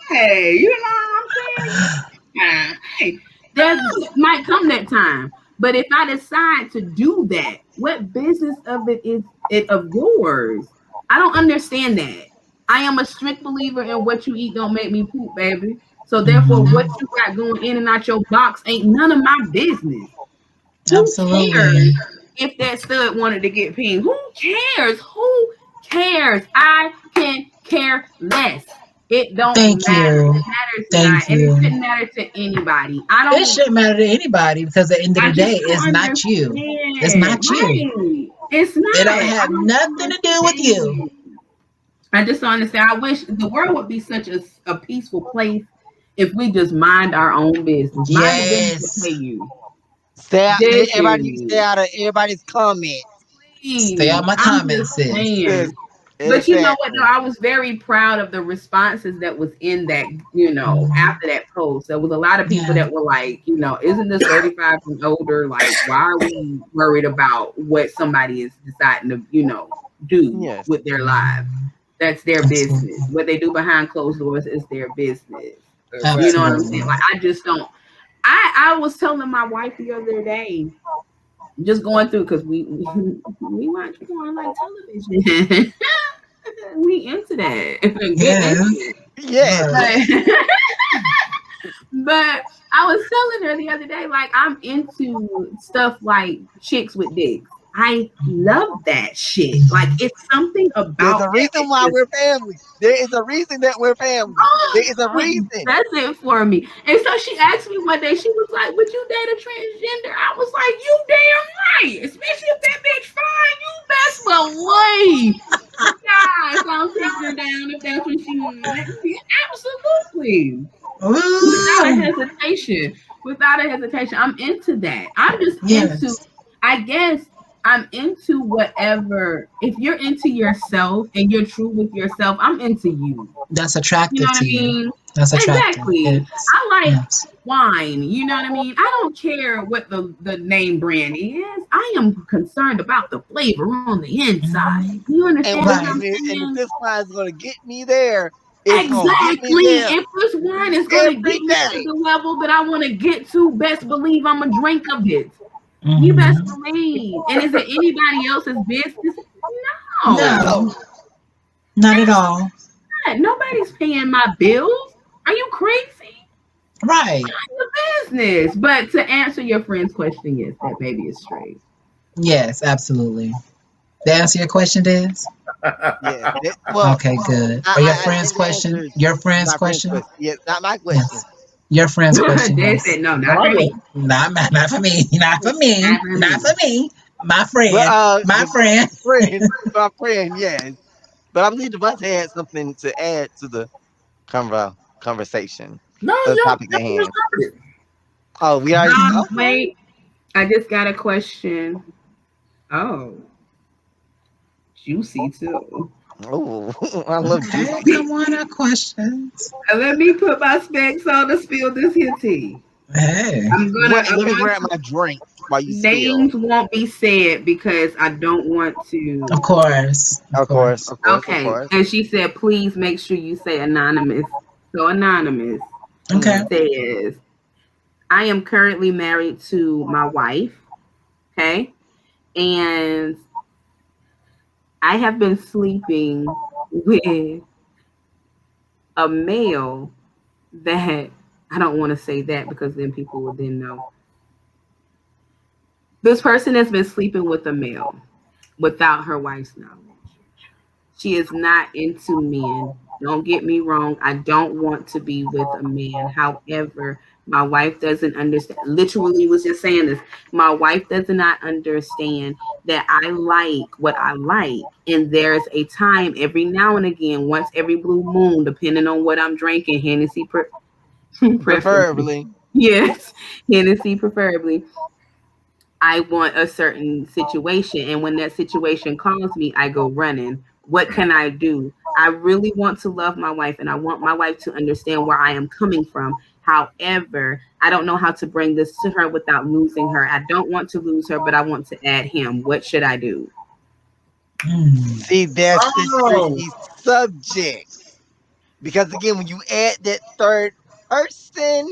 Speaker 2: Hey, you know what I'm saying? Hey, there might come that time, but if I decide to do that, what business of it is it of yours? I don't understand that. I am a strict believer in what you eat don't make me poop, baby. So therefore, what
Speaker 4: Hmm.
Speaker 2: you got going in and out your box ain't none of my business. Who
Speaker 4: Absolutely.
Speaker 2: cares if that stud wanted to get pinged? Who cares? Who cares? I can care less. It don't
Speaker 4: Thank
Speaker 2: matter.
Speaker 4: you.
Speaker 2: It matters
Speaker 4: Thank
Speaker 2: not, and it
Speaker 4: you.
Speaker 2: shouldn't matter to anybody. I
Speaker 4: It
Speaker 2: don't.
Speaker 4: shouldn't matter to anybody because at the end of the
Speaker 2: I
Speaker 4: day,
Speaker 2: just don't
Speaker 4: it's not you. It's
Speaker 2: understand.
Speaker 4: not you.
Speaker 2: Right? It's
Speaker 4: It
Speaker 2: not.
Speaker 4: don't
Speaker 2: I
Speaker 4: have
Speaker 2: don't
Speaker 4: nothing to do with you.
Speaker 2: understand. I just don't understand. I wish the world would be such a peaceful place if we just mind our own business. Mind the business that
Speaker 4: Yes.
Speaker 2: pay you.
Speaker 1: Stay out. Everybody need to stay
Speaker 2: Listen,
Speaker 1: out of everybody's comment.
Speaker 4: Stay out
Speaker 2: please.
Speaker 4: my
Speaker 2: I'm
Speaker 4: comments,
Speaker 2: just
Speaker 4: sis.
Speaker 1: Sis.
Speaker 2: saying. But you know what? Though
Speaker 1: Exactly.
Speaker 2: I was very proud of the responses that was in that.
Speaker 4: Mhm.
Speaker 2: After that post, there was a lot of people
Speaker 4: Yeah.
Speaker 2: that were like, isn't this 35 and older? Like, why are we worried about what somebody is deciding to, do
Speaker 1: Yes.
Speaker 2: with their lives?
Speaker 4: Mhm.
Speaker 2: That's their business.
Speaker 4: Absolutely.
Speaker 2: What they do behind closed doors is their business. You know
Speaker 3: Exactly.
Speaker 2: what I'm saying?
Speaker 4: Absolutely.
Speaker 2: Like, I just don't. I was telling my wife the other day, just going through because we watch porn like television. We into that. Get
Speaker 4: Yes.
Speaker 2: naked.
Speaker 1: Yes.
Speaker 4: Right.
Speaker 2: But but I was telling her the other day, like I'm into stuff like chicks with dicks. I love that shit. Like
Speaker 4: Mhm.
Speaker 2: it's something
Speaker 1: There's
Speaker 2: about
Speaker 1: a
Speaker 2: that
Speaker 1: reason
Speaker 2: that
Speaker 1: why
Speaker 2: just
Speaker 1: we're family. There is a reason that we're family. There is a
Speaker 2: it
Speaker 1: reason.
Speaker 2: does it for me. And so she asked me one day, she was like, would you date a transgender? I was like, you damn right. Especially if that bitch fine, you best believe. Yes, I'll take her down if that's what she wants. Absolutely. Without a
Speaker 4: Ooh.
Speaker 2: hesitation. Without a hesitation. I'm into that. I'm just into,
Speaker 4: Yes.
Speaker 2: I guess I'm into whatever. If you're into yourself and you're true with yourself, I'm into you.
Speaker 4: That's
Speaker 2: You know
Speaker 4: attractive
Speaker 2: what I
Speaker 4: to you.
Speaker 2: mean?
Speaker 4: That's attractive.
Speaker 2: Exactly.
Speaker 4: Yes.
Speaker 2: I like
Speaker 4: Yes.
Speaker 2: wine. You know what I mean? I don't care what the name brand is. I am concerned about the flavor on the inside.
Speaker 4: Mhm.
Speaker 2: You
Speaker 1: And
Speaker 2: understand
Speaker 1: what
Speaker 2: what
Speaker 4: Right.
Speaker 2: I'm
Speaker 1: and if
Speaker 2: saying?
Speaker 1: this wine is gonna get me there, it's gonna get me
Speaker 2: Exactly.
Speaker 1: there
Speaker 2: If this wine is going to
Speaker 1: every
Speaker 2: get me to
Speaker 1: day.
Speaker 2: the level that I want to get to, best believe I'm going to drink of it. You best
Speaker 4: Hmm.
Speaker 2: believe. And is it anybody else's business? No.
Speaker 4: No,
Speaker 1: No.
Speaker 4: not at all.
Speaker 2: Absolutely not. Nobody's paying my bills. Are you crazy?
Speaker 4: Right.
Speaker 2: Business. But to answer your friend's question, yes, that baby is straight.
Speaker 4: Yes, absolutely. To answer your question, Des?
Speaker 1: Yes. Well,
Speaker 4: Okay, good. Or your
Speaker 1: I
Speaker 4: friend's
Speaker 1: think the
Speaker 4: question?
Speaker 1: answer is
Speaker 4: Your friend's
Speaker 1: my friend's
Speaker 4: question?
Speaker 1: question. Yes, not my question.
Speaker 4: Yes. Your friend's question,
Speaker 2: Dad
Speaker 4: yes.
Speaker 2: said no,
Speaker 3: No,
Speaker 2: not
Speaker 3: I
Speaker 2: for
Speaker 3: would.
Speaker 2: me.
Speaker 4: Not for me. Not for me.
Speaker 2: Not for
Speaker 4: Not
Speaker 2: me.
Speaker 4: for me. My
Speaker 1: But
Speaker 4: friend. My
Speaker 1: the
Speaker 4: friend.
Speaker 1: friend, my friend, yes. But I believe the bus had something to add to the conversation
Speaker 3: No,
Speaker 1: or the
Speaker 3: y'all,
Speaker 1: topic at
Speaker 3: y'all just
Speaker 1: hand.
Speaker 3: covered it.
Speaker 1: Oh, we already okay.
Speaker 2: Wait, I just got a question. Oh, juicy too.
Speaker 1: Oh, I love
Speaker 4: Okay,
Speaker 1: juicy.
Speaker 4: come on, our questions.
Speaker 2: Let me put my specs on to spill this here tea.
Speaker 4: Hey,
Speaker 1: Wait,
Speaker 2: I'm
Speaker 1: let me
Speaker 2: going
Speaker 1: grab
Speaker 2: to
Speaker 1: my drink while you spill.
Speaker 2: names won't be said because I don't want to.
Speaker 4: of course. Of
Speaker 1: Of course,
Speaker 4: course.
Speaker 1: of course, of
Speaker 2: Okay.
Speaker 1: course.
Speaker 2: And she said, please make sure you say anonymous. So anonymous
Speaker 4: Okay.
Speaker 1: Hmm.
Speaker 2: says, I am currently married to my wife. Okay. And I have been sleeping with a male that I don't want to say that because then people will then know. This person has been sleeping with a male without her wife's knowledge. She is not into men. Don't get me wrong. I don't want to be with a man. However, my wife doesn't understand. Literally, was just saying this. My wife does not understand that I like what I like. And there's a time every now and again, once every blue moon, depending on what I'm drinking, Hennessy preferably.
Speaker 1: Preferably.
Speaker 2: Yes, Hennessy preferably. I want a certain situation. And when that situation calls me, I go running. What can I do? I really want to love my wife and I want my wife to understand where I am coming from. However, I don't know how to bring this to her without losing her. I don't want to lose her, but I want to add him. What should I do?
Speaker 4: Hmm.
Speaker 1: See, that's the
Speaker 3: Oh,
Speaker 1: tricky subject. Because again, when you add that third person,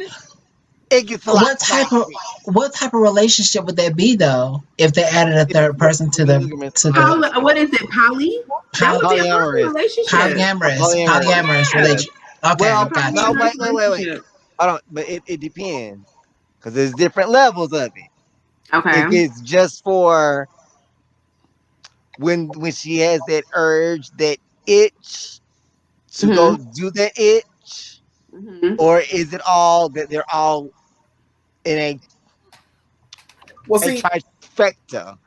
Speaker 1: it gets a lot
Speaker 4: What type of
Speaker 1: spicy.
Speaker 4: relationship would that be though? If they added a
Speaker 1: It's
Speaker 4: third person to the
Speaker 1: monogamous
Speaker 4: to the
Speaker 2: What is it, Poly? That would
Speaker 4: poly,
Speaker 2: be a poly
Speaker 1: polyamorous.
Speaker 2: relationship.
Speaker 1: Polyamorous.
Speaker 4: polyamorous
Speaker 2: Yeah,
Speaker 4: religion. Okay,
Speaker 2: a
Speaker 1: Well,
Speaker 4: got
Speaker 1: no,
Speaker 4: you.
Speaker 2: polyamorous
Speaker 1: wait.
Speaker 2: relationship.
Speaker 1: Hold on, but it depends because there's different levels of it. If
Speaker 2: Okay.
Speaker 1: it's just for when she has that urge, that itch to go
Speaker 2: Mm-hmm.
Speaker 1: do that itch,
Speaker 2: Mm-hmm.
Speaker 1: or is it all that they're all in
Speaker 3: well,
Speaker 1: a
Speaker 3: see,
Speaker 1: trifecta?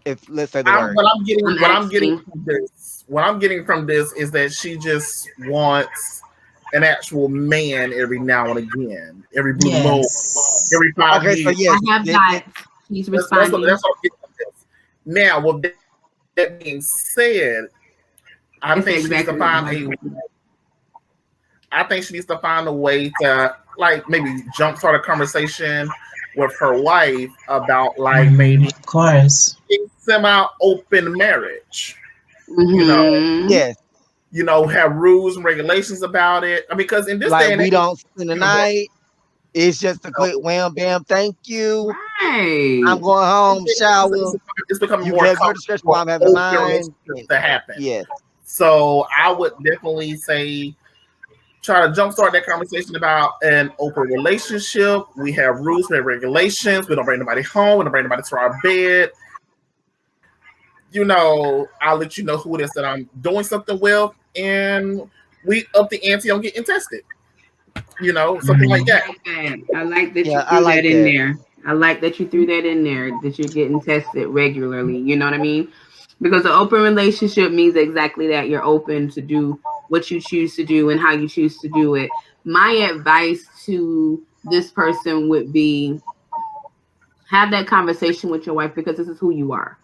Speaker 1: If let's say the word.
Speaker 2: I'm
Speaker 3: what I'm getting
Speaker 2: asking.
Speaker 3: from this, what I'm getting from this is that she just wants an actual man every now and again, every blue moon,
Speaker 4: Yes.
Speaker 3: every five
Speaker 1: Okay, so
Speaker 3: years.
Speaker 1: yes,
Speaker 2: I have dots. He's responding.
Speaker 3: That's what I'm getting from this. Now, with that being said, I think she needs to
Speaker 2: It's
Speaker 3: find
Speaker 2: exactly what my wife said.
Speaker 3: a way to like maybe jumpstart a conversation with her wife about like maybe
Speaker 4: Of course.
Speaker 3: semi open marriage. You know,
Speaker 2: Mm-hmm.
Speaker 1: yes,
Speaker 3: have rules and regulations about it. I mean, because in this
Speaker 1: like
Speaker 3: day and
Speaker 1: we
Speaker 3: age,
Speaker 1: don't spend the night. It's just a quick
Speaker 3: know,
Speaker 1: wham bam, thank you. I'm
Speaker 2: Right.
Speaker 1: going home, shower.
Speaker 3: it's becoming
Speaker 1: You can
Speaker 3: more
Speaker 1: have your
Speaker 3: common
Speaker 1: discussion
Speaker 3: for
Speaker 1: while I'm having
Speaker 3: open
Speaker 1: mine.
Speaker 3: relationships
Speaker 1: And
Speaker 3: to happen.
Speaker 1: yes,
Speaker 3: So I would definitely say try to jumpstart that conversation about an open relationship. We have rules, we have regulations. We don't bring nobody home. We don't bring nobody to our bed. I'll let you know who it is that I'm doing something with, and we up the ante on getting tested. Something like
Speaker 4: Mhm.
Speaker 3: that.
Speaker 2: I like that. I like that you
Speaker 1: yeah, I
Speaker 2: threw that
Speaker 1: like
Speaker 2: in
Speaker 1: that.
Speaker 2: there. I like that you threw that in there, that you're getting tested regularly. You know what I mean? Because an open relationship means exactly that. You're open to do what you choose to do and how you choose to do it. My advice to this person would be have that conversation with your wife because this is who you are.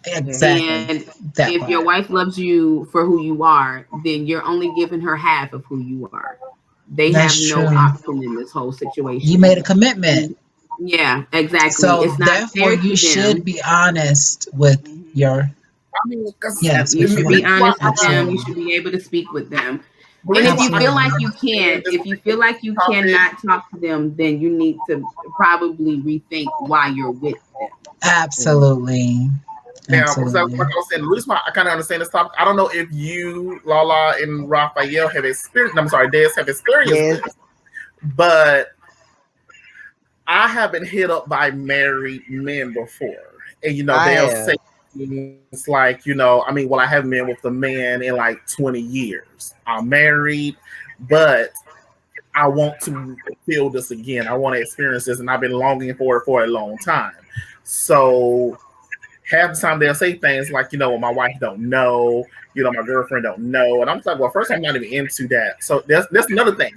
Speaker 3: Mhm.
Speaker 2: And
Speaker 4: Exactly.
Speaker 2: if
Speaker 4: That
Speaker 2: your
Speaker 4: part.
Speaker 2: wife loves you for who you are, then you're only giving her half of who you are. They have
Speaker 4: That's
Speaker 2: no
Speaker 4: true.
Speaker 2: option in this whole
Speaker 4: You made a
Speaker 2: situation.
Speaker 4: commitment.
Speaker 2: Yeah, exactly.
Speaker 4: So
Speaker 2: It's not
Speaker 4: therefore
Speaker 2: fair
Speaker 4: you
Speaker 2: to
Speaker 4: should
Speaker 2: them.
Speaker 4: be honest with
Speaker 2: Mhm.
Speaker 4: your
Speaker 3: I mean, because
Speaker 2: Yep,
Speaker 4: yes,
Speaker 2: you
Speaker 4: with your
Speaker 2: should be
Speaker 4: wife.
Speaker 2: honest with them. You
Speaker 4: Absolutely.
Speaker 2: should be able to speak with them.
Speaker 3: the
Speaker 2: And
Speaker 3: reason
Speaker 2: if
Speaker 3: why
Speaker 2: you feel like
Speaker 4: Absolutely.
Speaker 2: you can't,
Speaker 3: this
Speaker 2: if you feel like you
Speaker 3: topic,
Speaker 2: cannot talk to them, then you need to probably rethink why you're with them.
Speaker 4: Absolutely.
Speaker 3: now, because like
Speaker 4: Absolutely.
Speaker 3: I was saying, the reason why I kind of understand this topic, I don't know if you, Lala, and Raphael have experienced. I'm sorry, Des have experienced
Speaker 1: Yes,
Speaker 3: this, but I have been hit up by married men before, and
Speaker 1: I
Speaker 3: they'll
Speaker 1: have.
Speaker 3: say things like, I mean, well, I haven't been with a man in like 20 years. I'm married, but I want to feel this again. I want to experience this, and I've been longing for it for a long time. So half the time they'll say things like, well, my wife don't know, my girlfriend don't know, and I'm just like, well, first I'm not even into that. So that's another thing.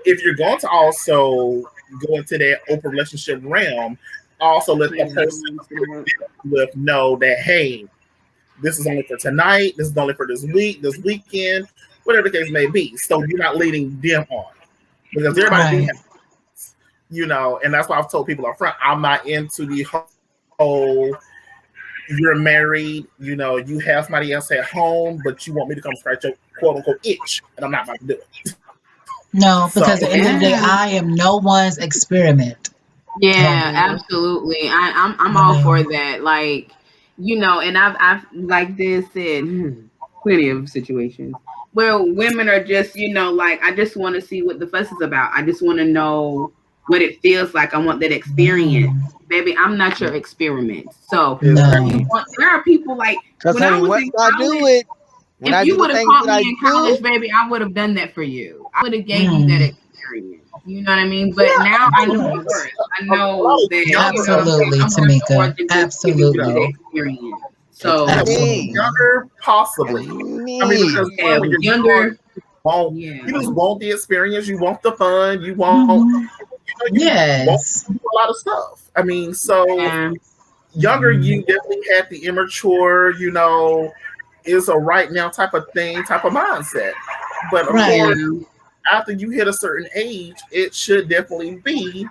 Speaker 3: If you're going to also go into that open relationship realm, also let the person with know that, hey, this is only for tonight, this is only for this week, this weekend, whatever the case may be. So you're not leading them on because everybody do
Speaker 4: Right.
Speaker 3: have, and that's why I've told people up front, I'm not into the whole you're married, you have somebody else at home, but you want me to come scratch your quote unquote itch, and I'm not about to do it.
Speaker 4: No,
Speaker 3: So
Speaker 4: because at the end of the day,
Speaker 2: Yeah.
Speaker 4: I am no one's experiment.
Speaker 2: Yeah,
Speaker 4: Um,
Speaker 2: absolutely. I'm
Speaker 4: you
Speaker 2: all for
Speaker 4: know,
Speaker 2: that. Like, and I've like this said, plenty of situations where women are just, like, I just want to see what the fuss is about. I just want to know what it feels like. I want that experience.
Speaker 4: no,
Speaker 2: Baby, I'm not your experiment. So if
Speaker 3: exactly.
Speaker 2: you
Speaker 4: no,
Speaker 2: want, there are people like
Speaker 1: Cause
Speaker 2: when I
Speaker 1: honey,
Speaker 2: was
Speaker 1: once
Speaker 2: in
Speaker 1: I do
Speaker 2: college,
Speaker 1: it, when
Speaker 2: if
Speaker 1: I do
Speaker 2: you
Speaker 1: the
Speaker 2: would have
Speaker 1: things
Speaker 2: caught
Speaker 1: that
Speaker 2: me
Speaker 1: I
Speaker 2: in
Speaker 1: do,
Speaker 2: college, baby, I would have done that for you. I would have gave you that
Speaker 4: mm,
Speaker 2: experience. You know what I mean? But
Speaker 3: Yeah,
Speaker 2: now I know my
Speaker 4: yes,
Speaker 2: worth. I
Speaker 3: a
Speaker 2: know
Speaker 3: lot of
Speaker 2: that,
Speaker 3: younger,
Speaker 4: absolutely,
Speaker 2: I'm worth more
Speaker 4: Tamika,
Speaker 2: than just giving you the
Speaker 4: absolutely,
Speaker 2: experience.
Speaker 1: cause
Speaker 2: So
Speaker 1: honey,
Speaker 4: absolutely,
Speaker 3: younger,
Speaker 1: cause
Speaker 3: possibly. I mean, because
Speaker 2: yeah,
Speaker 3: one, when
Speaker 2: with
Speaker 3: you're young,
Speaker 2: younger,
Speaker 3: you
Speaker 2: yeah,
Speaker 3: just want the experience, you want the fun,
Speaker 4: hmm,
Speaker 3: you want
Speaker 4: yes,
Speaker 3: to do a lot of stuff. I mean, so
Speaker 2: yeah,
Speaker 3: younger,
Speaker 4: hmm,
Speaker 3: you definitely had the immature, is a right now type of thing, type of mindset. But of
Speaker 4: right,
Speaker 3: course,
Speaker 2: yeah,
Speaker 3: after you hit a certain age, it should definitely be,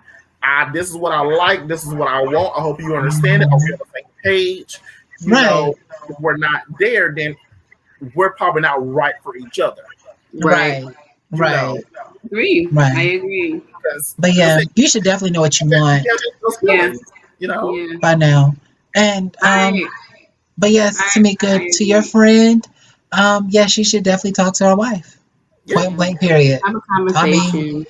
Speaker 3: this is what I like, this is what I want. I hope you understand it. I hope
Speaker 4: hmm,
Speaker 3: we're on the same page.
Speaker 4: right,
Speaker 3: If we're not there, then we're probably not right for each other.
Speaker 2: right.
Speaker 4: right,
Speaker 3: You know,
Speaker 4: right,
Speaker 2: Agree. I
Speaker 4: right.
Speaker 2: agree.
Speaker 3: because
Speaker 4: But
Speaker 3: like I
Speaker 4: yeah,
Speaker 3: said,
Speaker 4: you should definitely know what you want
Speaker 3: yeah, those
Speaker 2: Yeah,
Speaker 3: feelings. You know,
Speaker 2: yeah.
Speaker 4: by now. And
Speaker 2: I,
Speaker 4: but yes,
Speaker 2: I
Speaker 4: Tamika, to your
Speaker 2: agree.
Speaker 4: friend, yes, she should definitely talk to her wife.
Speaker 3: yeah.
Speaker 4: Point
Speaker 2: Yeah.
Speaker 4: blank, period.
Speaker 2: Have a
Speaker 4: I mean,
Speaker 2: conversation.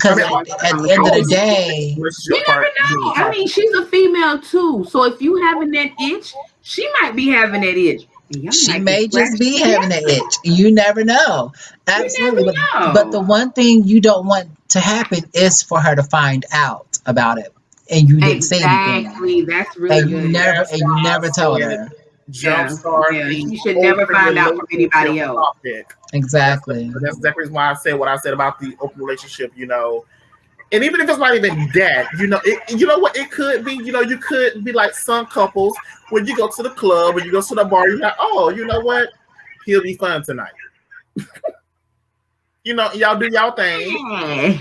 Speaker 3: I
Speaker 4: because
Speaker 3: mean,
Speaker 2: Have a
Speaker 4: at the
Speaker 3: I
Speaker 4: end of the
Speaker 3: always
Speaker 2: conversation.
Speaker 3: support the
Speaker 4: day,
Speaker 2: You
Speaker 3: relationship
Speaker 2: never
Speaker 3: part being
Speaker 2: know. I mean,
Speaker 3: talking.
Speaker 2: she's a female too. So if you having that itch, she might be having that itch. And y'all
Speaker 4: she
Speaker 2: might can
Speaker 4: may
Speaker 2: scratch
Speaker 4: just be having that
Speaker 2: together.
Speaker 4: itch. You never know.
Speaker 2: You
Speaker 4: Absolutely.
Speaker 2: never
Speaker 4: But the
Speaker 2: know.
Speaker 4: one thing you don't want to happen is for her to find out about it and you didn't say anything.
Speaker 2: Exactly. That's really
Speaker 4: And you
Speaker 2: good.
Speaker 4: never
Speaker 3: That's
Speaker 4: and
Speaker 3: why
Speaker 4: you
Speaker 3: I
Speaker 4: never told
Speaker 3: said
Speaker 4: her.
Speaker 2: Yeah.
Speaker 3: jumpstart
Speaker 2: Yeah.
Speaker 3: the
Speaker 2: She should never
Speaker 3: open
Speaker 2: find out from
Speaker 3: relationship
Speaker 2: anybody else.
Speaker 3: topic.
Speaker 4: Exactly.
Speaker 3: That's exactly why I said what I said about the open relationship. And even if it's not even that, you know what it could be. You could be like some couples when you go to the club, when you go to the bar, you're like, oh, you know what, he'll be fun tonight. Y'all do y'all thing.
Speaker 2: Hey,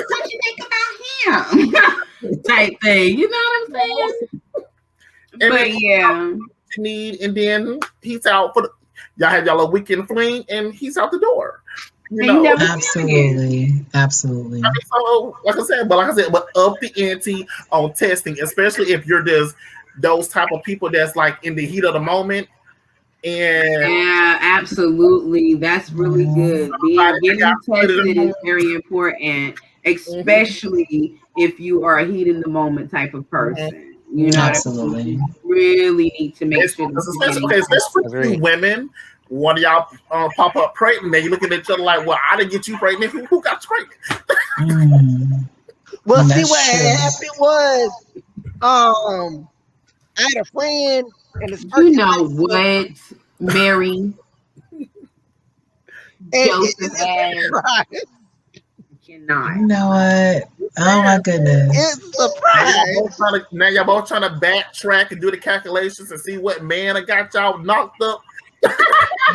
Speaker 2: what you think about him? Type thing. You know what I'm saying?
Speaker 3: And then
Speaker 2: But yeah.
Speaker 3: you need, and then he's out for y'all had y'all a weekend fling, and he's out the door. You
Speaker 2: And you
Speaker 3: know,
Speaker 2: never see him again.
Speaker 4: Absolutely. Absolutely.
Speaker 3: so like I said, but up the ante on testing, especially if you're just those type of people that's like in the heat of the moment, and
Speaker 2: Yeah, absolutely. That's really
Speaker 4: Mhm.
Speaker 2: good.
Speaker 3: somebody that got
Speaker 2: Getting
Speaker 3: put it
Speaker 2: tested
Speaker 3: on.
Speaker 2: is very important,
Speaker 3: Mhm,
Speaker 2: especially if you are a heat in the moment type of
Speaker 3: mhm,
Speaker 2: person. You know what I
Speaker 3: mhm.
Speaker 2: mean?
Speaker 4: Absolutely.
Speaker 2: You really need to make
Speaker 3: It's,
Speaker 2: sure that
Speaker 3: it's
Speaker 2: you're
Speaker 3: especially
Speaker 2: getting
Speaker 3: okay, especially for you
Speaker 1: agree.
Speaker 3: women. One of y'all pop up pregnant, and you looking at each other like, "Well, I didn't get you pregnant. Who got you pregnant?"
Speaker 4: Mm,
Speaker 1: Well, see
Speaker 4: that's
Speaker 1: what had
Speaker 4: true.
Speaker 1: happened was, I had a friend, and his
Speaker 2: You
Speaker 1: first
Speaker 2: know
Speaker 1: relationship,
Speaker 2: what, Mary
Speaker 1: and
Speaker 2: Joseph ass
Speaker 1: surprise.
Speaker 2: cannot.
Speaker 4: You know what?
Speaker 3: Just
Speaker 4: Oh my
Speaker 3: saying.
Speaker 1: It's
Speaker 4: goodness.
Speaker 1: a surprise.
Speaker 3: Now y'all both trying to backtrack and do the calculations and see what man I got y'all knocked up.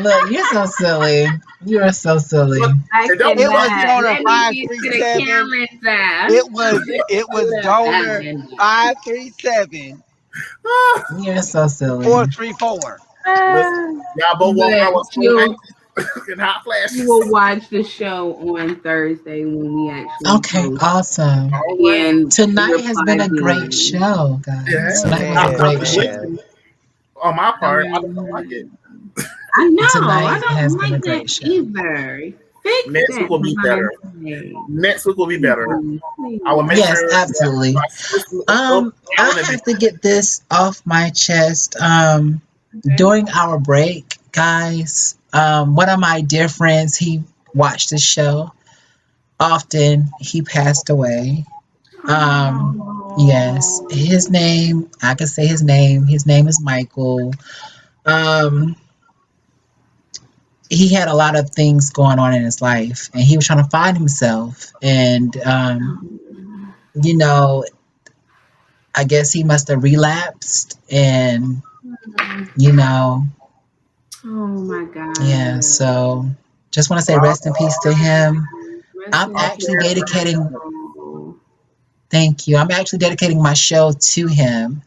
Speaker 4: Look, you're so silly. You are so
Speaker 3: But
Speaker 4: silly.
Speaker 2: I
Speaker 3: it don't
Speaker 1: It
Speaker 3: look
Speaker 1: was
Speaker 2: cannot.
Speaker 1: donor
Speaker 2: Let me
Speaker 1: five
Speaker 2: get
Speaker 1: three
Speaker 2: to the
Speaker 1: seven.
Speaker 2: calendar.
Speaker 1: It was
Speaker 2: Let me
Speaker 1: it was
Speaker 2: pull up
Speaker 1: donor
Speaker 2: calendar.
Speaker 1: 537
Speaker 4: You're so silly.
Speaker 1: 434.
Speaker 3: listen,
Speaker 2: Uh,
Speaker 3: y'all both walking
Speaker 2: but
Speaker 3: around with slow
Speaker 2: you'll
Speaker 3: ankles and hot
Speaker 2: you
Speaker 3: flashes.
Speaker 2: will watch the show on Thursday when we actually
Speaker 4: Okay,
Speaker 2: post
Speaker 4: awesome.
Speaker 3: All right.
Speaker 2: and
Speaker 4: Tonight has been
Speaker 2: reply
Speaker 4: a great
Speaker 2: then.
Speaker 4: show,
Speaker 3: Yeah.
Speaker 4: guys. Tonight was a
Speaker 1: Yes,
Speaker 3: I
Speaker 4: great
Speaker 1: it
Speaker 3: mean,
Speaker 1: has.
Speaker 4: show.
Speaker 3: listen, on my part, I don't like it.
Speaker 2: Um, I know. I
Speaker 4: Tonight has
Speaker 2: don't
Speaker 4: been a
Speaker 2: like that
Speaker 4: great show.
Speaker 2: either. Fix
Speaker 3: Next week
Speaker 2: that
Speaker 3: will be better.
Speaker 2: divine play.
Speaker 3: Next week will be better.
Speaker 2: Please,
Speaker 3: I will make
Speaker 2: please.
Speaker 3: sure
Speaker 4: Yes,
Speaker 3: that
Speaker 4: absolutely.
Speaker 3: my system is up
Speaker 4: I
Speaker 3: down and
Speaker 4: have to get this off my chest.
Speaker 2: Okay.
Speaker 4: During our break, guys, one of my dear friends, he watched the show often. He passed away. Yes,
Speaker 2: Oh.
Speaker 4: his name, I can say his name. His name is Michael. Um, he had a lot of things going on in his life, and he was trying to find himself. And you know, I guess he must have relapsed, and you know,
Speaker 2: Oh my
Speaker 4: yeah.
Speaker 2: God.
Speaker 4: So, just want to say
Speaker 3: well,
Speaker 4: rest in peace to him.
Speaker 2: Rest
Speaker 4: I'm
Speaker 2: in
Speaker 3: I'm
Speaker 4: actually
Speaker 2: peace,
Speaker 3: praying for him.
Speaker 4: dedicating.
Speaker 2: Michael.
Speaker 4: Thank you. I'm actually dedicating my show to him.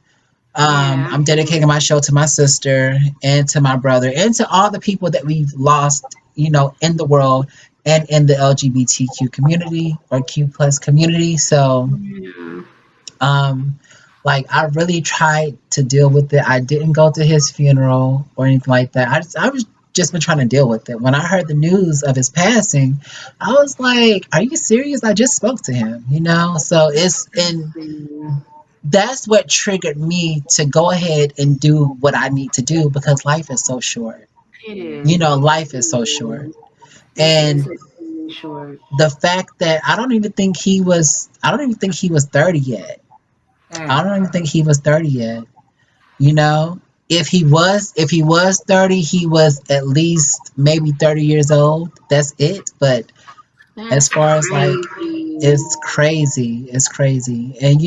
Speaker 2: Yeah,
Speaker 4: I'm dedicating my show to my sister and to my brother and to all the people that we've lost, in the world and in the LGBTQ community or Q plus community. So,
Speaker 2: yeah.
Speaker 4: um, like I really tried to deal with it. I didn't go to his funeral or anything like that. I was just been trying to deal with it. When I heard the news of his passing, I was like, "Are you serious?" I just spoke to him, So it's and
Speaker 2: Mm,
Speaker 4: that's what triggered me to go ahead and do what I need to do because life is so short.
Speaker 2: it is.
Speaker 4: Life is so
Speaker 2: It
Speaker 4: short.
Speaker 2: is. It is
Speaker 4: And
Speaker 2: extremely short.
Speaker 4: the fact that I don't even think he was 30 yet. I
Speaker 3: Mm.
Speaker 4: don't even think he was 30 yet. You know, if he was 30, he was at least maybe 30 years old. That's it. But as
Speaker 2: That's
Speaker 4: far as like
Speaker 2: crazy.
Speaker 4: it's crazy. It's crazy. And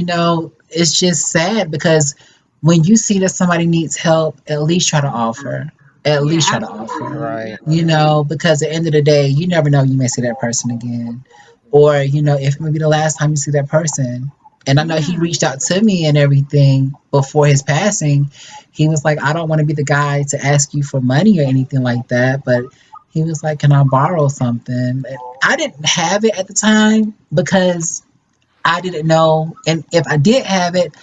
Speaker 4: it's just sad because when you see that somebody needs help, at least try to offer. At
Speaker 2: Yeah,
Speaker 4: least try to offer.
Speaker 2: absolutely.
Speaker 1: Right.
Speaker 4: Because at the end of the day, you never know, you may see that person again. Or, if it may be the last time you see that person. And I know he
Speaker 2: Yeah.
Speaker 4: reached out to me and everything before his passing. He was like, I don't want to be the guy to ask you for money or anything like that, but he was like, can I borrow something? I didn't have it at the time because I didn't know, and if I did have it,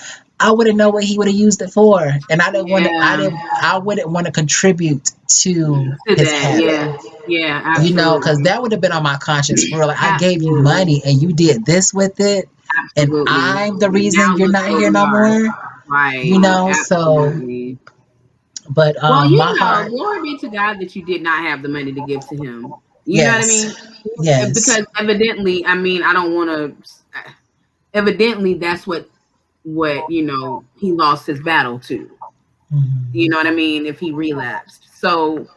Speaker 4: I wouldn't know what he would have used it for, and I didn't want to.
Speaker 2: Yeah.
Speaker 4: I wouldn't want to contribute to
Speaker 2: To
Speaker 4: his
Speaker 2: that.
Speaker 4: habit,
Speaker 2: Yeah. Yeah,
Speaker 4: because
Speaker 2: absolutely.
Speaker 4: that would have been on my conscience for real. Like I gave you
Speaker 2: Absolutely.
Speaker 4: money and you did this with it, and
Speaker 2: Absolutely.
Speaker 4: I'm the
Speaker 2: And now
Speaker 4: reason you're
Speaker 2: look
Speaker 4: not
Speaker 2: where
Speaker 4: here
Speaker 2: we
Speaker 4: no
Speaker 2: are.
Speaker 4: more.
Speaker 2: Right.
Speaker 4: So,
Speaker 2: Absolutely.
Speaker 4: but
Speaker 2: Well,
Speaker 4: my heart,
Speaker 2: glory be to God that you did not have the money to give to him. You know what I
Speaker 4: yes,
Speaker 2: mean?
Speaker 4: yes,
Speaker 2: Because evidently, I mean, I don't want to. Evidently, that's what he lost his battle to. You
Speaker 4: mhm.
Speaker 2: know what I mean? If he relapsed, so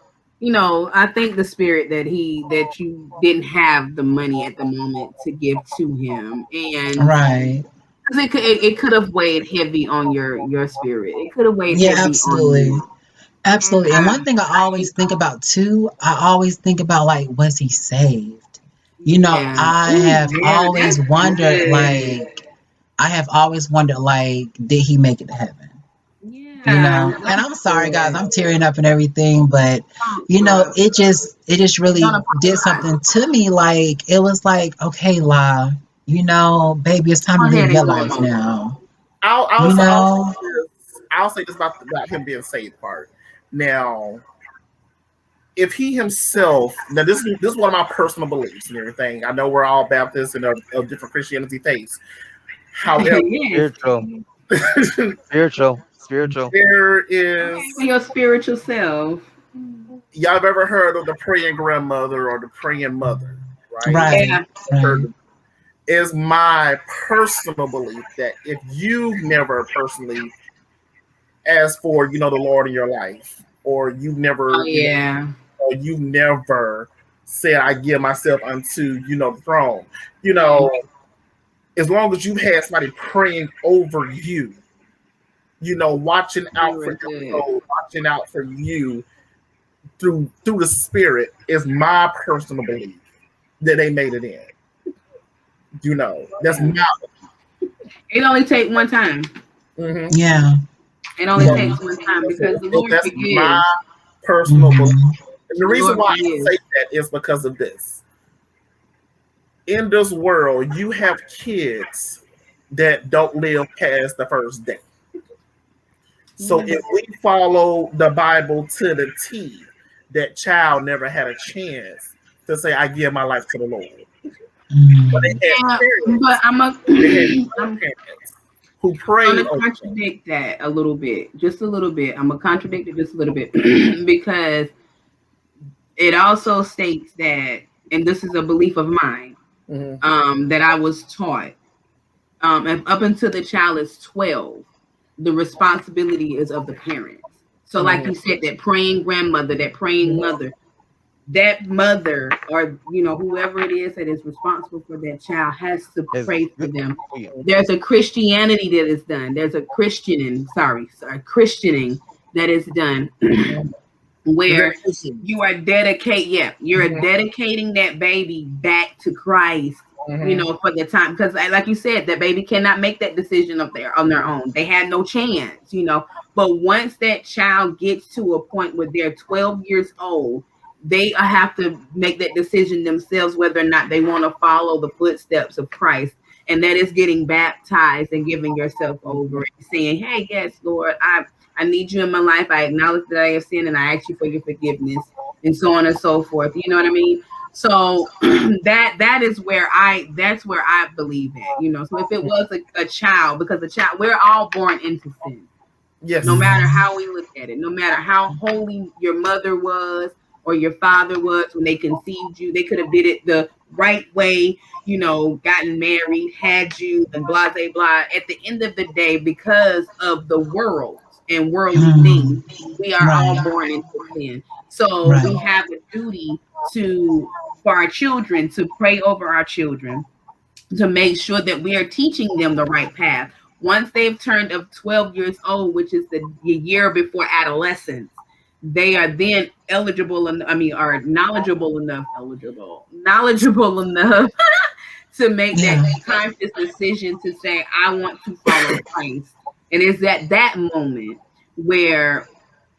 Speaker 2: I think the spirit that you didn't have the money at the moment to give to him, and
Speaker 4: Right,
Speaker 2: 'cause it could have weighed heavy on your spirit. It could have weighed
Speaker 4: yeah,
Speaker 2: heavy on
Speaker 4: absolutely.
Speaker 2: you. And
Speaker 4: Absolutely. And one thing I always think about too, I always think about like, was he saved?
Speaker 2: yeah,
Speaker 4: I
Speaker 2: ooh,
Speaker 4: have
Speaker 2: yeah,
Speaker 4: always
Speaker 2: that's
Speaker 4: wondered
Speaker 2: good.
Speaker 4: like, did he make it to heaven?
Speaker 2: Yeah,
Speaker 4: And
Speaker 2: that's
Speaker 4: I'm sorry guys,
Speaker 2: good.
Speaker 4: I'm tearing up and everything, but
Speaker 2: Don't
Speaker 4: it just really
Speaker 2: don't
Speaker 4: did
Speaker 2: apologize.
Speaker 4: something to me. Like it was like, okay, La, baby, it's time
Speaker 2: Go
Speaker 4: to live
Speaker 2: ahead and
Speaker 4: your
Speaker 2: go
Speaker 4: life
Speaker 2: emotional.
Speaker 4: now.
Speaker 3: I'll
Speaker 4: You
Speaker 3: say I'll say
Speaker 4: know?
Speaker 3: this. I'll say this about him being saved part. Now, if he himself, now this is one of my personal beliefs and everything. I know we're all Baptists and of different Christianity faiths. However,
Speaker 2: Yes.
Speaker 1: Spiritual. Spiritual. Spiritual.
Speaker 3: there
Speaker 2: Okay, for
Speaker 3: is,
Speaker 2: your spiritual self.
Speaker 3: y'all have ever heard of the praying grandmother or the praying mother, right?
Speaker 2: Yeah.
Speaker 4: Right, right.
Speaker 3: Heard of, is my personal belief that if you've never personally asked for, the Lord in your life, or you've
Speaker 2: Oh
Speaker 3: never,
Speaker 2: yeah.
Speaker 3: or you never said, I give myself unto, the throne, you
Speaker 2: Mm,
Speaker 3: know, as long as you've had somebody praying over you, watching
Speaker 2: you
Speaker 3: out for
Speaker 2: were
Speaker 3: your
Speaker 2: good.
Speaker 3: soul, watching out for you through the spirit is my personal belief that they made it in. That's
Speaker 2: Yeah.
Speaker 3: my
Speaker 2: It only take one time.
Speaker 3: hmm
Speaker 4: Yeah,
Speaker 2: It only
Speaker 4: yeah.
Speaker 2: takes one time because the Lord
Speaker 3: that's my
Speaker 2: forgives.
Speaker 3: personal belief.
Speaker 4: Hmm.
Speaker 3: And the
Speaker 2: The
Speaker 3: reason
Speaker 2: Lord
Speaker 3: why I
Speaker 2: forgives.
Speaker 3: say that is because of this. In this world, you have kids that don't live past the first day. So
Speaker 2: Yeah.
Speaker 3: if we follow the Bible to the T, that child never had a chance to say, I give my life to the Lord. But
Speaker 4: Mm.
Speaker 3: they had
Speaker 2: Yeah, but
Speaker 3: parents.
Speaker 2: I'm a
Speaker 3: They had
Speaker 2: I'm
Speaker 3: parents who
Speaker 2: gonna
Speaker 3: prayed over them.
Speaker 2: contradict that a little bit, just a little bit. I'm gonna contradict it just a little bit because it also states that, and this is a belief of mine,
Speaker 3: Mhm.
Speaker 2: that I was taught, and up until the child is 12, the responsibility is of the parents. So, like
Speaker 3: Mhm.
Speaker 2: you said, that praying grandmother, that praying
Speaker 3: Mhm.
Speaker 2: mother, that mother, or whoever it is that is responsible for that child has to
Speaker 1: It's
Speaker 2: pray for
Speaker 1: good
Speaker 2: them.
Speaker 1: for you.
Speaker 2: There's a Christianity that is done. There's a Christianing that is done
Speaker 3: The
Speaker 2: where
Speaker 3: dedication.
Speaker 2: you're
Speaker 3: Mhm.
Speaker 2: dedicating that baby back to Christ,
Speaker 3: Mhm.
Speaker 2: for the time, because like you said, that baby cannot make that decision on their own. They had no chance. But once that child gets to a point where they're 12 years old, they have to make that decision themselves whether or not they want to follow the footsteps of Christ. And that is getting baptized and giving yourself over and saying, hey, yes, Lord, I need you in my life. I acknowledge that I have sinned and I ask you for your forgiveness, and so on and so forth. You know what I mean? So that's where I believe at. So if it was a child, because the child, we're all born into sin, no
Speaker 3: Yes.
Speaker 2: matter how we look at it, no matter how holy your mother was or your father was when they conceived you, they could have did it the right way, gotten married, had you, and blah blah blah. At the end of the day, because of the world and worldly things,
Speaker 4: Mm.
Speaker 2: we are all
Speaker 4: Right.
Speaker 2: born into sin. So we
Speaker 4: Right.
Speaker 2: have a duty to for our children to pray over our children, to make sure that we are teaching them the right path. Once they've turned of 12 years old, which is the year before adolescence, they are then eligible and are knowledgeable enough to make that
Speaker 4: Yeah.
Speaker 2: conscious decision to say, I want to follow Christ. And it's at that moment where,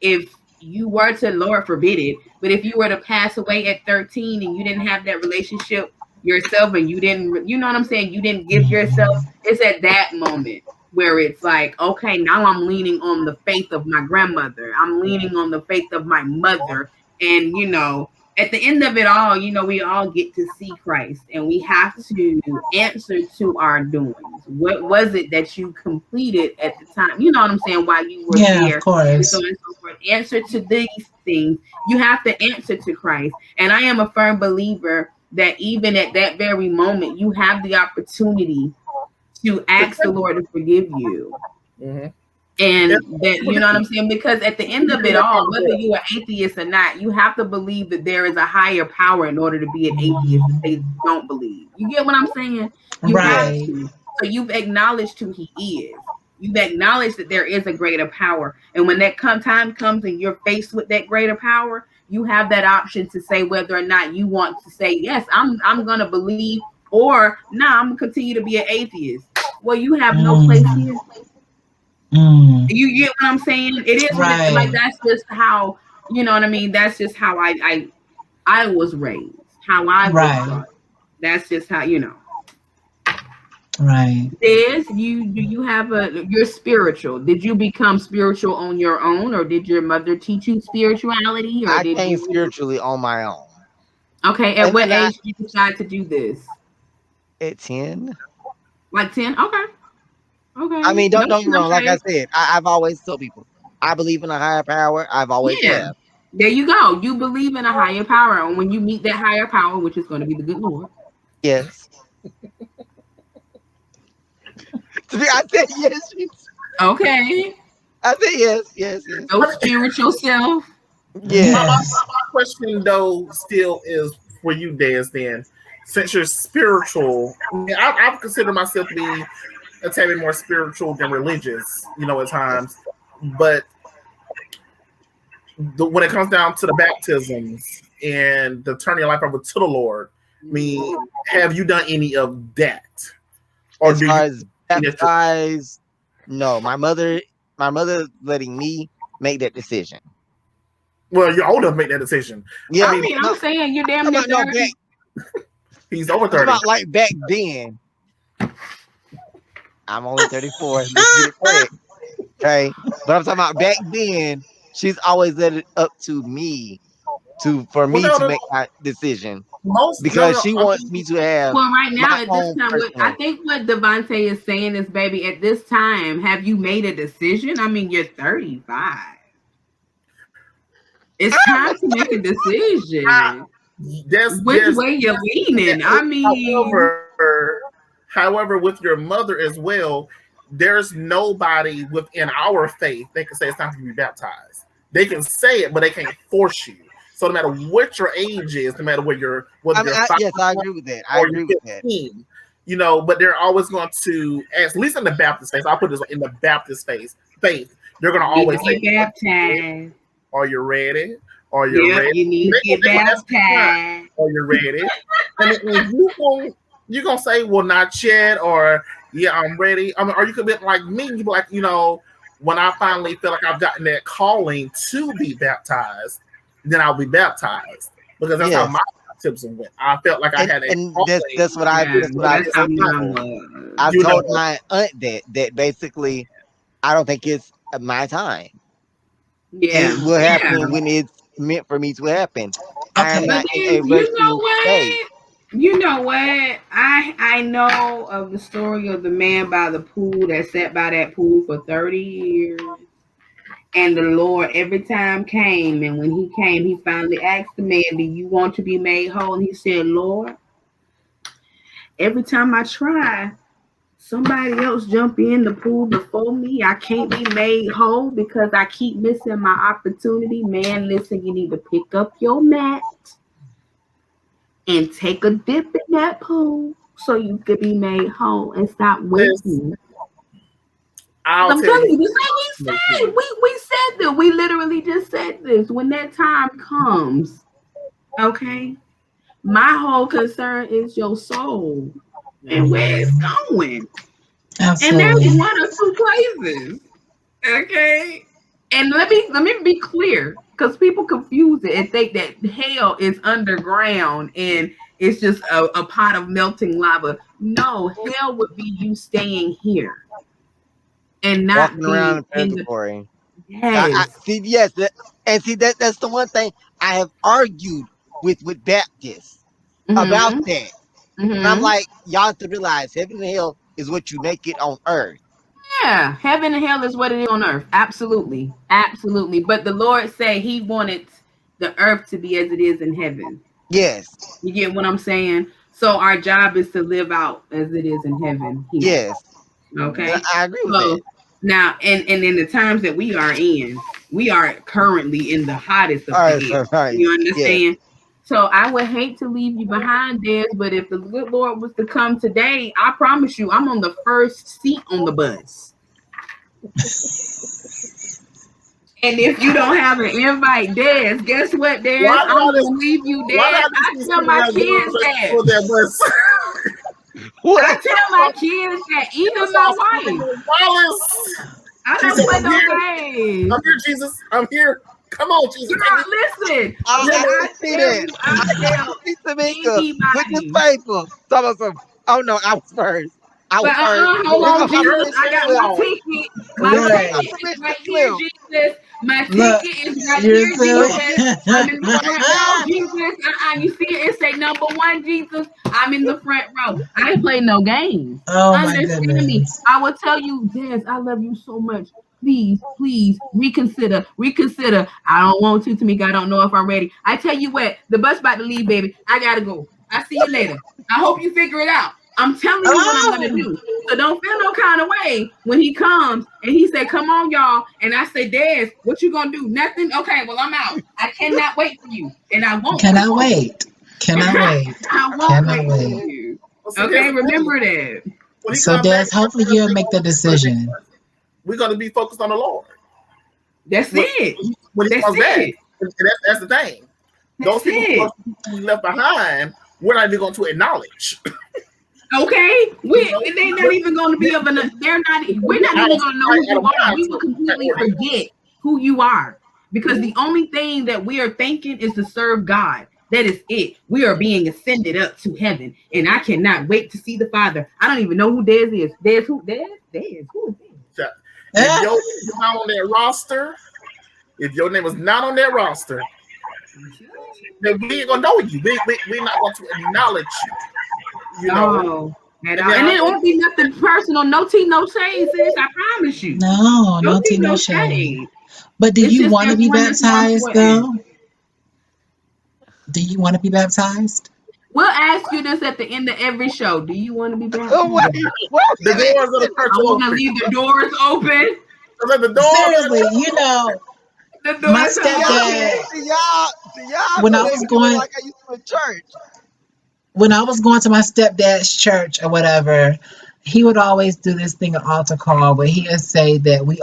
Speaker 2: if you were to, Lord forbid it, but if you were to pass away at 13 and you didn't have that relationship yourself, and you didn't, you know what I'm saying? You didn't give yourself,
Speaker 4: Mhm.
Speaker 2: it's at that moment where it's like, okay, now I'm leaning on the faith of my grandmother. I'm leaning on the faith of my mother. And, at the end of it all, we all get to see Christ, and we have to answer to our doings. What was it that you completed at the time? You know what I'm saying? While you were
Speaker 4: Yeah, of
Speaker 2: there, and so
Speaker 4: course.
Speaker 2: on and so forth. Answer to these things. You have to answer to Christ. And I am a firm believer that even at that very moment, you have the opportunity to ask the Lord to forgive you.
Speaker 3: Mhm. And
Speaker 2: And that, you know what I'm saying? Because at the end
Speaker 3: you
Speaker 2: of
Speaker 3: bring
Speaker 2: it
Speaker 3: that
Speaker 2: all,
Speaker 3: out
Speaker 2: whether
Speaker 3: there.
Speaker 2: you are atheist or not, you have to believe that there is a higher power in order to be an atheist to say
Speaker 4: Mhm.
Speaker 2: that you don't believe. You get what I'm saying? You have
Speaker 4: Right.
Speaker 2: to. So you've acknowledged who he is. You've acknowledged that there is a greater power. And when that time comes and you're faced with that greater power, you have that option to say whether or not you want to say, yes, I'm gonna believe, or nah, I'm gonna continue to be an atheist. Well, you have no place
Speaker 4: Mm.
Speaker 2: here.
Speaker 4: Mm.
Speaker 2: You get what I'm saying? It is what it like.
Speaker 4: Right.
Speaker 2: That's just how, you know what I mean. That's just how I was raised, how I was
Speaker 4: Right.
Speaker 2: taught. That's just how.
Speaker 4: Right.
Speaker 2: This you do you have you're spiritual. Did you become spiritual on your own, or did your mother teach you spirituality, or
Speaker 1: I
Speaker 2: did
Speaker 1: came
Speaker 2: you?
Speaker 1: spiritually on my own.
Speaker 2: Okay, at what
Speaker 1: And I
Speaker 2: age did you decide to do this?
Speaker 1: at 10.
Speaker 2: Like 10? Okay,
Speaker 1: I
Speaker 2: okay.
Speaker 1: mean,
Speaker 2: No,
Speaker 1: don't get me wrong. Like I
Speaker 2: okay.
Speaker 1: said, I've always told people I believe in a higher power. I've always
Speaker 2: Yeah.
Speaker 1: have.
Speaker 2: There you go. You believe in a higher power, and when you meet that higher power, which is going to be the good Lord.
Speaker 1: Yes. To be, I said yes.
Speaker 2: Okay.
Speaker 1: I said yes, yes, yes,
Speaker 2: Your spiritual self.
Speaker 3: My,
Speaker 1: yes.
Speaker 3: my,
Speaker 4: Yes.
Speaker 3: my question though still is for you, Des. Then, since you're spiritual, I mean, I consider myself to be a tad bit more spiritual than religious, at
Speaker 1: Yes.
Speaker 3: times. But when it comes down to the baptisms and the turning your life over to the Lord, I mean,
Speaker 2: Mhm.
Speaker 3: have you done any of that, or
Speaker 1: As
Speaker 3: do
Speaker 1: far
Speaker 3: you
Speaker 1: as
Speaker 3: think that you're
Speaker 1: baptized, no. My mother letting me make that decision.
Speaker 3: well? You're old enough to make that decision. I
Speaker 1: Yeah.
Speaker 2: I
Speaker 3: mean,
Speaker 2: mean, I'm
Speaker 1: No.
Speaker 2: saying you're
Speaker 1: I'm
Speaker 2: damn
Speaker 1: talking
Speaker 2: near
Speaker 1: about no back.
Speaker 2: 30.
Speaker 3: he's over
Speaker 1: I'm talking
Speaker 3: 30.
Speaker 1: about like back then. I'm only 34. Let's get it correct. Okay. But I'm talking about back then. She's always let it up to me to for
Speaker 3: Well,
Speaker 1: me
Speaker 3: no,
Speaker 1: to
Speaker 3: no,
Speaker 1: make
Speaker 3: no.
Speaker 1: my decision
Speaker 3: Most no,
Speaker 1: because
Speaker 3: no.
Speaker 1: she
Speaker 3: I
Speaker 1: wants
Speaker 3: mean,
Speaker 1: me to have
Speaker 2: Well, right
Speaker 1: my
Speaker 2: now at this
Speaker 1: own
Speaker 2: time, I
Speaker 1: personal.
Speaker 2: think what Devontae is saying is, baby, at this time, have you made a decision? I mean, you're 35. It's time to make a decision. Which
Speaker 3: there's
Speaker 2: way you're
Speaker 3: that.
Speaker 2: leaning? I mean,
Speaker 3: However, with your mother as well, there's nobody within our faith that can say it's time for you to be baptized. They can say it, but they can't force you. So no matter what your age is, no matter whether
Speaker 1: I mean,
Speaker 3: you're 5
Speaker 1: yes, I agree with that. I
Speaker 3: or
Speaker 1: agree
Speaker 3: you're
Speaker 1: with that.
Speaker 3: 15, but they're always going to, at least in the Baptist faith, I'll put this in the Baptist faith, they're going to
Speaker 2: you need
Speaker 3: always
Speaker 2: to
Speaker 3: say,
Speaker 2: get baptized.
Speaker 3: are you ready? Are you
Speaker 2: Yep,
Speaker 3: ready?
Speaker 2: you need to get
Speaker 3: They're gonna ask you,
Speaker 2: baptized.
Speaker 3: are you ready? And you're gonna say, well, not yet, or yeah, I'm ready. I mean, or you could be like me, you be like, when I finally feel like I've gotten that calling to be baptized, then I'll be baptized. Because that's how
Speaker 1: Yes,
Speaker 3: my baptism went. I felt like I had a
Speaker 1: and
Speaker 3: calling
Speaker 2: Yeah,
Speaker 1: that's what I've
Speaker 2: that's how
Speaker 1: told
Speaker 2: mine
Speaker 1: people.
Speaker 2: was.
Speaker 1: I've
Speaker 3: you
Speaker 1: told
Speaker 3: know.
Speaker 1: my aunt that basically I don't think it's my time. It
Speaker 2: Yeah,
Speaker 1: will
Speaker 2: yeah.
Speaker 1: happen when it's meant for me to happen. I am
Speaker 4: Okay.
Speaker 2: But
Speaker 1: not in a
Speaker 2: then you know
Speaker 1: rushing state.
Speaker 2: what? You know what? I know of the story of the man by the pool that sat by that pool for 30 years. And the Lord every time came, and when he came, he finally asked the man, do you want to be made whole? And he said, Lord, every time I try, somebody else jump in the pool before me. I can't be made whole because I keep missing my opportunity. Man, listen, you need to pick up your mat and take a dip in that pool so you could be made whole and stop
Speaker 3: This,
Speaker 2: waiting.
Speaker 3: I'll
Speaker 2: I'm
Speaker 3: tell
Speaker 2: telling
Speaker 3: you.
Speaker 2: you, this is what we said. We said that. We literally just said this. When that time comes, okay, my whole concern is your soul and where it's going. And there's
Speaker 4: Absolutely.
Speaker 2: one or two places. Okay. And let me be clear, because people confuse it and think that hell is underground and it's just a pot of melting lava. No, hell would be you staying here and not
Speaker 1: Walking around
Speaker 2: being
Speaker 1: in
Speaker 2: in the
Speaker 1: purgatory. I
Speaker 2: yes.
Speaker 1: see. Yes, and see that's the one thing I have argued with Baptists about
Speaker 2: Mm-hmm.
Speaker 1: that. And I'm
Speaker 2: Mm-hmm.
Speaker 1: like, y'all have to realize heaven and hell is what you make it on earth.
Speaker 2: Yeah, heaven and hell is what it is on earth. Absolutely. Absolutely. But the Lord said he wanted the earth to be as it is in heaven.
Speaker 1: Yes,
Speaker 2: You get what I'm saying? So our job is to live out as it is in heaven here.
Speaker 1: yes, and
Speaker 2: Okay.
Speaker 1: I agree with
Speaker 2: So
Speaker 1: that.
Speaker 2: now, and in the times that we are in, we are currently in the hottest of
Speaker 1: All
Speaker 2: the
Speaker 1: right,
Speaker 2: hell.
Speaker 1: so right,
Speaker 2: You
Speaker 1: yes.
Speaker 2: understand? So I would hate to leave you behind, Des, but if the good Lord was to come today, I promise you, I'm on the first seat on the bus. And if you don't have an invite, Des, guess what, Des?
Speaker 3: Why do
Speaker 2: I'm
Speaker 3: I
Speaker 2: gonna
Speaker 3: just
Speaker 2: leave you,
Speaker 3: why do
Speaker 2: Des.
Speaker 3: I just
Speaker 2: I
Speaker 3: keep
Speaker 2: tell
Speaker 3: sitting
Speaker 2: my
Speaker 3: there going
Speaker 2: kids
Speaker 3: straight
Speaker 2: that.
Speaker 3: for that bus?
Speaker 2: I
Speaker 1: What?
Speaker 2: tell my kids that,
Speaker 3: I
Speaker 2: even
Speaker 3: saw
Speaker 2: my
Speaker 3: Stephen
Speaker 2: wife.
Speaker 3: Wallace.
Speaker 2: I
Speaker 3: She
Speaker 2: don't
Speaker 3: said,
Speaker 2: play
Speaker 3: I'm
Speaker 2: no
Speaker 3: here.
Speaker 2: games.
Speaker 3: I'm here, Jesus. I'm here. Come on, Jesus. Take me.
Speaker 2: Girl, listen.
Speaker 3: I'm here,
Speaker 2: When
Speaker 1: I
Speaker 3: Lord.
Speaker 2: I
Speaker 1: can see
Speaker 2: tell
Speaker 1: that.
Speaker 2: you, I
Speaker 1: I can
Speaker 2: tell
Speaker 1: see Tamika with this
Speaker 2: anybody.
Speaker 1: paper. Some of some. Oh no, I was first. I
Speaker 2: But
Speaker 1: was first.
Speaker 2: hold
Speaker 1: Here
Speaker 2: on,
Speaker 1: go my
Speaker 2: Jesus.
Speaker 3: First
Speaker 2: I
Speaker 1: permission
Speaker 2: got
Speaker 1: slip.
Speaker 2: my
Speaker 3: down.
Speaker 2: ticket. My
Speaker 1: Here go my
Speaker 4: Right.
Speaker 2: ticket is
Speaker 1: permission
Speaker 2: right here,
Speaker 1: slip.
Speaker 2: Jesus. My
Speaker 4: Look,
Speaker 2: ticket is right
Speaker 4: you're
Speaker 2: here,
Speaker 1: Here
Speaker 4: so.
Speaker 1: go
Speaker 2: Jesus.
Speaker 1: this
Speaker 2: I'm in the
Speaker 1: right
Speaker 2: front row,
Speaker 1: here.
Speaker 2: Jesus. You see it? It say number one, Jesus. I'm in the front row. I ain't play no games.
Speaker 4: Oh my
Speaker 2: Understand me.
Speaker 4: goodness.
Speaker 2: I will tell you, Des, I love you so much. Please, please reconsider. Reconsider. I don't want to, Tamika. I don't know if I'm ready. I tell you what, the bus about to leave, baby. I gotta go. I see you later. I hope you figure it out. I'm telling you what I'm gonna
Speaker 4: Oh,
Speaker 2: do. So don't feel no kind of way when he comes and he say, "Come on, y'all," and I say, "Des, what you gonna do? Nothing. Okay, well I'm out. I cannot wait for you, and I won't wait
Speaker 4: cannot
Speaker 2: for you.
Speaker 4: wait. Cannot wait.
Speaker 2: I won't
Speaker 4: Cannot
Speaker 2: wait for
Speaker 4: wait.
Speaker 2: you.
Speaker 3: Well, see, here's
Speaker 2: Okay,
Speaker 3: the thing.
Speaker 2: remember that.
Speaker 3: When he
Speaker 4: So,
Speaker 3: comes
Speaker 4: Des,
Speaker 3: back,
Speaker 4: hopefully you'll make the decision.
Speaker 3: we're going to be focused on the Lord.
Speaker 2: That's
Speaker 3: When,
Speaker 2: it.
Speaker 3: when he
Speaker 2: That's
Speaker 3: comes back,
Speaker 2: it.
Speaker 3: and that's the thing.
Speaker 2: That's
Speaker 3: Those
Speaker 2: it.
Speaker 3: people we left behind, we're not even going to acknowledge.
Speaker 2: Okay,
Speaker 3: You know,
Speaker 2: they're not even going to be of an. They're not. We're not
Speaker 3: out
Speaker 2: even
Speaker 3: of
Speaker 2: going to know
Speaker 3: sight,
Speaker 2: who
Speaker 3: out
Speaker 2: you
Speaker 3: of
Speaker 2: are.
Speaker 3: mind
Speaker 2: We will
Speaker 3: type
Speaker 2: completely
Speaker 3: ordeal.
Speaker 2: forget who you are because
Speaker 3: Mhm.
Speaker 2: the only thing that we are thinking is to serve God. That is it. We are being ascended up to heaven, and I cannot wait to see the Father. I don't even know who Des is. Des who? Des who is Des?
Speaker 3: So, if
Speaker 4: Ah,
Speaker 3: your name is not on that roster, if your name is not on that roster, Then we ain't gonna know you. We're not going to acknowledge you. You know.
Speaker 2: No, at
Speaker 3: And
Speaker 2: all.
Speaker 3: then
Speaker 2: And
Speaker 3: I
Speaker 2: it
Speaker 3: think
Speaker 2: won't be nothing personal. No tea, no shade, sis. I promise you.
Speaker 4: No,
Speaker 2: No
Speaker 4: no tea,
Speaker 2: tea,
Speaker 4: no
Speaker 2: no
Speaker 4: shade.
Speaker 2: shade.
Speaker 4: But do
Speaker 2: It's
Speaker 4: you
Speaker 2: just
Speaker 4: want to
Speaker 2: that
Speaker 4: be
Speaker 2: one that's more
Speaker 4: baptized
Speaker 2: important.
Speaker 4: though? Do you want to be baptized?
Speaker 2: We'll ask you this at the end of every show. Do you want to be
Speaker 1: Oh,
Speaker 2: baptized?
Speaker 1: wait, wait
Speaker 3: the
Speaker 1: a
Speaker 3: doors of the
Speaker 1: minute.
Speaker 3: church
Speaker 2: I
Speaker 3: are
Speaker 2: want to
Speaker 3: open.
Speaker 2: leave the doors open.
Speaker 3: Let the doors of the
Speaker 4: Seriously,
Speaker 3: church
Speaker 2: The
Speaker 4: my
Speaker 2: doors
Speaker 1: See
Speaker 2: are
Speaker 1: y'all,
Speaker 4: stepdad,
Speaker 2: open.
Speaker 1: see y'all
Speaker 4: when I
Speaker 1: gonna make
Speaker 4: was
Speaker 1: me feel
Speaker 4: going
Speaker 1: like I used to go to church.
Speaker 4: when I was going to my stepdad's church or whatever, he would always do this thing at altar call where he would say that we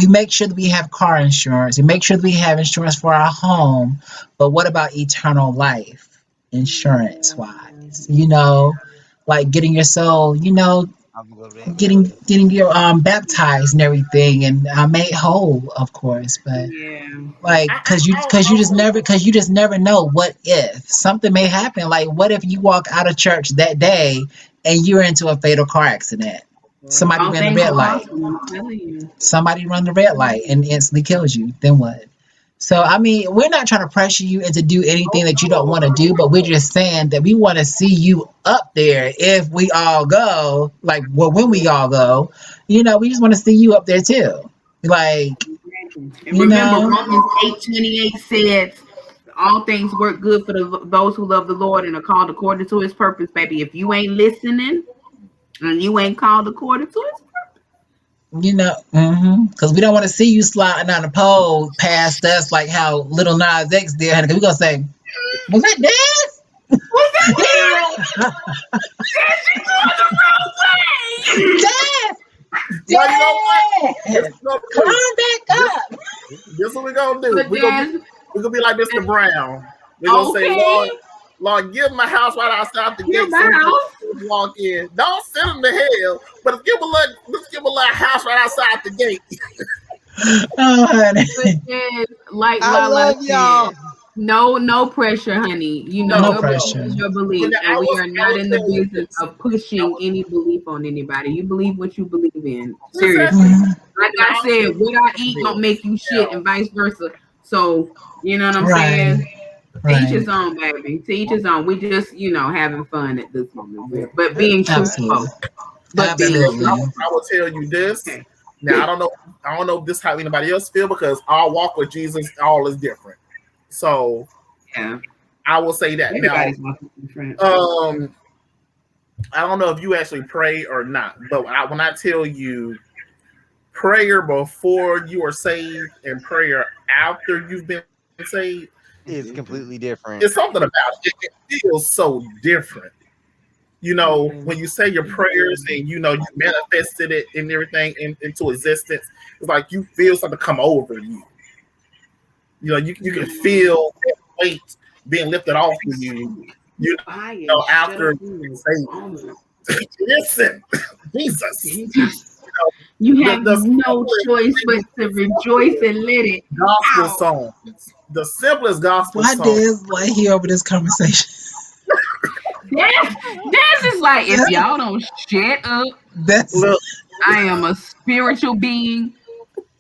Speaker 4: make sure that we have car insurance, we make sure that we have insurance for our home, but what about eternal life insurance wise? Like getting your soul,
Speaker 1: I'm gonna go to that
Speaker 4: getting
Speaker 1: church.
Speaker 4: getting your baptized and everything and made whole, of course, but
Speaker 2: Yeah.
Speaker 4: like because you just never know what if something may happen. Like what if you walk out of church that day and you're into a fatal car accident, somebody
Speaker 2: All
Speaker 4: ran the
Speaker 2: things
Speaker 4: red
Speaker 2: are
Speaker 4: light,
Speaker 2: possible. I'm telling you.
Speaker 4: somebody run the red light and instantly kills you, then what? So I mean, we're not trying to pressure you into do anything that you don't want to do, but we're just saying that we want to see you up there if we all go, like, well, when we all go, we just want to see you up there too, like,
Speaker 2: And
Speaker 4: you
Speaker 2: remember,
Speaker 4: know.
Speaker 2: Romans 8:28 says, all things work good for those who love the Lord and are called according to his purpose, baby. If you ain't listening and you ain't called according to his
Speaker 4: Because we don't want to see you sliding on the pole past us like how Little Nas X did. Because we're going to say, was that Dad?
Speaker 2: was that
Speaker 4: Yeah.
Speaker 2: way?
Speaker 4: Dad!
Speaker 3: Well, you know what? This
Speaker 4: Dad!
Speaker 3: is what we do.
Speaker 4: Climb back
Speaker 3: This,
Speaker 4: up!
Speaker 3: this is what we're gonna do.
Speaker 2: But there's
Speaker 3: We're gonna be like Mr. Brown. We're gonna say,
Speaker 2: okay.
Speaker 3: Lord, give my house right outside the
Speaker 2: Hear
Speaker 3: gate so
Speaker 2: my
Speaker 3: we can
Speaker 2: house.
Speaker 3: walk in. Don't send them to hell, but let's give a little house right outside the gate.
Speaker 4: Oh, honey.
Speaker 2: But there's like
Speaker 1: I
Speaker 2: Lala
Speaker 1: love y'all.
Speaker 2: said, no pressure, honey.
Speaker 4: No
Speaker 3: No,
Speaker 2: Your belief
Speaker 4: pressure.
Speaker 2: is your
Speaker 3: but
Speaker 2: belief, and we are
Speaker 3: I
Speaker 2: not
Speaker 3: will
Speaker 2: in the
Speaker 3: tell you
Speaker 2: business
Speaker 3: this.
Speaker 2: of pushing any belief on anybody. You believe what you believe in.
Speaker 3: Exactly.
Speaker 2: Seriously.
Speaker 4: Mhm.
Speaker 2: Like
Speaker 3: Now
Speaker 2: I
Speaker 3: I'll tell
Speaker 2: said, what I
Speaker 3: you
Speaker 2: eat don't
Speaker 3: this.
Speaker 2: make you shit,
Speaker 3: Now,
Speaker 2: and vice versa. So, you know what I'm
Speaker 4: Right.
Speaker 2: saying? Teach
Speaker 4: Right.
Speaker 2: his own, baby. Teach his own. We just, having fun at this moment. But being
Speaker 4: Absolutely.
Speaker 2: truthful. But being
Speaker 4: Absolutely.
Speaker 2: truthful.
Speaker 3: I will tell you this.
Speaker 2: Okay.
Speaker 3: Now I don't know if this how anybody else feel because our walk with Jesus all is different. So
Speaker 2: Yeah.
Speaker 3: I will say that. Now,
Speaker 2: Everybody's walking different.
Speaker 3: I don't know if you actually pray or not, but when I tell you prayer before you are saved and prayer after you've been saved,
Speaker 1: It's completely
Speaker 3: it's
Speaker 1: different.
Speaker 3: something about it. It feels so different. When you say your prayers and you manifested it and everything into existence, it's like you feel something come over you. You can feel that weight being lifted off of you. You
Speaker 2: Quiet. Shut
Speaker 3: after
Speaker 2: up.
Speaker 3: being saved. Listen, Jesus.
Speaker 2: Jesus. You have
Speaker 3: The
Speaker 2: no choice but
Speaker 3: simplest
Speaker 2: to rejoice and let it
Speaker 3: gospel
Speaker 2: out.
Speaker 3: songs, the simplest gospel
Speaker 4: Why
Speaker 3: song.
Speaker 4: does like here over this conversation?
Speaker 2: This is like if y'all don't shut up,
Speaker 4: That's
Speaker 3: Look,
Speaker 2: I am a spiritual being.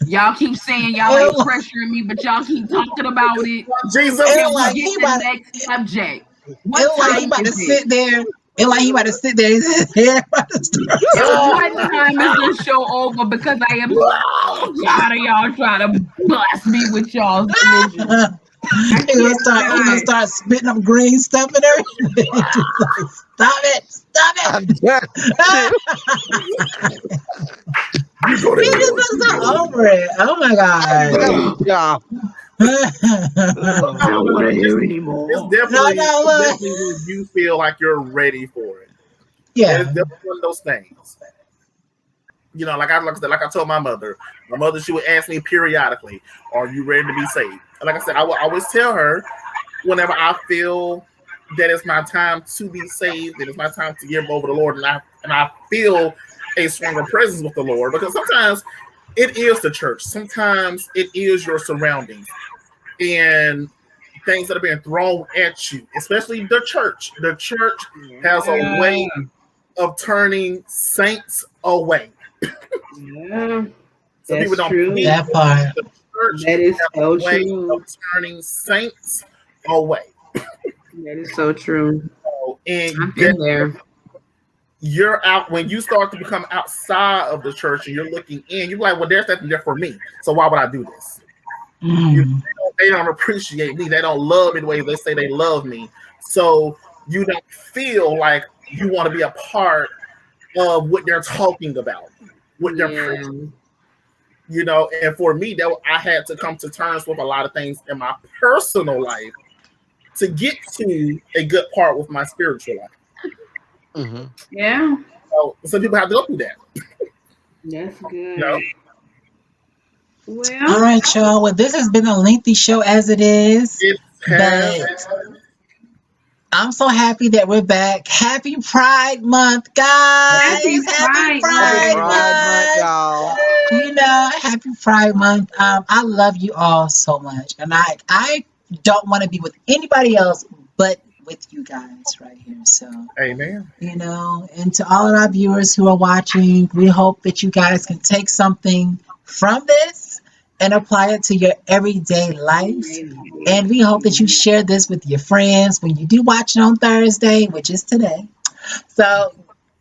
Speaker 2: Y'all keep saying y'all ain't
Speaker 4: it,
Speaker 2: pressuring me, but y'all keep talking about it.
Speaker 3: Jesus.
Speaker 2: Can
Speaker 4: it
Speaker 2: we
Speaker 4: like
Speaker 2: get
Speaker 4: he
Speaker 2: the
Speaker 4: about
Speaker 2: next subject? What
Speaker 4: it like he
Speaker 2: time
Speaker 4: about to
Speaker 2: is it?
Speaker 4: sit there. It like he about to sit there. Everybody start
Speaker 2: And what time is the show over? Because I am so tired of y'all trying to bust me with y'all's religion. I
Speaker 4: he gonna
Speaker 2: cannot.
Speaker 4: start spitting up green stuff and everything. Just like, stop it, stop it.
Speaker 1: I'm done too.
Speaker 3: You go
Speaker 4: He
Speaker 3: to
Speaker 4: just
Speaker 3: hell.
Speaker 4: looks so over it. Oh my
Speaker 1: I'm
Speaker 4: god.
Speaker 1: done with y'all.
Speaker 2: I
Speaker 1: Oh,
Speaker 2: don't want to hear
Speaker 3: It's
Speaker 2: anymore.
Speaker 4: No,
Speaker 3: definitely,
Speaker 4: no,
Speaker 3: it's
Speaker 4: look.
Speaker 3: definitely when you feel like you're ready for it. It's
Speaker 4: Yeah.
Speaker 3: definitely one of those things. Like I told my mother. My mother, she would ask me periodically, "Are you ready to be saved?" And like I said, I will always tell her whenever I feel that it's my time to be saved, that it's my time to give over to the Lord, and I feel a stronger presence with the Lord. Because sometimes it is the church, sometimes it is your surroundings and things that are being thrown at you, especially the church. The church has a way
Speaker 2: Yeah,
Speaker 3: of turning saints away.
Speaker 2: yeah,
Speaker 3: Some people
Speaker 2: that's
Speaker 3: don't
Speaker 2: true.
Speaker 3: believe
Speaker 4: That part.
Speaker 3: the church
Speaker 2: That is
Speaker 3: as
Speaker 2: so
Speaker 3: a way of
Speaker 2: true.
Speaker 3: turning saints away.
Speaker 2: That is so true.
Speaker 3: And
Speaker 2: I've
Speaker 3: that
Speaker 2: been there.
Speaker 3: you're out when you start to become outside of the church and you're looking in, you're like, well, there's nothing there for me. So why would I do this? You know,
Speaker 4: Mm.
Speaker 3: they don't appreciate me. They don't love me the way they say they love me. So you don't feel like you want to be a part of what they're talking about, what they're
Speaker 2: Yeah.
Speaker 3: preaching. And for me, that I had to come to terms with a lot of things in my personal life to get to a good part with my spiritual life.
Speaker 1: Hmm.
Speaker 2: Yeah.
Speaker 3: So some people have to go through that.
Speaker 2: That's
Speaker 3: You know,
Speaker 2: good.
Speaker 4: All
Speaker 2: Well,
Speaker 4: right, y'all. Well, this has been a lengthy show as it is,
Speaker 3: it has.
Speaker 4: but I'm so happy that we're back. Happy Pride Month,
Speaker 2: happy
Speaker 4: guys. Happy
Speaker 2: Pride
Speaker 1: Happy
Speaker 4: Pride
Speaker 1: Pride
Speaker 2: Month.
Speaker 1: Month,
Speaker 4: Month.
Speaker 1: y'all.
Speaker 4: Happy Pride Month. I love you all so much. And I don't want to be with anybody else but with you guys right here. So,
Speaker 3: Amen.
Speaker 4: and to all of our viewers who are watching, we hope that you guys can take something from this and apply it to your everyday life. And we hope that you share this with your friends when you do watch it on Thursday, which is today. So,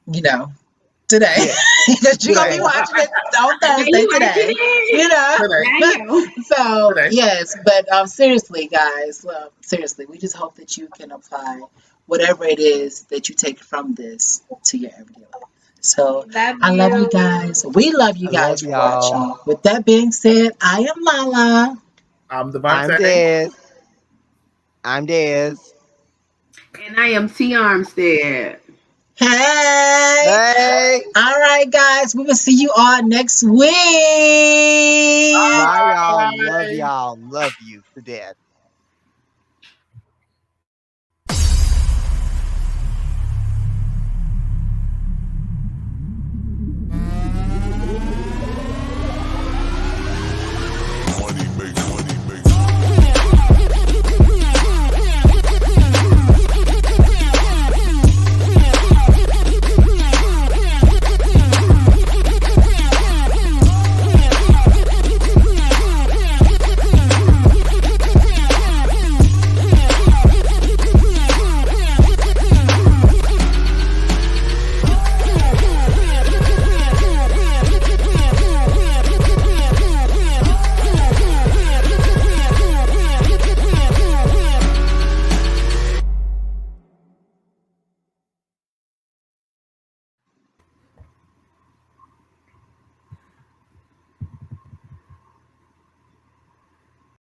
Speaker 4: you know, today,
Speaker 1: Yeah,
Speaker 4: because you're going to be
Speaker 1: today.
Speaker 4: watching it on
Speaker 2: Yeah,
Speaker 4: Thursday
Speaker 2: you watching
Speaker 4: today, you
Speaker 2: it?
Speaker 4: know.
Speaker 3: Today.
Speaker 2: I know.
Speaker 4: So,
Speaker 3: Today.
Speaker 4: yes, but seriously, guys, seriously, we just hope that you can apply whatever it is that you take from this to your everyday life. So,
Speaker 2: Love
Speaker 4: I love you
Speaker 2: you.
Speaker 4: guys. We love you
Speaker 1: I
Speaker 4: guys
Speaker 1: love
Speaker 4: for
Speaker 1: y'all.
Speaker 4: watching. With that being said, I am Lala.
Speaker 3: I'm
Speaker 1: I'm
Speaker 3: Devontae.
Speaker 1: Des. I'm Des.
Speaker 2: And I am T Armstead.
Speaker 4: Hey.
Speaker 1: Hey.
Speaker 4: All right, guys. We will see you all next week.
Speaker 1: Bye, y'all. Love
Speaker 3: Bye.
Speaker 1: y'all. Love you to death.